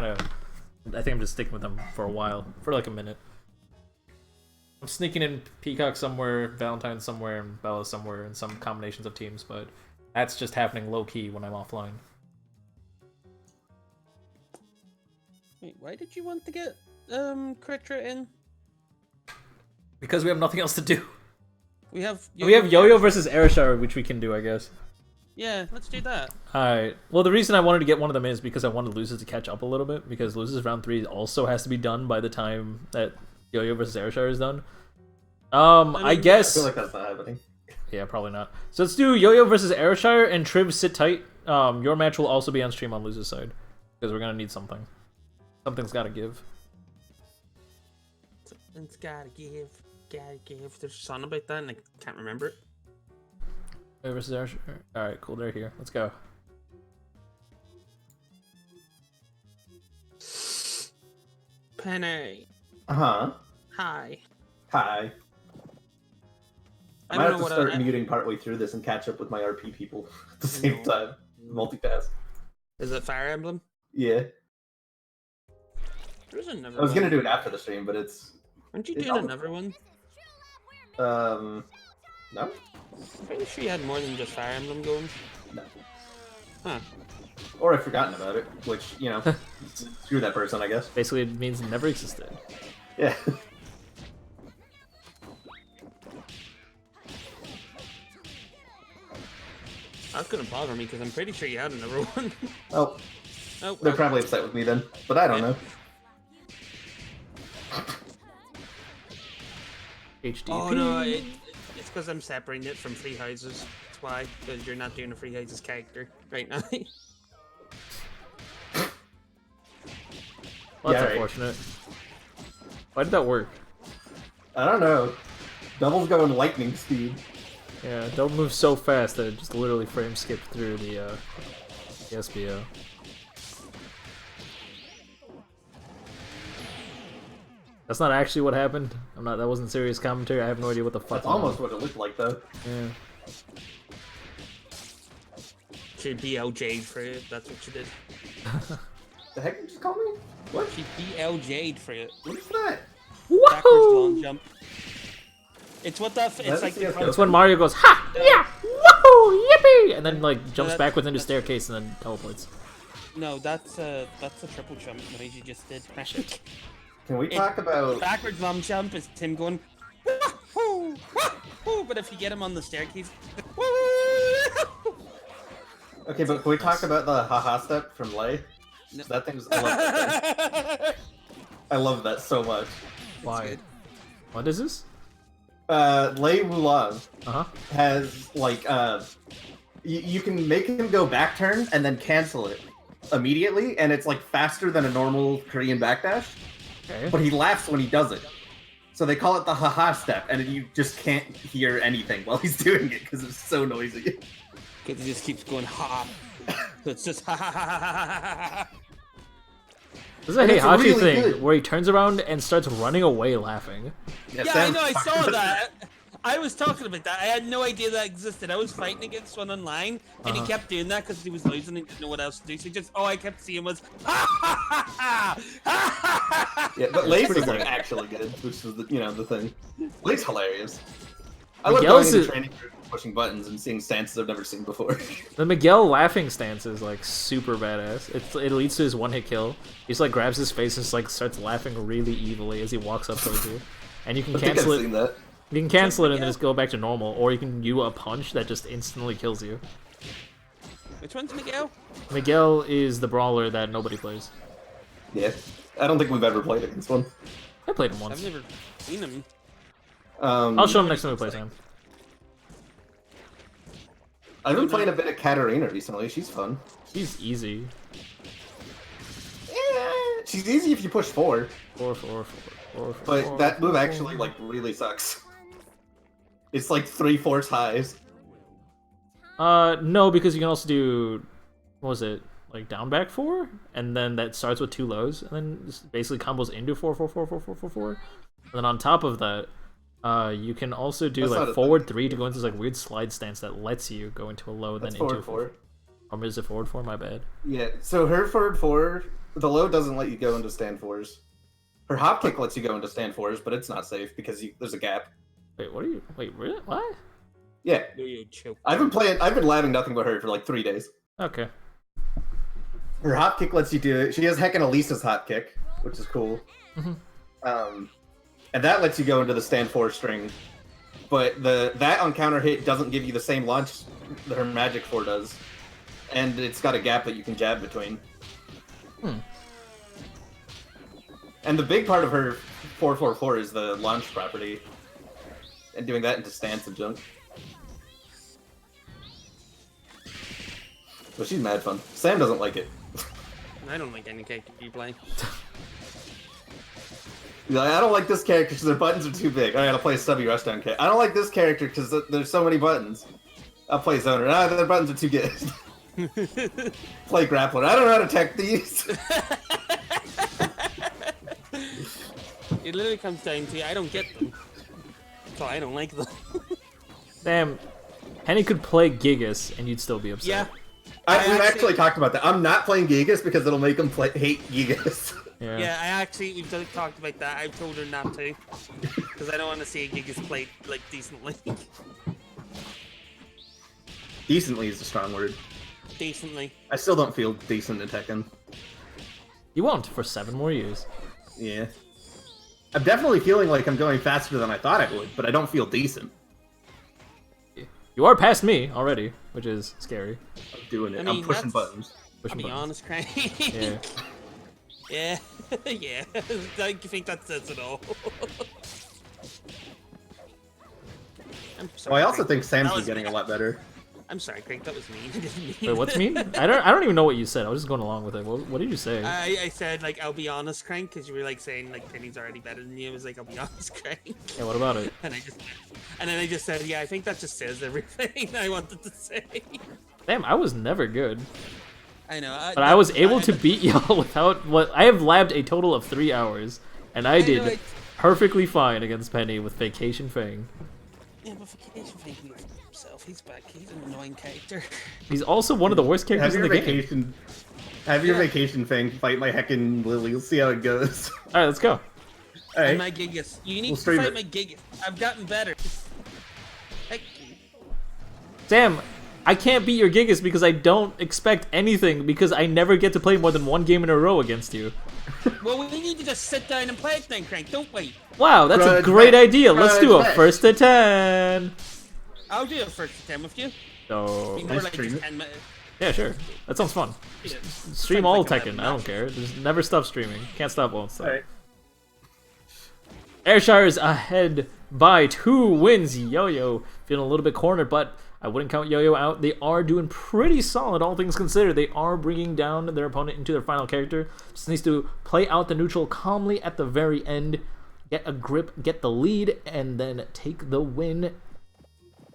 I'm just sticking with them for a while, for like a minute. I'm sneaking in Peacock somewhere, Valentine somewhere, and Bella somewhere, in some combinations of teams, but that's just happening low-key when I'm offline. Wait, why did you want to get Kritra in? Because we have nothing else to do. We have Yo-Yo versus Airshire, which we can do, I guess. Yeah, let's do that. Alright. Well, the reason I wanted to get one of them is because I wanted Losers to catch up a little bit, because Losers round 3 also has to be done by the time that Yo-Yo versus Airshire is done. I guess... I feel like that's not happening. Yeah, probably not. So let's do Yo-Yo versus Airshire, and Triv sit tight. Your match will also be on stream on Losers' side, because we're gonna need something. Something's gotta give. Something's gotta give. There's a song about that, and I can't remember it. Yo-Yo versus Airshire. Alright, cool, they're here. Let's go. Penny. Uh-huh. Hi. Hi. I might don't have know to what start muting partway through this and catch up with my RP people at the same time. Multitask. Is it Fire Emblem? Yeah. There's another I was one. gonna do it after the stream, but it's... Aren't you it's doing all- another one? No? I'm pretty sure you had more than just Fire Emblem going. No. Huh. Or I've forgotten about it, which, you know, screw that person, I guess. Basically, it means it never existed. Yeah. That's gonna bother me because I'm pretty sure you had another one. Oh, Oh, they're well. probably upset with me then, but I don't know. HDP. Oh no, it's because I'm separating it from Free Houses. That's why, because you're not doing a Free Houses character right now. Well, that's Yeah, right. unfortunate. Why did that work? I don't know. Double's going lightning speed. Yeah, don't move so fast that it just literally frame skipped through the SBO. That's not actually what happened. That wasn't serious commentary. I have no idea what the fuck. That's almost what it looked like, though. Yeah. She BLJ'd for it. That's what she did. The heck did you just call me? What? She BLJ'd for it. What is that? Backwards long Woohoo! jump. It's what the. It's That's like the. CS:GO. That's when Mario goes, ha! Yeah! Woohoo! Yippee! And then like jumps that's- backwards into staircase and then teleports. No, that's a triple jump noise you just did. Can we talk about... Backwards long jump is Tim going. Wahoo! Wahoo! But if you get him on the staircase. Wahoo! Okay, but can we talk about the haha step from Lei? No. That thing's... I love that thing. I love that so much. Why? good. What is this? Lei Wulong Uh-huh. has, like, you can make him go back turn and then cancel it immediately, and it's, like, faster than a normal Korean backdash, Okay. but he laughs when he does it. So they call it the haha step, and you just can't hear anything while he's doing it, because it's so noisy. Because he just keeps going ha. So it's just ha ha ha ha ha ha ha. This is a And it's Heihachi really thing good. where he turns around and starts running away laughing. Yeah, I know, I saw that. I was talking about that. I had no idea that existed. I was fighting against one online, and he kept doing that because he was losing and didn't know what else to do. So he just, all I kept seeing was, ha ha ha ha ha ha. Yeah, but lasers are actually good, which is the thing. Laser's hilarious. I love Miguel's going into training group, pushing buttons and seeing stances I've never seen before. The Miguel laughing stance is like super badass. It leads to his one-hit kill. He just like grabs his face and just like starts laughing really evilly as he walks up towards you. And you can cancel it. That. You can cancel it and then just go back to normal, or you can do a punch that just instantly kills you. Which one's Miguel? Miguel is the brawler that nobody plays. Yeah, I don't think we've ever played against one. I played him once. I've never seen him. I'll show him next time we play Sam. I've been playing a bit of Katarina recently. She's fun. She's easy. Yeah, she's easy if you push 4. 4, 4, 4, 4, 4. But that move actually like really sucks. It's like 3/4 highs. No, because you can also do, what was it, like down back 4, and then that starts with 2 lows, and then just basically combos into 4, 4, 4, 4, 4, 4, 4. And then on top of that, you can also do like forward 3 to go into this like weird slide stance that lets you go into a low, then into a 4. Or is it forward 4? My bad. Yeah, so her forward 4, the low doesn't let you go into stand 4s. Her hop kick lets you go into stand 4s, but it's not safe because there's a gap. Wait, what are you? Wait, really? What? Yeah. I've been labbing nothing but her for like 3 days. Okay. Her hop kick lets you do it. She has heckin' Elisa's hop kick, which is cool. And that lets you go into the stand 4 string. But that on counter hit doesn't give you the same launch that her magic 4 does. And it's got a gap that you can jab between. And the big part of her 4-4-4 is the launch property. And doing that into stance and junk. But she's mad fun. Sam doesn't like it. I don't like any character you play. Like, I don't like this character because their buttons are too big. I gotta play a stubby rushdown character. I don't like this character because there's so many buttons. I'll play Zoner. Their buttons are too good. Play Grappler. I don't know how to tech these. It literally comes down to I don't get them. So I don't like them. Damn. Penny could play Gigas and you'd still be upset. Yeah. We've actually talked about that. I'm not playing Gigas because it'll make him hate Gigas. Yeah, we've talked about that. I've told her not to. Because I don't want to see Gigas played, like, decently. Decently is a strong word. Decently. I still don't feel decent in Tekken. You won't for 7 more years. Yeah. I'm definitely feeling like I'm going faster than I thought I would, but I don't feel decent. You are past me already, which is scary. I'm doing it. I mean, I'm pushing buttons. I'll be honest, Crank. Yeah. Yeah. Yeah. I think that says it all. I'm sorry, Oh, I also Crank. think Sam's That been was getting a mean. lot better. I'm sorry, Craig. That was mean. I didn't mean Wait, what's mean? I don't even know what you said. I was just going along with it. What did you say? I said, like, I'll be honest, Crank, because you were, like, saying, like, Penny's already better than you. I was like, I'll be honest, Crank. Yeah, what about it? And then I just said, yeah, I think that just says everything I wanted to say. Damn, I was never good. I know. But I was able to beat y'all without what I have labbed a total of 3 hours, and I did perfectly fine against Penny with Vacation Fang. Yeah, but Vacation Fang can himself. He's back. He's an annoying character. He's also one of the worst characters in the game. Have your Vacation Fang fight my heckin' Lily. We'll see how it goes. Alright, let's go. Alright. My Gigas. You need to fight my Gigas. I've gotten better. Heck. Damn, I can't beat your Gigas because I don't expect anything because I never get to play more than 1 game in a row against you. Well, we need to just sit down and play it then, Crank. Don't wait. Wow, that's a great idea. Let's do a first to 10. I'll do a first to 10 with you. So, More like just 10 minutes. yeah, sure. That sounds fun. Yeah. Stream Sounds all like Tekken. 11 I don't care. Just never stop streaming. Can't stop, won't stop. Alright. Airshire's ahead by 2 wins. Yo-Yo feeling a little bit cornered, but I wouldn't count Yo-Yo out. They are doing pretty solid, all things considered. They are bringing down their opponent into their final character. Just needs to play out the neutral calmly at the very end, get a grip, get the lead, and then take the win.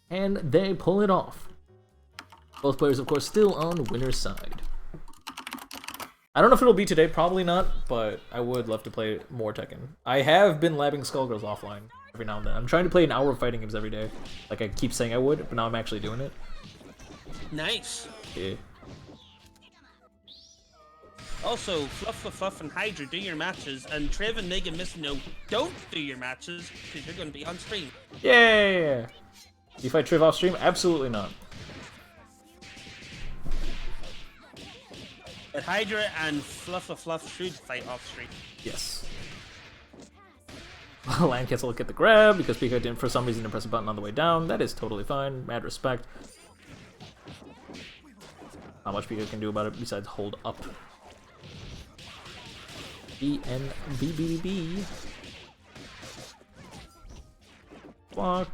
And they pull it off. Both players, of course, still on winner's side. I don't know if it'll be today, probably not, but I would love to play more Tekken. I have been labbing Skullgirls offline. every now and then. I'm trying to play an hour of fighting games every day. Like I keep saying I would, but now I'm actually doing it. Nice. Yeah. Also, Fluff and Hydra, do your matches, and Trev and Nig and Miss No, don't do your matches, because you're going to be on stream. Yeah. You fight Triv off stream? Absolutely not. But Hydra and Fluff should fight off stream. Yes. Land cancel look at the grab because Pika didn't, for some reason, press a button on the way down. That is totally fine. Mad respect. Not much Pika can do about it besides hold up. B-N-B-B-B. Block.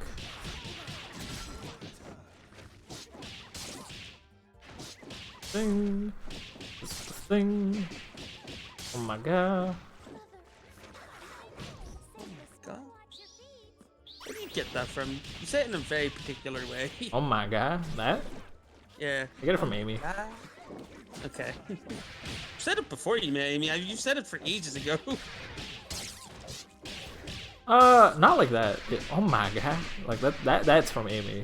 Thing. This is the thing. Oh my god. God. Where do you get that from? You say it in a very particular way. Oh my god. That? Yeah. I get it from Amy. Okay. You've said it before you met Amy. You said it for ages ago. Not like that. Oh my god. Like that's from Amy.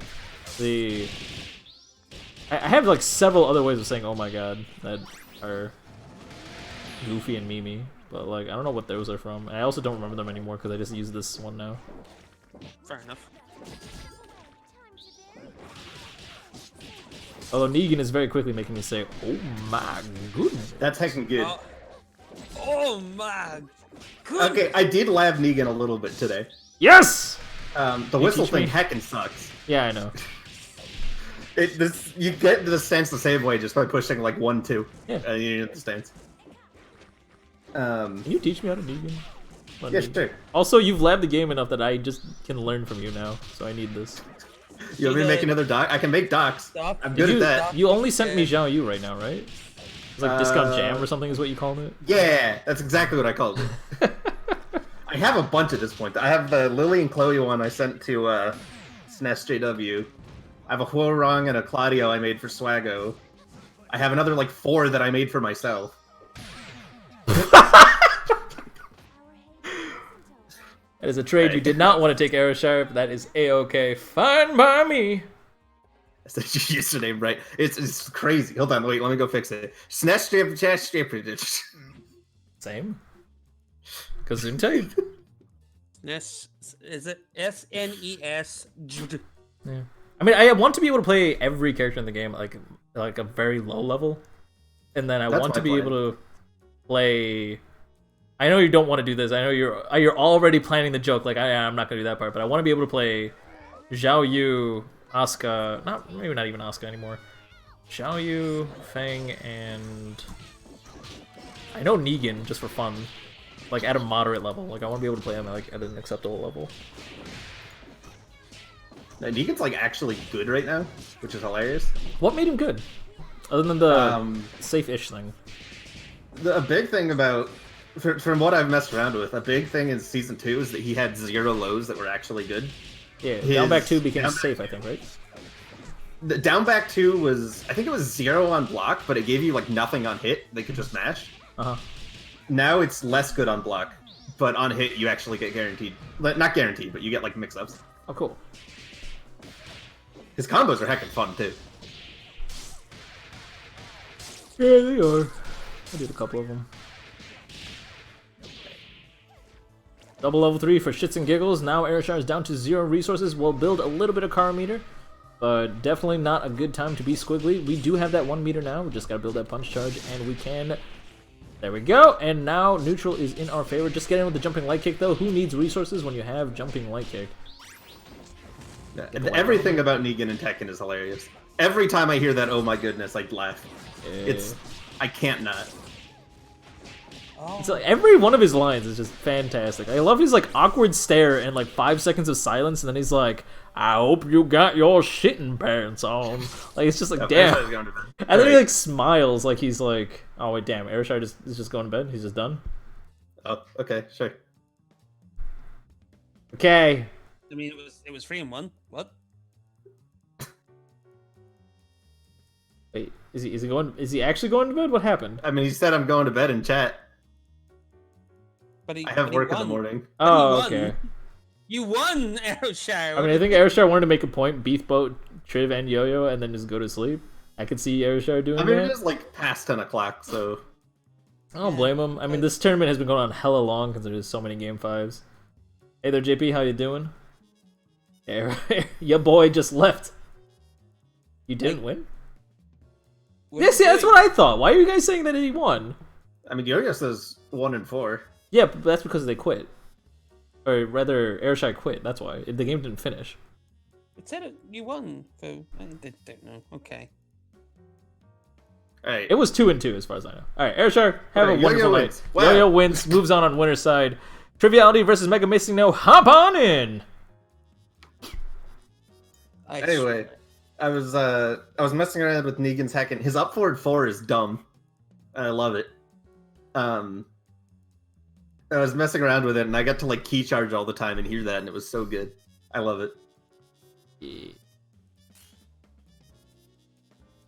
I have like several other ways of saying oh my god that are Goofy and Mimi, but like I don't know what those are from. And I also don't remember them anymore because I just use this one now. Fair enough. Although Negan is very quickly making me say, oh my goodness. That's heckin' good. Oh my goodness. Okay, I did lab Negan a little bit today. Yes! The whistle thing heckin' sucks. Yeah, I know. You get the stance the same way just by pushing like 1-2. Yeah. And you get the stance. Can you teach me how to Negan? Yeah, sure. Also, you've labbed the game enough that I just can learn from you now, so I need this. You want me to make another doc? I can make docs. Stop. I'm good at that. You only sent me Zhao Yu right now, right? It's like Discount Jam or something is what you called it? Yeah, that's exactly what I called it. I have a bunch at this point. I have the Lily and Chloe one I sent to SNES JW. I have a Huorong and a Claudio I made for Swaggo. I have another like 4 that I made for myself. That is a trade you did not want to take, Aerosharp. That is A-OK. Fine by me. I said your username right. It's crazy. Hold on, wait, let me go fix it. SNES strip. Same. Gesundheit. SNES, is it SNES? Yeah. I mean, I want to be able to play every character in the game like a very low level, and then I want to be able to play. I know you don't want to do this. I know you're already planning the joke. Like I'm not gonna do that part, but I want to be able to play Zhao Yu, Asuka, maybe not even Asuka anymore. Zhao Yu, Feng, and I know Negan just for fun, like at a moderate level. Like I want to be able to play him like at an acceptable level. Now, Negan's like actually good right now, which is hilarious. What made him good, other than the safe-ish thing? A big thing about, from what I've messed around with, a big thing in Season 2 is that he had 0 lows that were actually good. Yeah, down back 2 became safe, I think, right? The down back 2 was, I think it was 0 on block, but it gave you like nothing on hit. They could just mash. Uh-huh. Now it's less good on block, but on hit you actually get guaranteed. Not guaranteed, but you get like mix-ups. Oh, cool. His combos are heckin' fun, too. Yeah, they are. I did a couple of them. Double level 3 for shits and giggles. Now Aerostar is down to 0 resources. We'll build a little bit of car meter, but definitely not a good time to be squiggly. We do have that 1 meter now. We just gotta build that punch charge, and we can. There we go. And now neutral is in our favor. Just get in with the jumping light kick, though. Who needs resources when you have jumping light kick? Yeah, everything about Negan and Tekken is hilarious. Every time I hear that, oh my goodness, I laugh. I can't not. It's like every one of his lines is just fantastic. I love his like awkward stare and like 5 seconds of silence, and then he's like, "I hope you got your shitting pants on." Like it's just like, damn. And then he like smiles, like he's like, "Oh wait, damn, Aerostar is just going to bed. He's just done." Oh, okay, sure. Okay. I mean, it was 3-1. What? Wait, is he actually going to bed? What happened? I mean, he said I'm going to bed in chat. But I have work in the morning. Oh, okay. You won, Aeroshire. I mean, I think Aeroshire wanted to make a point, beef boat, Triv, and Yo-Yo, and then just go to sleep. I could see Aeroshire doing that. I mean, it is like past 10 o'clock, so... I don't blame him. I mean, this tournament has been going on hella long because there's so many Game 5s. Hey there, JP, how you doing? Your boy just left. You didn't win? Yes, yeah, that's what I thought. Why are you guys saying that he won? I mean, Yo-Yo says 1 and 4. Yeah, but that's because they quit. Or rather, Airshire quit, that's why. The game didn't finish. It said you won, so I don't know. Okay. Alright. It was 2 and 2 as far as I know. Alright, Airshire, have a Yo-Yo wonderful night. wins. Wow. Yo-Yo wins, moves on winner's side. Triviality versus Mega Missing No, hop on in! Anyway, I was messing around with Negan's hacking. His up forward 4 is dumb. I love it. I was messing around with it, and I got to like key charge all the time and hear that, and it was so good. I love it. Yeah.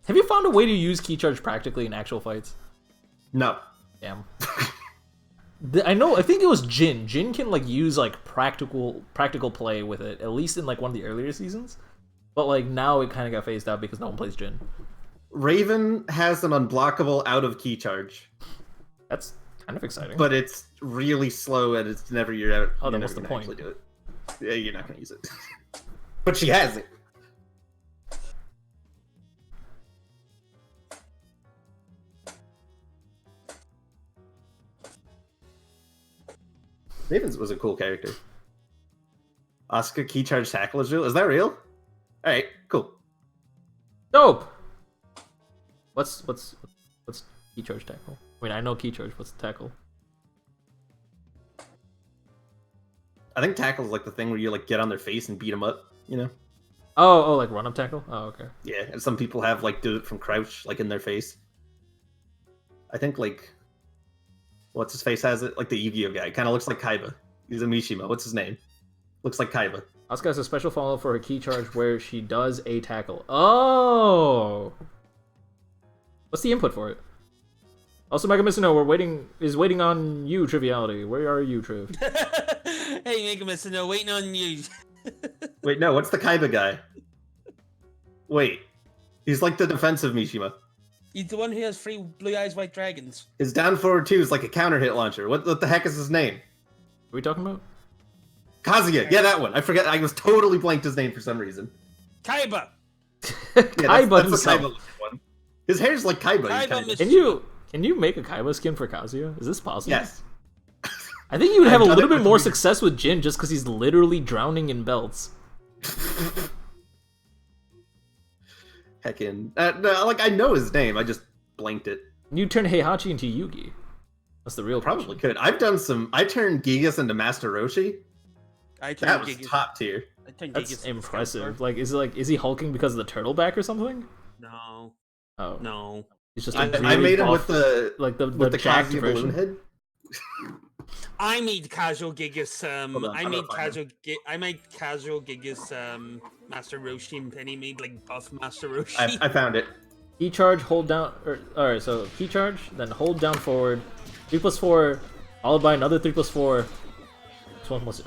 Have you found a way to use key charge practically in actual fights? No. Damn. I think it was Jin. Jin can like use like practical play with it, at least in like one of the earlier seasons. But like now it kind of got phased out because no one plays Jin. Raven has an unblockable out of key charge. That's kind of exciting. But it's really slow and it's never you're out. Oh, then you're what's never the gonna point? actually do it. Yeah, you're not gonna use it. But she has it. Ravens was a cool character. Asuka key charge tackle is real? Is that real? Alright, cool. Dope! What's key charge tackle? I mean, I know key charge. What's tackle? I think tackle is like the thing where you like get on their face and beat them up, you know? Oh, like run up tackle? Oh, okay. Yeah, and some people have like do it from crouch, like in their face. I think like what's his face has it? Like the Yu-Gi-Oh guy. Kind of looks like Kaiba. He's a Mishima. What's his name? Looks like Kaiba. Asuka has a special follow for her key charge where she does a tackle. Oh! What's the input for it? Also, Mega Missino, is waiting on you, Triviality. Where are you, Triv? Hey, Mega Missino, waiting on you. Wait, no, what's the Kaiba guy? Wait. He's like the defensive Mishima. He's the one who has 3 blue eyes, white dragons. His down forward 2 is like a counter hit launcher. What the heck is his name? What are we talking about? Kazuya. Yeah, that one. I forget. I was totally blanked his name for some reason. Kaiba. Yeah, Kaiba that's the himself. Kaiba one. His hair's like Kaiba. Kaiba kind of. Can you make a Kaiba skin for Kazuya? Is this possible? Yes. I think you would have a I've done little it bit with more Luigi. success with Jin just because he's literally drowning in belts. Heckin'. No, like, I know his name. I just blanked it. You turn Heihachi into Yugi. That's the real Probably question. could. I turned Gigas into Master Roshi. I That turned was Gigas. top tier. I turned That's Gigas into impressive. Skullgirl. Is he hulking because of the turtle back or something? No. Oh, No. he's just I a really made him buff- with the the jacked Kazuya balloon version. head. I made casual Gigas. Hold on, I I'm made gonna find casual Gigas. Master Roshi, and Penny made like buff Master Roshi. I found it. Key charge, hold down. Alright, so key charge, then hold down forward. 3+4, followed by another 3+4.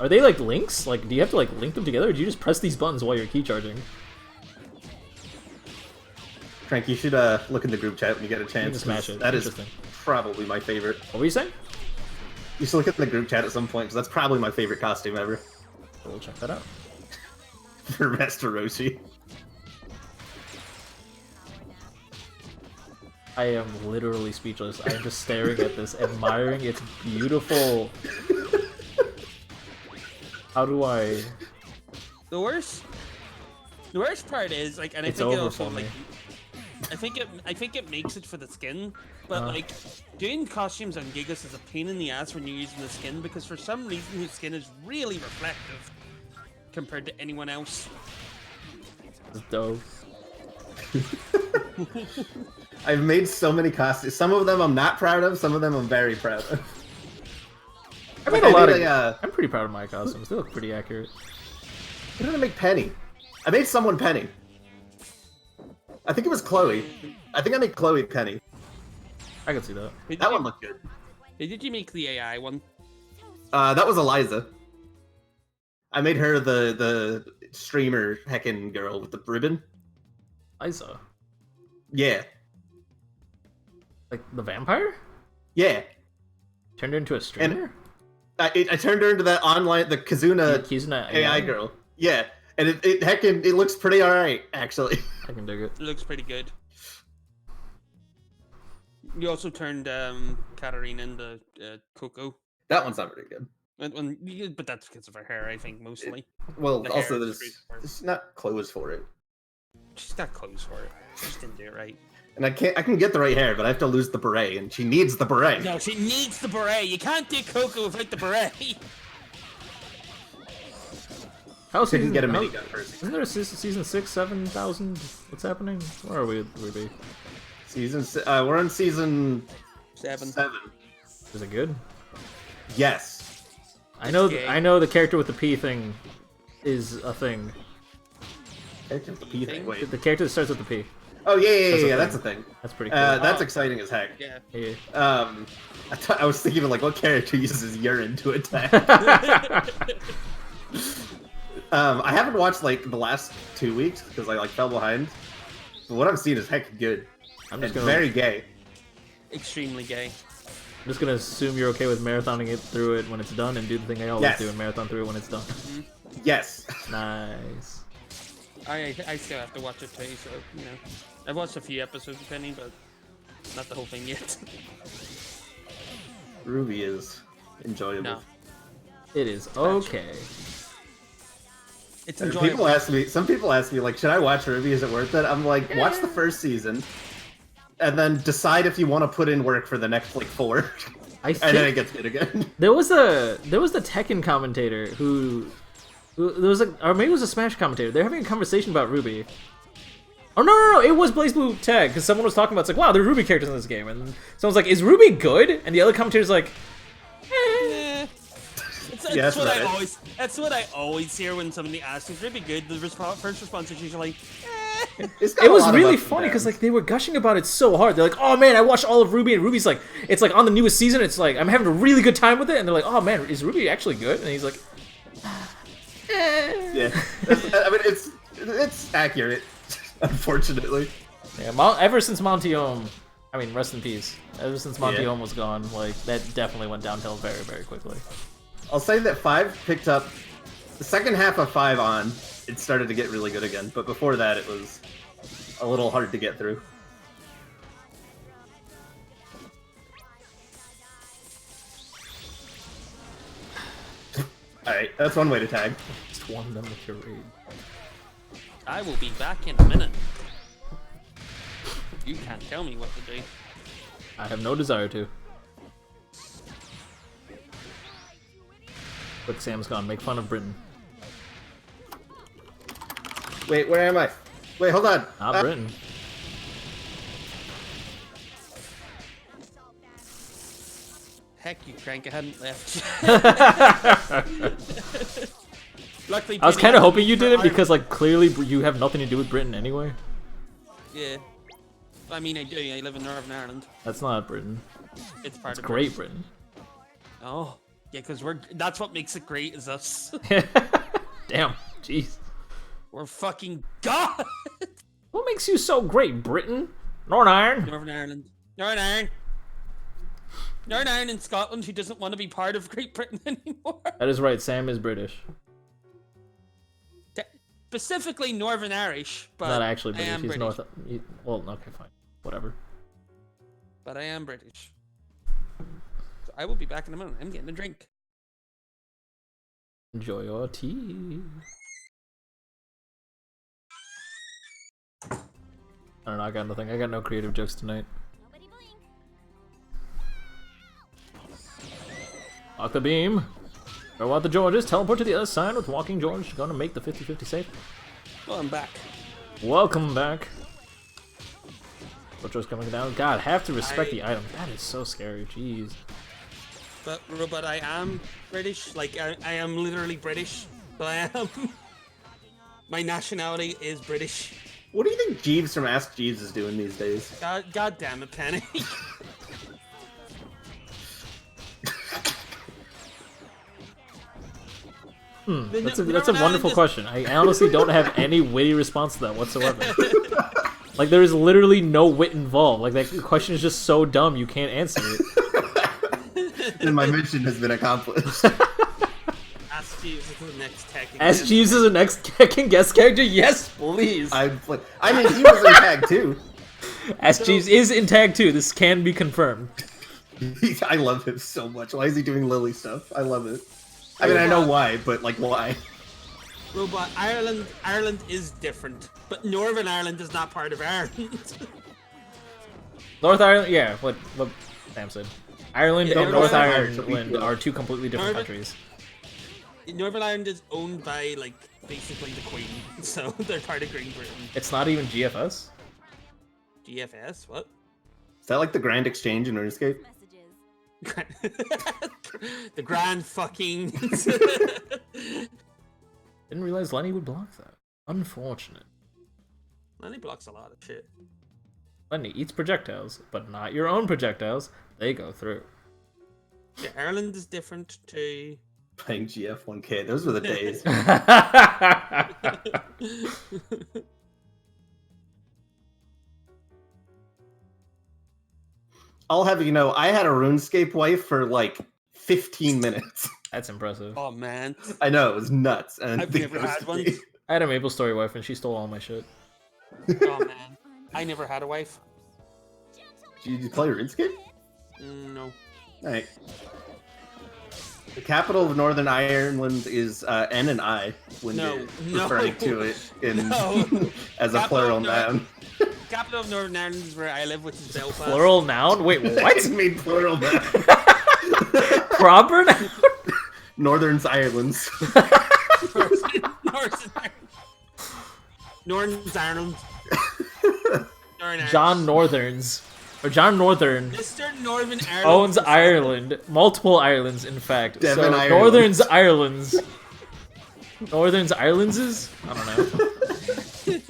Are they like links? Like, do you have to like link them together, or do you just press these buttons while you're key charging? Frank, you should look in the group chat when you get a chance. just smash 'cause it. That is Interesting. probably my favorite. What were you saying? You should look at the group chat at some point, because that's probably my favorite costume ever. We'll check that out. For Master Roshi. I am literally speechless. I am just staring at this, admiring its beautiful. How do I? The worst part is like, and I It's think it over also for me. like, I think it makes it for the skin, but like doing costumes on Gigas is a pain in the ass when you're using the skin because for some reason his skin is really reflective compared to anyone else. It's dope. I've made so many costumes. Some of them I'm not proud of, some of them I'm very proud of. I made a lot of. a, I'm pretty proud of my costumes. They look pretty accurate. Who did I make Penny? I made someone Penny. I think it was Chloe. I think I made Chloe Penny. I can see that. That one looked good. Hey, did you make the AI one? That was Eliza. I made her the streamer heckin' girl with the ribbon. Liza. Yeah. Like the vampire? Yeah. Turned her into a streamer? I turned her into that online, the Kizuna AI girl. Yeah. And it looks pretty alright, actually. I can dig it. It looks pretty good. You also turned Katarina into Coco. That one's not very good. But that's because of her hair, I think, mostly. Well, The also hair is there's not clothes for it. She's got clothes for it. She just didn't do it right. And I can get the right hair, but I have to lose the beret, and she needs the beret. No, she needs the beret. You can't do Coco without the beret. How Didn't get a minigun first. Isn't there a season 6, 7,000? What's happening? Where are we, Ruby? We're on season 7. 7. Is it good? Yes. I know the character with the P thing is a thing. Character with the P thing. Wait. The character that starts with the P. Oh yeah, that's a thing. That's pretty cool. That's exciting as heck. Yeah. Yeah. I was thinking of like what character uses urine to attack. I haven't watched like the last 2 weeks because I like fell behind. But what I've seen is heck good. It's very gay. Extremely gay. I'm just gonna assume you're okay with marathoning it through it when it's done and do the thing I always do and marathon through it when it's done. Yes. Nice. I still have to watch it too, so you know. I've watched a few episodes depending, but not the whole thing yet. Ruby is enjoyable. No. It is okay. It's And enjoyable. some people ask me, like, should I watch Ruby? Is it worth it? I'm like, watch the first season, and then decide if you want to put in work for the next like 4. And then it gets good again. There was the Tekken commentator who there was or maybe it was a Smash commentator. They're having a conversation about Ruby. Oh no, it was BlazBlue Tag because someone was talking about it's like, wow, there are Ruby characters in this game, and someone's like, is Ruby good? And the other commentator's like, Eh. Yes, That's what I always hear when somebody asks, "Is Ruby good?" The first response is usually, "Eh." It was really funny because like they were gushing about it so hard. They're like, "Oh man, I watched all of Ruby," and Ruby's like, "It's like on the newest season. It's like I'm having a really good time with it." And they're like, "Oh man, is Ruby actually good?" And he's like, Yeah, I mean it's accurate, unfortunately. Yeah, ever since Montiome, I mean, rest in peace. Ever since Montiome was gone, like that definitely went downhill very, very quickly. I'll say that 5 picked up the second half of 5 on. It started to get really good again, but before that, it was a little hard to get through. All right, that's one way to tag. Just one them with your raid. I will be back in a minute. You can't tell me what to do. I have no desire to. Look, Sam's gone. Make fun of Britain. Wait, where am I? Wait, hold on. Not Britain. Heck, you crank! I hadn't left. Luckily, I was Penny kind of hasn't hoping you been did it for because, like, clearly you have nothing to do with Britain anyway. Yeah. I mean, I do. I live in Northern Ireland. That's not Britain. It's part It's of Great Britain. Oh, yeah, because that's what makes it great is us. Damn. Jeez. We're fucking God. What makes you so great, Britain? Northern Ireland? Northern Ireland. Northern Ireland. Northern Ireland and Scotland who doesn't want to be part of Great Britain anymore. That is right, Sam is British. Specifically Northern Irish, but Not actually British, I am he's British. Well, okay, fine. Whatever. But I am British. So I will be back in a minute. I'm getting a drink. Enjoy your tea. I don't know, I got nothing. I got no creative jokes tonight. Nobody blink. Lock the beam. Throw out the Georges. Teleport to the other side with Walking George. Gonna make the 50-50 safe. Well, I'm back. Welcome back. Butcher's coming down. God, have to respect the item. That is so scary. Jeez. But I am British. Like, I am literally British. But I am. My nationality is British. What do you think Jeeves from Ask Jeeves is doing these days? God damn it, Penny. That's a wonderful question. I honestly don't have any witty response to that whatsoever. Like, there is literally no wit involved. Like, that question is just so dumb you can't answer it. And my mission has been accomplished. Ask Jeeves is the next Tekken. Ask Jeeves is the next Tekken guest character? Yes, please. I mean, he was in tag too. Ask Jeeves is in tag 2. This can be confirmed. I love him so much. Why is he doing Lily stuff? I love it. I mean, I know why, but like, why? Robot, Ireland is different, but Northern Ireland is not part of Ireland. North Ireland, yeah, what Sam said. Ireland Yeah, and North Ireland Ireland are two completely different countries. Northern Ireland is owned by, like, basically the Queen, so they're part of Great Britain. It's not even GFS? GFS? What? Is that like the Grand Exchange in RuneScape? Messages. The grand fucking... Didn't realize Lenny would block that. Unfortunate. Lenny blocks a lot of shit. Lenny eats projectiles, but not your own projectiles. They go through. Yeah, Ireland is different to... Playing GF1K, those were the days. I'll have you know, I had a RuneScape wife for like 15 minutes. That's impressive. Oh, man. I know, it was nuts. And I've never had one. I had a MapleStory wife and she stole all my shit. Oh, man. I never had a wife. Did you play RuneScape? No. Alright. The capital of Northern Ireland is N and I when No, you're referring to it in No. as a Capital plural of noun. Capital of Northern Ireland is where I live, which is Belfast. Plural noun? Wait, what? I mean plural noun. Proper noun? Northern's Ireland's. Northern's Ireland. John Northerns. Or John Northern Mr. Northern Ireland owns Ireland. Multiple Irelands, in fact. Devon, so Ireland. Northern's Irelands. Northern's Irelandses? I don't know.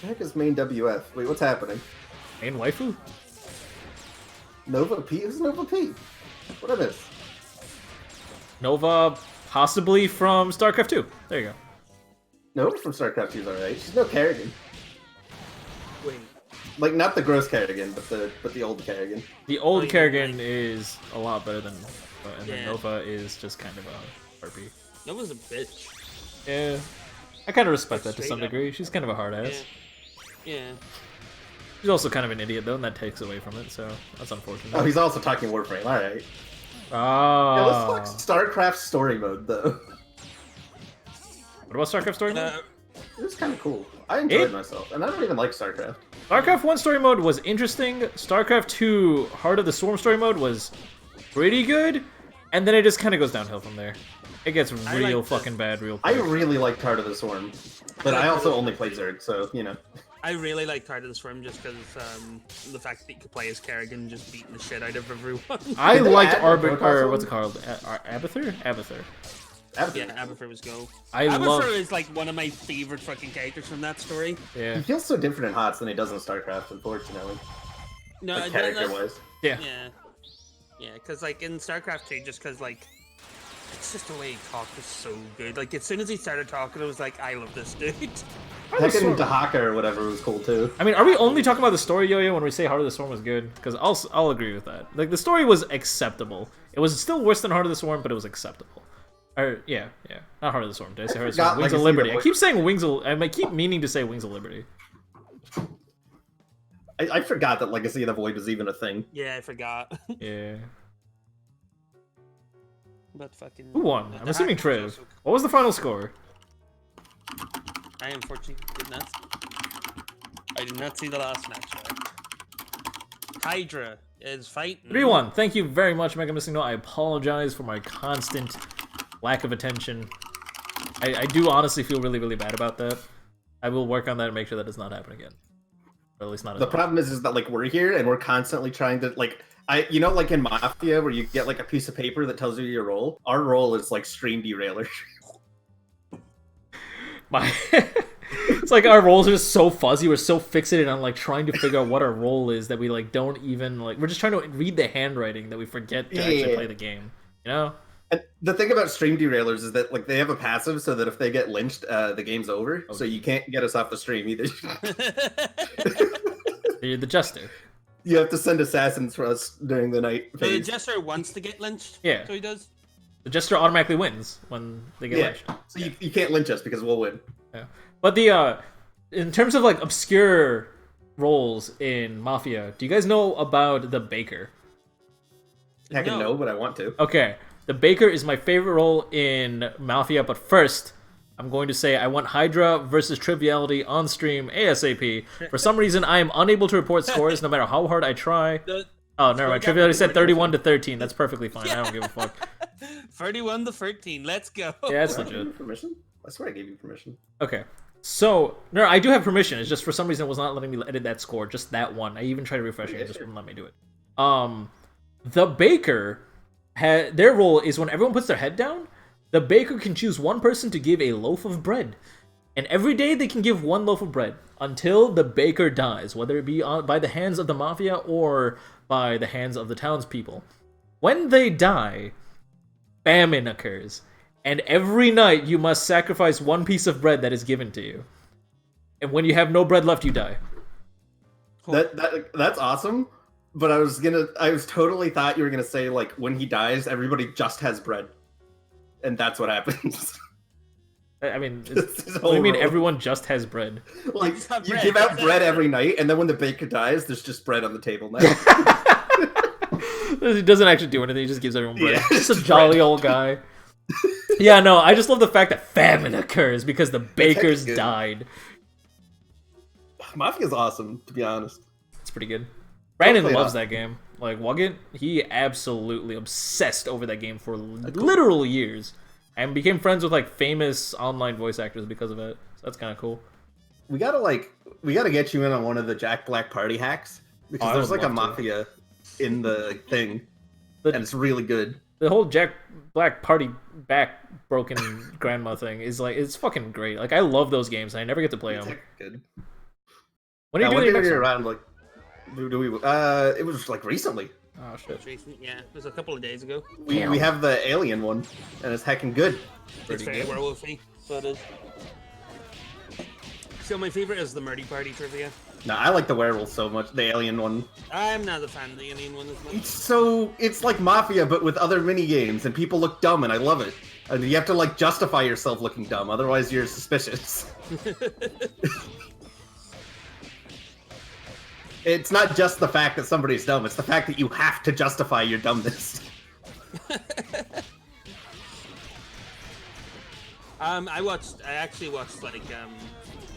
The heck is main WF? Wait, what's happening? Main waifu? Nova P? Who's Nova P? What is this? Nova, possibly from StarCraft 2. There you go. Nova from StarCraft 2 is alright. She's no Kerrigan. Wait. Like, not the gross Kerrigan, but the old Kerrigan. The old Oh, yeah, Kerrigan right. is a lot better than and then Yeah. Nova is just kind of a harpy. Nova's a bitch. Yeah. I kind of respect that to Straight some up. degree. She's kind of a hard ass. Yeah. She's also kind of an idiot though, and that takes away from it, so that's unfortunate. Oh, he's also talking Warframe. Alright. Oh. Yeah, let's talk StarCraft story mode, though. What about StarCraft story mode? It was kind of cool. I enjoyed It- myself, and I don't even like StarCraft. StarCraft 1 story mode was interesting. StarCraft 2 Heart of the Swarm story mode was pretty good, and then it just kind of goes downhill from there. It gets I real like fucking bad real I quick. really liked Heart of the Swarm, but I also only played Zerg, so, you know. I really liked Heart of the Swarm just because the fact that you could play as Kerrigan just beating the shit out of everyone. I Did they liked add the Arbiter, Broadcast or one? what's it called? Abathur? Abathur. Yeah, Abathur was go. I Abathur love. is like one of my favorite fucking characters from that story. Yeah. He feels so different in HOTS than he does in StarCraft, unfortunately. No, Like, I don't- character-wise. Yeah. Yeah, because like in StarCraft 2, just because like it's just the way he talked is so good. Like as soon as he started talking, I was like, I love this dude. Tekken Dahaka or whatever was cool too. I mean, are we only talking about the story, Yo-Yo, when we say Heart of the Swarm was good? Because I'll agree with that. Like, the story was acceptable. It was still worse than Heart of the Swarm, but it was acceptable. Or, yeah. Not Heart of the Swarm. Did I say Heart of the forgot Swarm? Wings of Legacy Liberty. of I keep saying Wings of... I keep meaning to say Wings of Liberty. I forgot that Legacy of the Void was even a thing. Yeah, I forgot. Yeah. But fucking. Who won? the I'm assuming hack was Trev. also- What was the final score? I unfortunately did not. I did not see the last match. Hydra is fighting. 3-1. Thank you very much, Mega Missing Note. I apologize for my constant lack of attention. I do honestly feel really, really bad about that. I will work on that and make sure that does not happen again. Or at least not as The much. problem is that like we're here and we're constantly trying to like you know, like in Mafia where you get like a piece of paper that tells you your role. Our role is like stream derailer. My it's like our roles are just so fuzzy. We're so fixated on like trying to figure out what our role is that we like don't even like. We're just trying to read the handwriting that we forget to actually play the game. You know. And the thing about stream derailers is that like they have a passive so that if they get lynched, the game's over. So you can't get us off the stream either. You're the jester. You have to send assassins for us during the night phase. So the jester wants to get lynched. Yeah. So he does. The jester automatically wins when they get lynched. So you can't lynch us because we'll win. Yeah. But the in terms of like obscure roles in Mafia, do you guys know about the Baker? Heck no, but I want to. Okay. The Baker is my favorite role in Mafia, but first, I'm going to say I want Hydra versus Triviality on stream ASAP. For some reason, I am unable to report scores no matter how hard I try. Oh, never mind. Triviality said 31-13. That's perfectly fine. I don't give a fuck. 31-13. Let's go. Yeah, that's legit. Permission? I swear I gave you permission. Okay. So, no, I do have permission. It's just for some reason it was not letting me edit that score. Just that one. I even tried to refresh it. It just wouldn't let me do it. The Baker... their role is when everyone puts their head down, the baker can choose one person to give a loaf of bread. And every day they can give one loaf of bread until the baker dies, whether it be by the hands of the mafia or by the hands of the townspeople. When they die, famine occurs. And every night you must sacrifice one piece of bread that is given to you. And when you have no bread left, you die. That's awesome. But I was totally thought you were gonna say like when he dies, everybody just has bread, and that's what happens. I mean, what do you mean everyone just has bread? Like you give out bread every night, and then when the baker dies, there's just bread on the table now. He doesn't actually do anything. He just gives everyone bread. Yeah, He's just a jolly old guy. Yeah, no, I just love the fact that famine occurs because the bakers died. Mafia's awesome, to be honest. It's pretty good. Brandon loves that game. Like, Wugget, he absolutely obsessed over that game for literal years. And became friends with, like, famous online voice actors because of it. So that's kind of cool. We gotta get you in on one of the Jack Black party hacks. Because there's, like, a Mafia in the thing. And it's really good. The whole Jack Black party back broken grandma thing is, like, it's fucking great. Like, I love those games. I never get to play them. Good. When are you doing it around, like... it was like recently. Oh shit! Yeah, it was a couple of days ago. We have the alien one, and it's heckin' good. It's very werewolfy, so it is. So my favorite is the Murdy Party trivia. No, I like the werewolf so much. The alien one. I'm not a fan of the alien one as It's much. it's like Mafia, but with other mini games, and people look dumb, and I love it. And you have to like justify yourself looking dumb, otherwise you're suspicious. It's not just the fact that somebody's dumb, it's the fact that you have to justify your dumbness. I actually watched like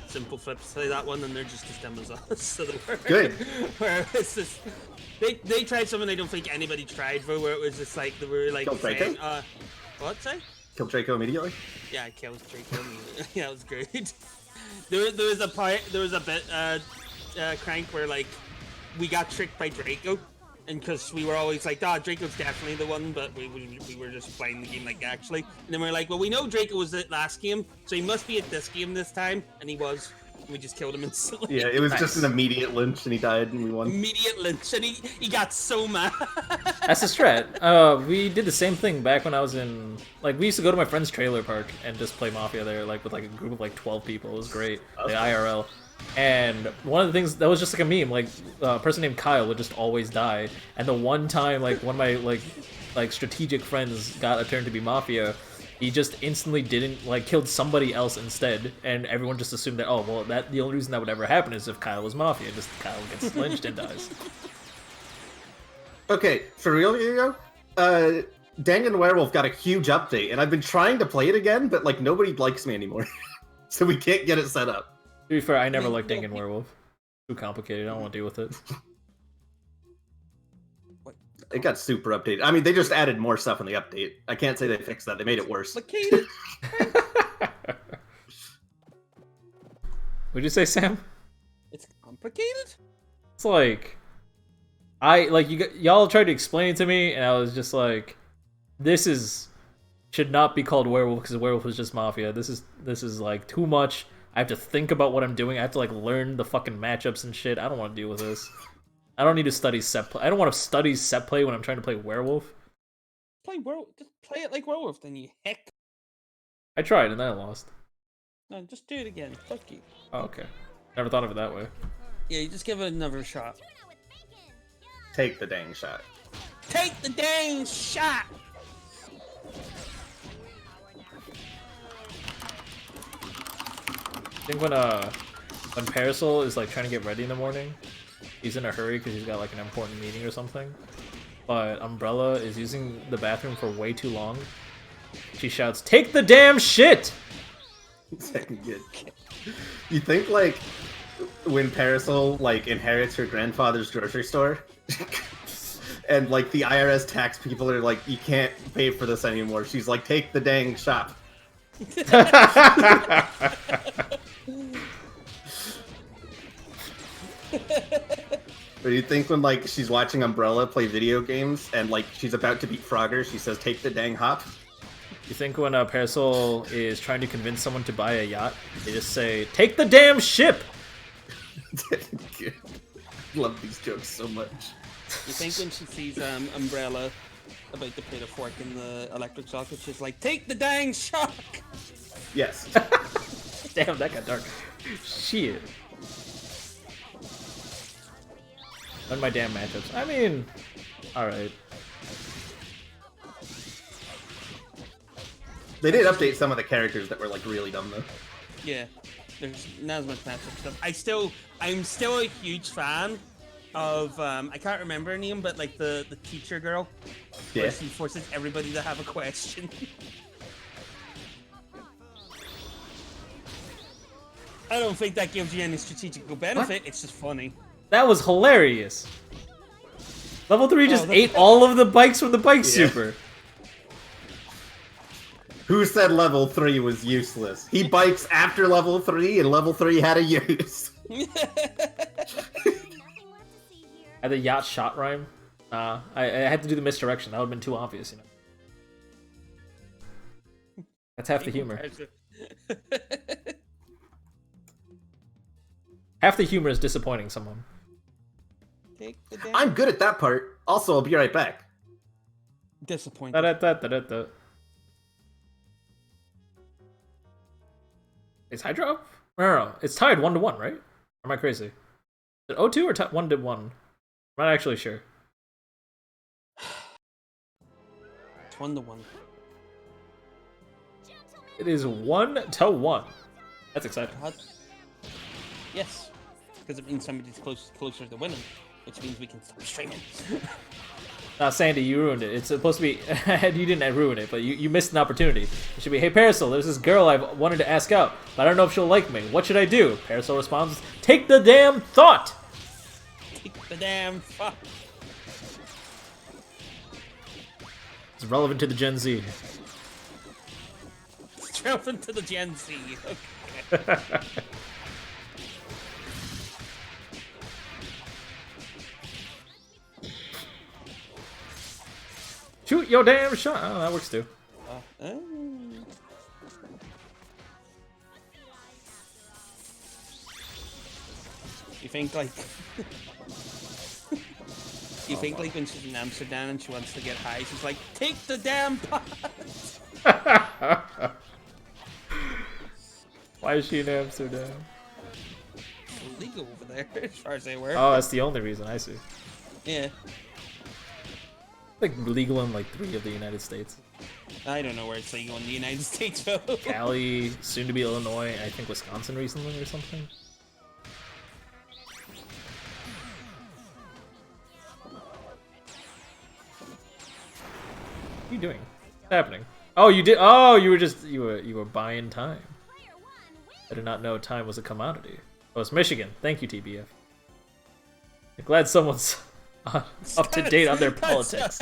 Simple Flips play that one, and they're just as dumb as us. So Good. Where it's just they tried something I don't think anybody tried for, where it was just like they were like saying, what say? Kill Draco immediately? Yeah, I killed Draco. Yeah, it was great. There was a bit crank where like we got tricked by Draco, and because we were always like, Draco's definitely the one, but we were just playing the game like actually, and then we were like, well, we know Draco was at last game, so he must be at this game this time, and he was. And we just killed him instantly. Yeah, it was just an immediate lynch, and he died, and we won. Immediate lynch, and he got so mad. That's the strat. We did the same thing back when I was in, like, we used to go to my friend's trailer park and just play Mafia there, like, with, like, a group of, like, 12 people. It was great. The IRL. And one of the things, that was just, like, a meme, like, a person named Kyle would just always die. And the one time, like, one of my, like, strategic friends got a turn to be Mafia, he just instantly didn't, like, killed somebody else instead, and everyone just assumed that, oh, well, the only reason that would ever happen is if Kyle was Mafia, just Kyle gets lynched and dies. Okay, for real, Hugo? Dangan Werewolf got a huge update, and I've been trying to play it again, but, like, nobody likes me anymore. So we can't get it set up. To be fair, I never liked Dangan Werewolf. Too complicated, I don't want to deal with it. It got super updated. I mean, they just added more stuff in the update. I can't say they fixed that. They made it worse. Complicated. What'd you say, Sam? It's complicated? It's like... y'all tried to explain it to me, and I was just like... This should not be called Werewolf, because Werewolf is just Mafia. This is like, too much. I have to think about what I'm doing. I have to like learn the fucking matchups and shit. I don't want to deal with this. I don't need to study set play. I don't want to study set play when I'm trying to play werewolf. Just play it like werewolf, then you heck. I tried and then I lost. No, just do it again. Fuck you. Oh, okay. Never thought of it that way. Yeah, you just give it another shot. Take the dang shot. Take the dang shot! I think when Parasol is like trying to get ready in the morning, he's in a hurry because he's got like an important meeting or something. But Umbrella is using the bathroom for way too long. She shouts, "Take the damn shit!" Good. You think like when Parasol like inherits her grandfather's grocery store, and like the IRS tax people are like, "You can't pay for this anymore." She's like, "Take the dang shop." Or you think when like she's watching Umbrella play video games and like she's about to beat Frogger, she says, "Take the dang hop"? You think when Parasol is trying to convince someone to buy a yacht, they just say, "Take the damn ship!" Good. Love these jokes so much. You think when she sees Umbrella about to put a fork in the electric socket, she's like, "Take the dang shock!" Yes. Damn, that got dark. Shit. Learn my damn matchups. I mean, alright. They did update some of the characters that were like really dumb though. Yeah, there's not as much matchup stuff. I'm still a huge fan of I can't remember her name, but like the teacher girl. Yeah. Where she forces everybody to have a question. I don't think that gives you any strategical benefit. It's just funny. That was hilarious. Level 3 just ate all of the bikes from the bike super. Who said level 3 was useless? He bikes after level 3 and level 3 had a use. Had the yacht shot rhyme? I had to do the misdirection. That would have been too obvious, you know. That's half the humor. Half the humor is disappointing someone. I'm good at that part. Also, I'll be right back. Disappointing. Da-da-da-da-da-da. Is Hydra up? No. It's tied 1-1, right? Or am I crazy? Is it 0-2 or 1-1? I'm not actually sure. It's 1-1. It is 1-1. That's exciting. Yes, because it means somebody's closer to winning, which means we can stop streaming. Sandy, you ruined it. It's supposed to be... you didn't ruin it, but you missed an opportunity. It should be, "Hey, Parasol, there's this girl I've wanted to ask out, but I don't know if she'll like me. What should I do?" Parasol responds, "Take the damn thought!" Take the damn fuck. It's relevant to the Gen Z. It's relevant to the Gen Z. Okay. Shoot your damn shot! Oh, that works too. You think like... you think like when she's in Amsterdam and she wants to get high, she's like, "Take the damn pot!" Why is she in Amsterdam? It's illegal over there, as far as they were. Oh, that's the only reason, I see. Yeah. Like legal in like 3 of the United States. I don't know where it's legal in the United States, though. Cali, soon to be Illinois, I think Wisconsin recently or something. What are you doing? What's happening? Oh, you did. Oh, you were buying time. I did not know time was a commodity. Oh, it's Michigan. Thank you, TBF. I'm glad someone's up to date on their politics.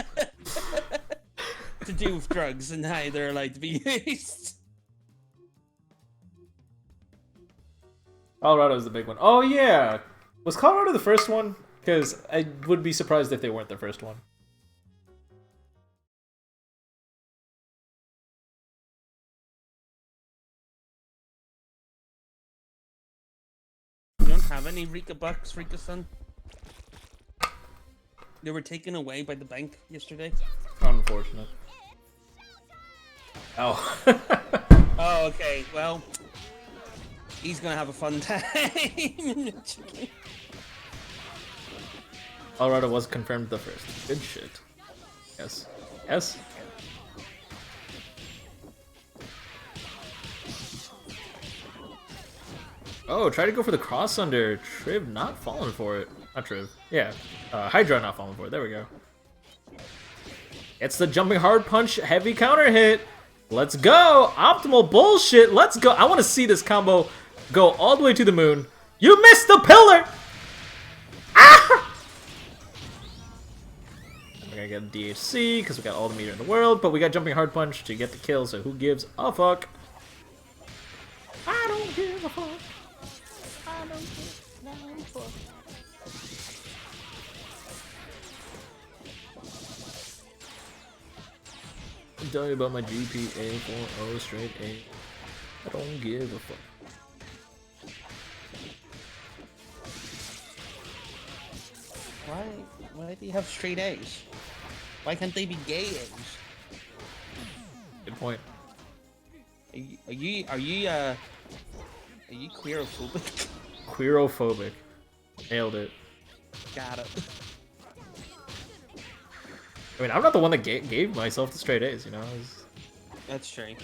To do with drugs and how they're allowed to be used. Colorado's the big one. Oh yeah, was Colorado the first one? Because I would be surprised if they weren't the first one. have any Rika bucks, Rika son. They were taken away by the bank yesterday. Unfortunate. Oh. Oh, okay. Well, he's gonna have a fun time. Colorado was confirmed the first. Good shit. Yes. Yes. Oh, try to go for the cross under. Triv not falling for it. Not Triv. Yeah. Hydra not falling for it. There we go. It's the jumping hard punch heavy counter hit. Let's go. Optimal bullshit. Let's go. I want to see this combo go all the way to the moon. You missed the pillar. Ah! We're gonna get a DHC because we got all the meter in the world, but we got jumping hard punch to get the kill, so who gives a fuck? I don't give a fuck. I don't give no fuck. I'm telling you about my GPA 4.0 straight A. I don't give a fuck. Why do you have straight A's? Why can't they be gay A's? Good point. Are you queerophobic? Queerophobic. Nailed it. Got it. I mean, I'm not the one that gave myself the straight A's, you know? That's true.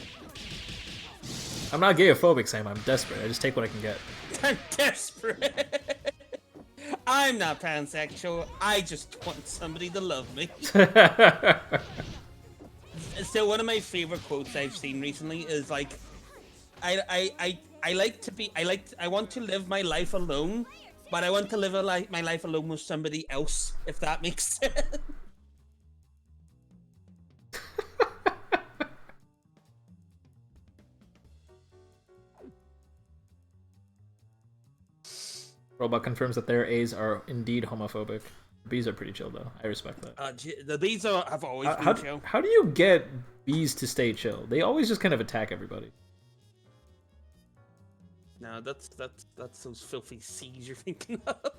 I'm not gayophobic, Sam. I'm desperate. I just take what I can get. I'm desperate. I'm not pansexual. I just want somebody to love me. So one of my favorite quotes I've seen recently is like, I want to live my life alone, but I want to live my life alone with somebody else, if that makes sense. Robot confirms that their A's are indeed homophobic. B's are pretty chill, though. I respect that. The B's have always been chill. How do you get B's to stay chill? They always just kind of attack everybody. No, that's those filthy C's you're thinking of.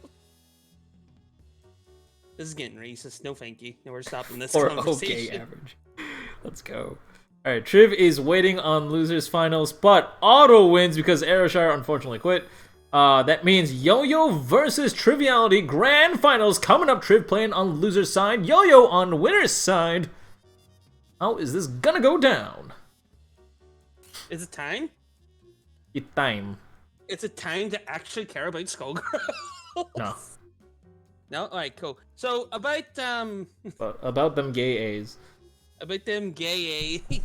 This is getting racist. No, thank you. No, we're stopping this Or conversation. okay average. Let's go. Alright, Triv is waiting on losers finals, but Auto wins because Aeroshire unfortunately quit. That means Yo-Yo versus Triviality Grand Finals coming up. Triv playing on loser's side, Yo-Yo on winner's side. How is this gonna go down? Is it time? It's time. It's a time to actually care about Skullgirls. No. No? Alright, cool. So, about them gay A's. About them gay A's.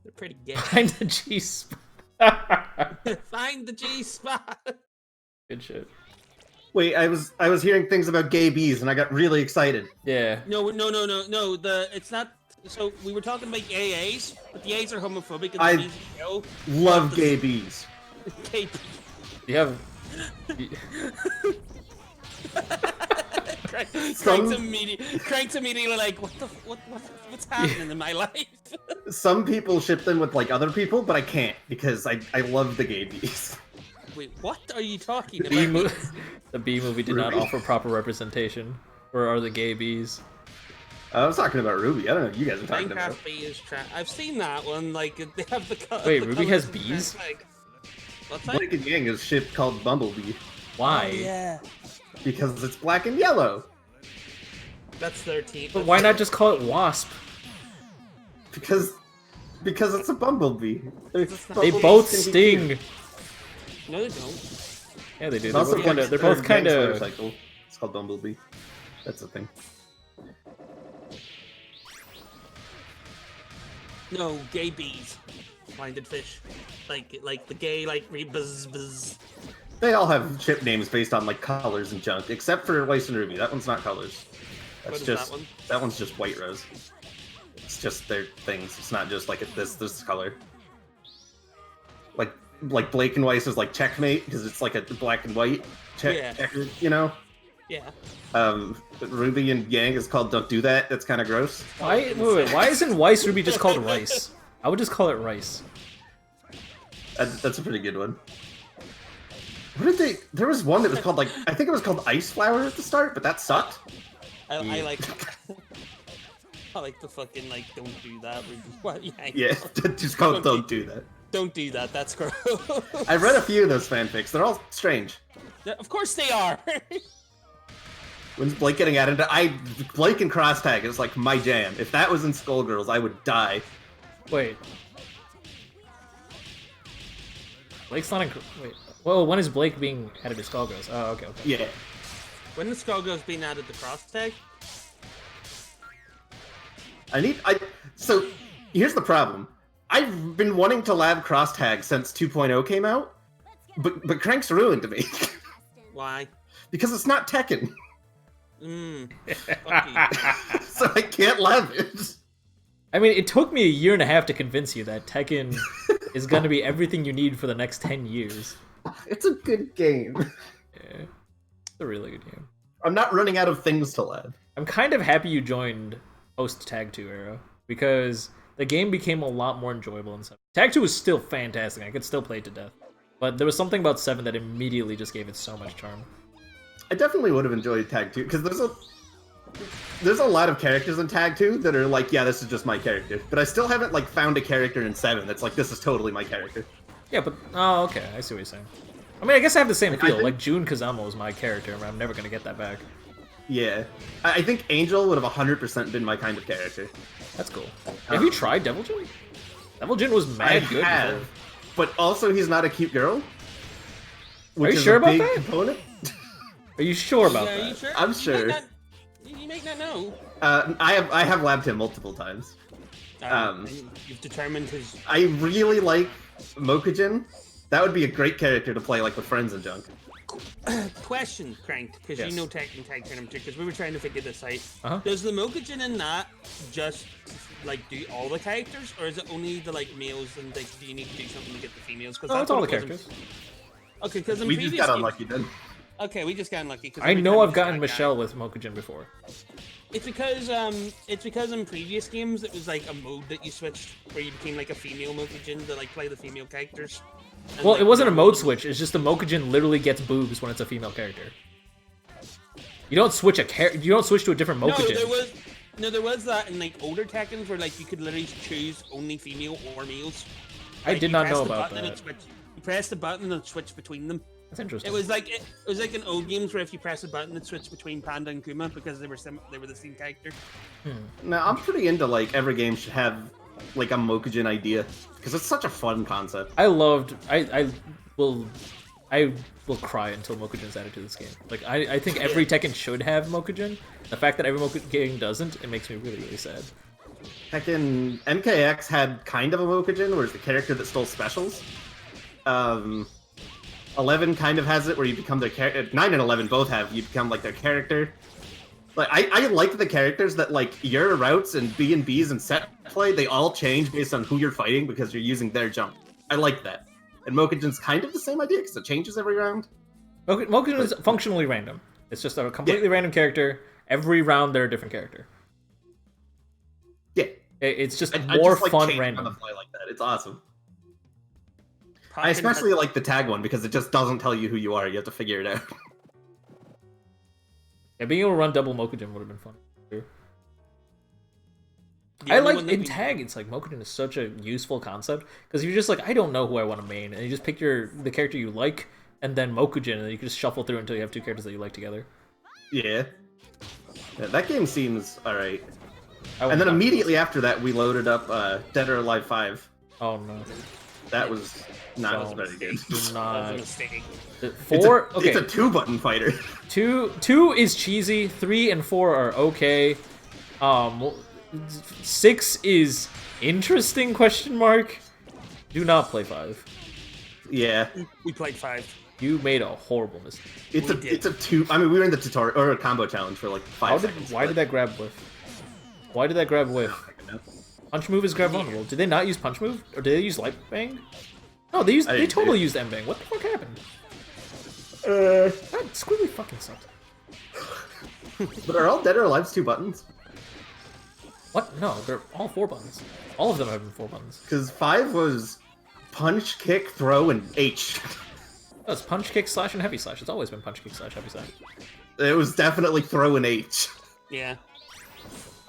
They're pretty gay. Find the G-spot. Find the G-spot. Good shit. Wait, I was hearing things about gay bees and I got really excited. Yeah. No. It's not. So we were talking about gay A's, but the A's are homophobic. And I the B's are no. love gay bees. Gay. You have. Crank's immediately like, what's happening in my life? Some people ship them with like other people, but I can't because I love the gay bees. Wait, what are you talking about? The B movie did not offer proper representation. Where are the gay bees? I was talking about Ruby. I don't know what you guys are talking about. Minecraft bee is trash. I've seen that one. Like they have the. Wait, the Ruby has bees? What's that? Blake and Yang is ship called Bumblebee Why? Oh, yeah. because it's black and yellow. That's 13. But why not just call it Wasp? Because it's a bumblebee. They Bumblebees both can be sting. cute. No, they don't. Yeah, they do. It's also They're both kind of. motorcycle. It's called Bumblebee. That's the thing. No, gay bees. Blinded fish. Like the gay, buzz buzz. They all have ship names based on like colors and junk, except for Weiss and Ruby. That one's not colors. That's What is just that one? that one's just White Rose. It's just their things. It's not just like this color. Like Blake and Weiss is like checkmate because it's like a black and white checker, you know. Yeah. Ruby and Yang is called Don't Do That. That's kind of gross. Wait, why isn't Weiss Ruby just called Rice? I would just call it Rice. That's a pretty good one. What did they? There was one that was called like I think it was called Ice Flower at the start, but that sucked. I like. I like the fucking like don't do that. Yeah, just call it don't do that. Don't do that. That's gross. I read a few of those fanfics. They're all strange. Of course they are. When's Blake getting added? Blake and Cross Tag is like my jam. If that was in Skullgirls, I would die. Wait. Blake's not in... Wait. Whoa, when is Blake being added to Skullgirls? Oh, okay. Yeah. When the Skullgirls being added to Cross Tag? So, here's the problem. I've been wanting to lab Cross Tag since 2.0 came out, but Crank's ruined me. Why? Because it's not Tekken. Fuck you. So I can't lab it. I mean, it took me a year and a half to convince you that Tekken is going to be everything you need for the next 10 years. It's a good game. Yeah. It's a really good game. I'm not running out of things to lab. I'm kind of happy you joined post Tag 2 era, because the game became a lot more enjoyable in 7. Tag 2 was still fantastic. I could still play it to death. But there was something about 7 that immediately just gave it so much charm. I definitely would have enjoyed Tag 2, because there's a lot of characters in Tag 2 that are like, yeah, this is just my character. But I still haven't like found a character in 7 that's like, this is totally my character. Yeah, but... Oh, okay. I see what you're saying. I mean, I guess I have the same feel. think... Like, Jun Kazama was my character, and I'm never going to get that back. Yeah. I think Angel would have 100% been my kind of character. That's cool. Have you tried Devil Jin? Devil Jin was mad good. I have, but also he's not a cute girl. Are you sure about that? Component. Are you sure about Are that? you sure? I'm sure. You might not know. I have labbed him multiple times. You've determined his... I really like Mokujin. That would be a great character to play like with friends and junk. Question, Crank, because Yes. you know Tekken Tag Tournament too, because we were trying to figure this out. Uh-huh. Does the Mokujin in that just like do all the characters, or is it only the like males, and like do you need to do something to get the females? Because Oh, it's all the characters. Okay, because in We previous just got games... unlucky then. Okay, we just got unlucky. 'Cause I every know time I've we gotten got Michelle with Mokujin before. It's because in previous games it was like a mode that you switched where you became like a female Mokujin to like play the female characters. And, Well, like, it wasn't a the- mode switch. It's just the Mokujin literally gets boobs when it's a female character. You don't switch You don't switch to a different Mokujin. there was that in like older Tekkens where like you could literally choose only female or males. I Like, did you not press know the about button and that. it switched- You press the button and it switched between them. That's interesting. It was like in old games where if you press a button it switched between Panda and Kuma because they were the same character. Now I'm pretty into like every game should have like a Mokujin idea because it's such a fun concept. I will cry until Mokujin's added to this game. Like, I think every Tekken should have Mokujin. The fact that every Mokujin game doesn't, it makes me really, really sad. Tekken MKX had kind of a Mokujin, where it's the character that stole specials. 11 kind of has it, where you become their character. 9 and 11 both have, you become like their character. Like I like the characters that like your routes and B&Bs and set play, they all change based on who you're fighting because you're using their jump. I like that. And Mokujin's kind of the same idea because it changes every round. Mokujin is functionally random. It's just a completely random character. Every round, they're a different character. Yeah. It's just I more just like fun changing random. on the fly like that. It's awesome. I Talking especially about- like the tag one because it just doesn't tell you who you are. You have to figure it out. Yeah, being able to run double Mokujin would have been fun. the I only like one that in we- tag. It's like Mokujin is such a useful concept because you're just like, I don't know who I want to main, and you just pick the character you like, and then Mokujin, and you can just shuffle through until you have two characters that you like together. Yeah. That game seems alright. I will And then not- immediately after that, we loaded up Dead or Alive 5. Oh no! That was not Don't. very good. Do That was a not. mistake. Four. It's a, Okay. It's a two-button fighter. Two is cheesy. 3 and 4 are okay. 6 is interesting? Question mark. Do not play 5. Yeah. We played 5. You made a horrible mistake. It's a two. I mean, we were in the tutorial or a combo challenge for like 5 seconds. Why did that grab whiff? Why did that grab whiff? that? Punch move is grab vulnerable. Did they not use punch move, or did they use light bang? No, they I didn't totally do it. used M bang. What the fuck happened? That Squiggly fucking sucked. But are all Dead or Alive's 2 buttons? What? No, they're all 4 buttons. All of them have been 4 buttons. Because 5 was punch, kick, throw, and H. Oh, it's punch, kick, slash, and heavy slash. It's always been punch, kick, slash, heavy slash. It was definitely throw and H. Yeah.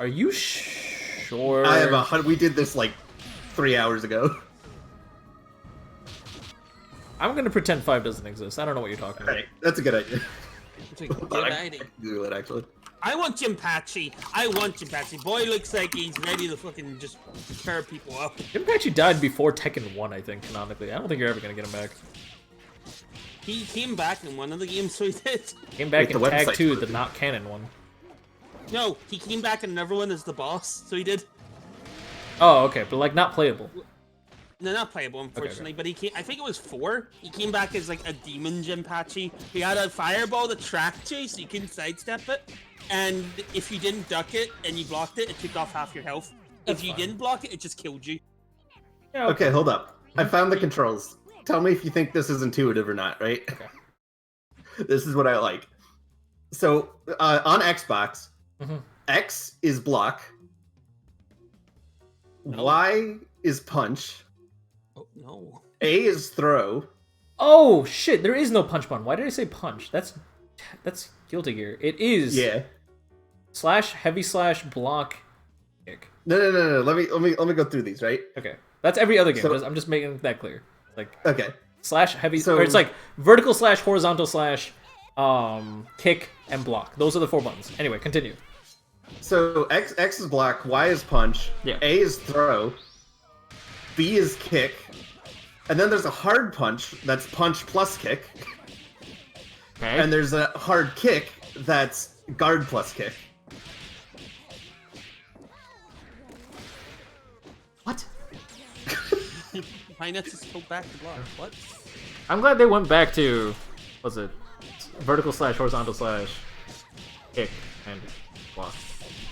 Are you sure? I have we did this like 3 hours ago. I'm gonna pretend 5 doesn't exist. I don't know what you're talking about. Alright, that's a good idea. It's a good idea. Do it actually. I want Jimpachi. I want Jimpachi. Boy looks like he's ready to fucking just tear people up. Jimpachi died before Tekken 1, I think, canonically. I don't think you're ever gonna get him back. He came back in one of the games, so he did. Came back Wait, in the Tag website 2, for the it. not canon one. No, he came back in another one as the boss, so he did. Oh, okay, but like not playable. No, not playable, unfortunately, okay. but he came, I think it was 4. He came back as like a demon Jimpachi. He had a fireball that tracked you, so you couldn't sidestep it. And if you didn't duck it and you blocked it, it took off half your health. That's if you fine. didn't block it, it just killed you. Yeah, Okay, hold up. I found the controls. Tell me if you think this is intuitive or not, right? Okay. This is what I like. So, on Xbox, Mhm. X is block, No. Y is punch, Oh, no. A is throw, Oh shit! There is no punch button. Why did I say punch? That's Guilty Gear. It is yeah. slash, heavy slash, block, kick. No. Let me go through these, right? Okay, that's every other game. So- I'm just making that clear. Like Okay. slash, heavy. So- Or it's like vertical slash, horizontal slash, kick and block. Those are the 4 buttons. Anyway, continue. So X is block, Y is punch, Yeah. A is throw, B is kick, and then there's a hard punch that's punch plus kick, Okay. and there's a hard kick that's guard plus kick. What? Why not just go back to block? What? I'm glad they went back to, what's it? Vertical slash, horizontal slash, kick and block.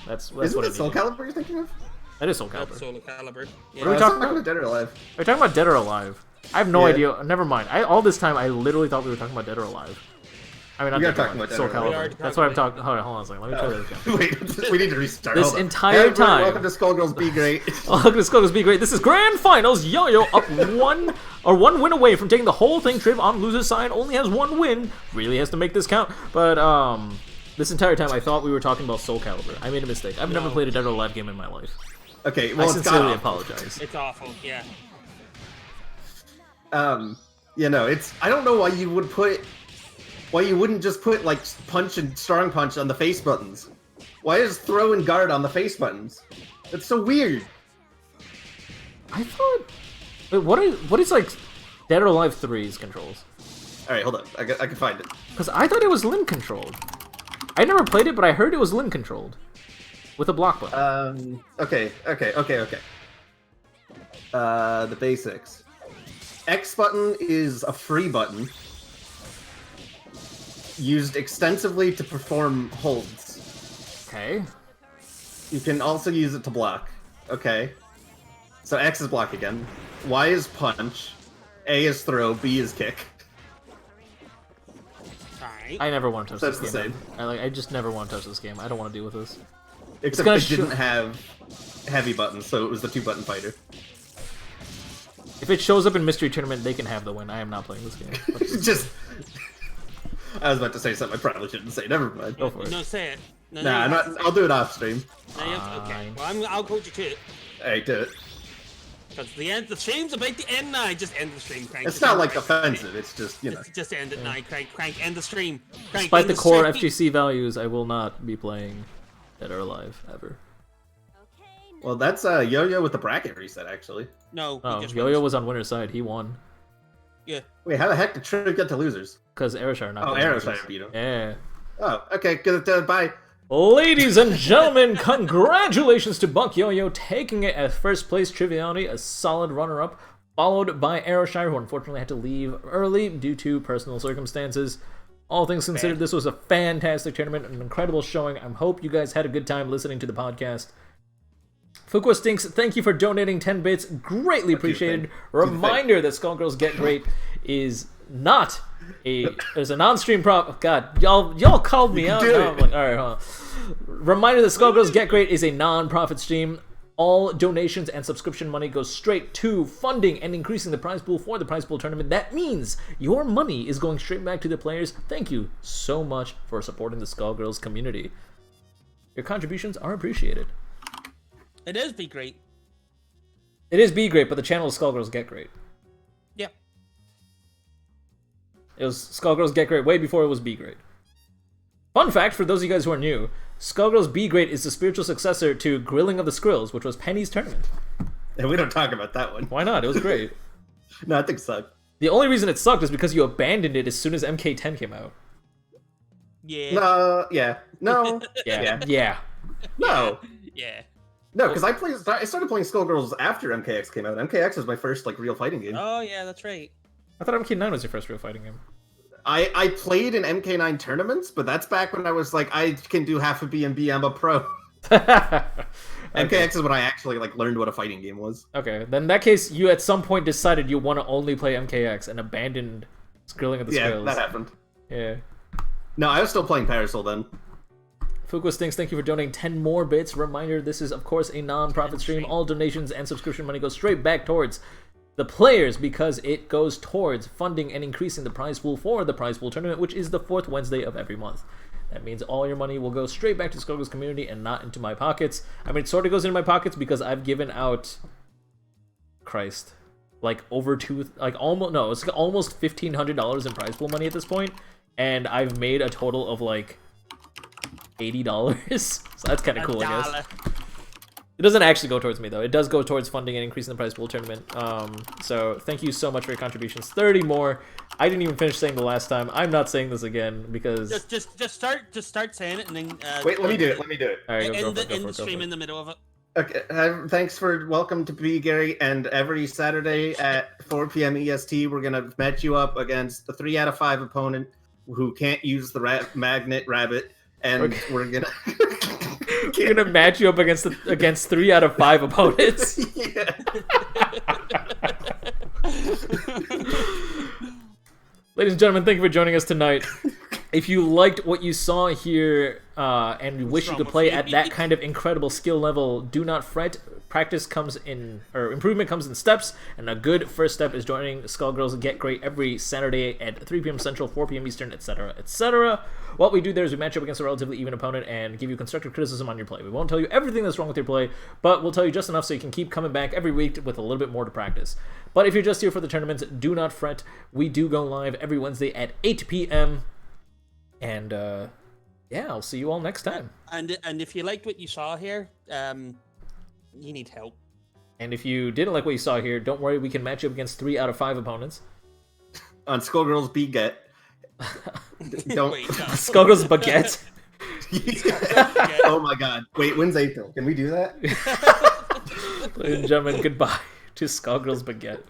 That's Isn't what it it Soul needed. Calibur you're thinking of? That is Soul That's Calibur. Soul Calibur. Yeah. What are we I was talking about? Dead or Alive. Are we talking about Dead or Alive? I have no Yeah. idea. Never mind. All this time, I literally thought we were talking about Dead or Alive. I mean, not We are Dead or talking Alive, about Soul Dead or Alive. We are Calibur. That's what I'm talking talking. Hold on a second. Let me try this again. Wait, we need to restart. This Hold on. entire Hey, everybody, time- Welcome to Skullgirls Be Gr8. Welcome to Skullgirls Be Gr8. This is Grand Finals. Yo-Yo up one win away from taking the whole thing. Triv on loser's side only has 1 win. Really has to make this count. But this entire time I thought we were talking about Soul Calibur. I made a mistake. I've never played a Dead or Alive game in my life. Okay, well, I it's sincerely got apologize. It's awful, yeah. It's. I don't know why you wouldn't just put like punch and strong punch on the face buttons. Why is throw and guard on the face buttons? That's so weird. I thought. Wait, what is like Dead or Alive 3's controls? All right, hold up. I can find it. Because I thought it was limb controlled. I never played it, but I heard it was limb controlled with a block button. Okay. The basics. X button is a free button used extensively to perform holds. Okay. You can also use it to block. Okay. So X is block again. Y is punch. A is throw. B is kick. Alright. I never want to touch That's this the game. I just never want to touch this game. I don't want to deal with this. Except gonna it didn't have heavy buttons, so it was the 2-button fighter. If it shows up in Mystery Tournament, they can have the win. I am not playing this game. Just. I was about to say something I probably shouldn't say. Never mind. Go for it. No, say it. No, Nah, I'm you not. have to I'll do it off stream. say it. No, you have to- okay. Fine. Well, I'll coach you to it. Hey, do it. Because the stream's about to end now. Just end the stream, Crank. It's not like offensive. It's just Just end it now, Crank. End the stream. Crank, Despite end the core stream. FGC values, I will not be playing Dead or Alive ever. Well, that's Yo-Yo with the bracket reset actually. No, he Oh, just Yo-Yo wins. was on winner's side. He won. Yeah. Wait, how the heck did Triv get to losers? Because Aeroshire knocked Oh, out Arrow's losers. trying to beat him. Yeah. Oh, okay. Good. Bye. Ladies and gentlemen, congratulations to Buck Yo-Yo taking it at first place. Triviality, a solid runner-up, followed by Aeroshire, who unfortunately had to leave early due to personal circumstances. All things considered, this was a fantastic tournament, an incredible showing. I hope you guys had a good time listening to the podcast. Fuqua Stinks, thank you for donating 10 bits. Greatly appreciated. Reminder that Skullgirls Get Great is not there's a non-stream prop. God, y'all called me out. do Now it. I'm like, all right, hold on. Reminder that Skullgirls Get Great is a non-profit stream. All donations and subscription money goes straight to funding and increasing the prize pool for the prize pool tournament. That means your money is going straight back to the players. Thank you so much for supporting the Skullgirls community. Your contributions are appreciated. It is Be Great. It is Be Great, but the channel is Skullgirls Get Great. Yeah. It was Skullgirls Get Great way before it was Be Great. Fun fact for those of you guys who are new, Skullgirls Be Great is the spiritual successor to Grilling of the Skrills, which was Penny's tournament. And we don't talk about that one. Why not? It was great. No, I think it sucked. The only reason it sucked is because you abandoned it as soon as MK10 came out. Yeah. No, yeah. No. Yeah. Yeah. No. Yeah. No, because I started playing Skullgirls after MKX came out. MKX was my first like real fighting game. Oh yeah, that's right. I thought MK9 was your first real fighting game. I played in MK9 tournaments, but that's back when I was like, I can do half a BMB, I'm a pro. Okay. MKX is when I actually like learned what a fighting game was. Okay, then in that case, you at some point decided you want to only play MKX and abandoned Grilling of the Skrills. Yeah, that happened. Yeah. No, I was still playing Parasol then. Fuqua Stinks, thank you for donating 10 more bits. Reminder, this is, of course, a non-profit stream. All donations and subscription money goes straight back towards the players because it goes towards funding and increasing the prize pool for the prize pool tournament, which is the 4th Wednesday of every month. That means all your money will go straight back to Skullgirls community and not into my pockets. I mean, it sort of goes into my pockets because I've given out... Christ. Like, over it's almost $1,500 in prize pool money at this point, and I've made a total of, like, $80. So that's kind of cool, I guess. It doesn't actually go towards me, though. It does go towards funding and increasing the prize pool tournament. So thank you so much for your contributions. 30 more. I didn't even finish saying the last time. I'm not saying this again because... Just start saying it and then... Wait, let me do it. All right, end the stream in the middle of it. Okay, thanks for welcome to Be Gary, and every Saturday at 4 p.m. EST, we're going to match you up against a 3 out of 5 opponent who can't use the magnet rabbit, and we're going to... We're gonna match you up against 3 out of 5 opponents. Yeah. Ladies and gentlemen, thank you for joining us tonight. If you liked what you saw here and you wish you could play at that kind of incredible skill level, do not fret. Improvement comes in steps, and a good first step is joining Skullgirls Get Great every Saturday at 3 p.m. Central, 4 p.m. Eastern, etc., etc. What we do there is we match up against a relatively even opponent and give you constructive criticism on your play. We won't tell you everything that's wrong with your play, but we'll tell you just enough so you can keep coming back every week with a little bit more to practice. But if you're just here for the tournaments, do not fret. We do go live every Wednesday at 8 p.m. And, yeah, I'll see you all next time. And if you liked what you saw here, you need help. And if you didn't like what you saw here, don't worry, we can match you up against 3 out of 5 opponents. On Skullgirls Be Gr8. Don't... Wait, no. Skullgirls Baguette. Oh my god. Wait, when's April? Can we do that? Ladies and gentlemen, goodbye to Skullgirls Baguette.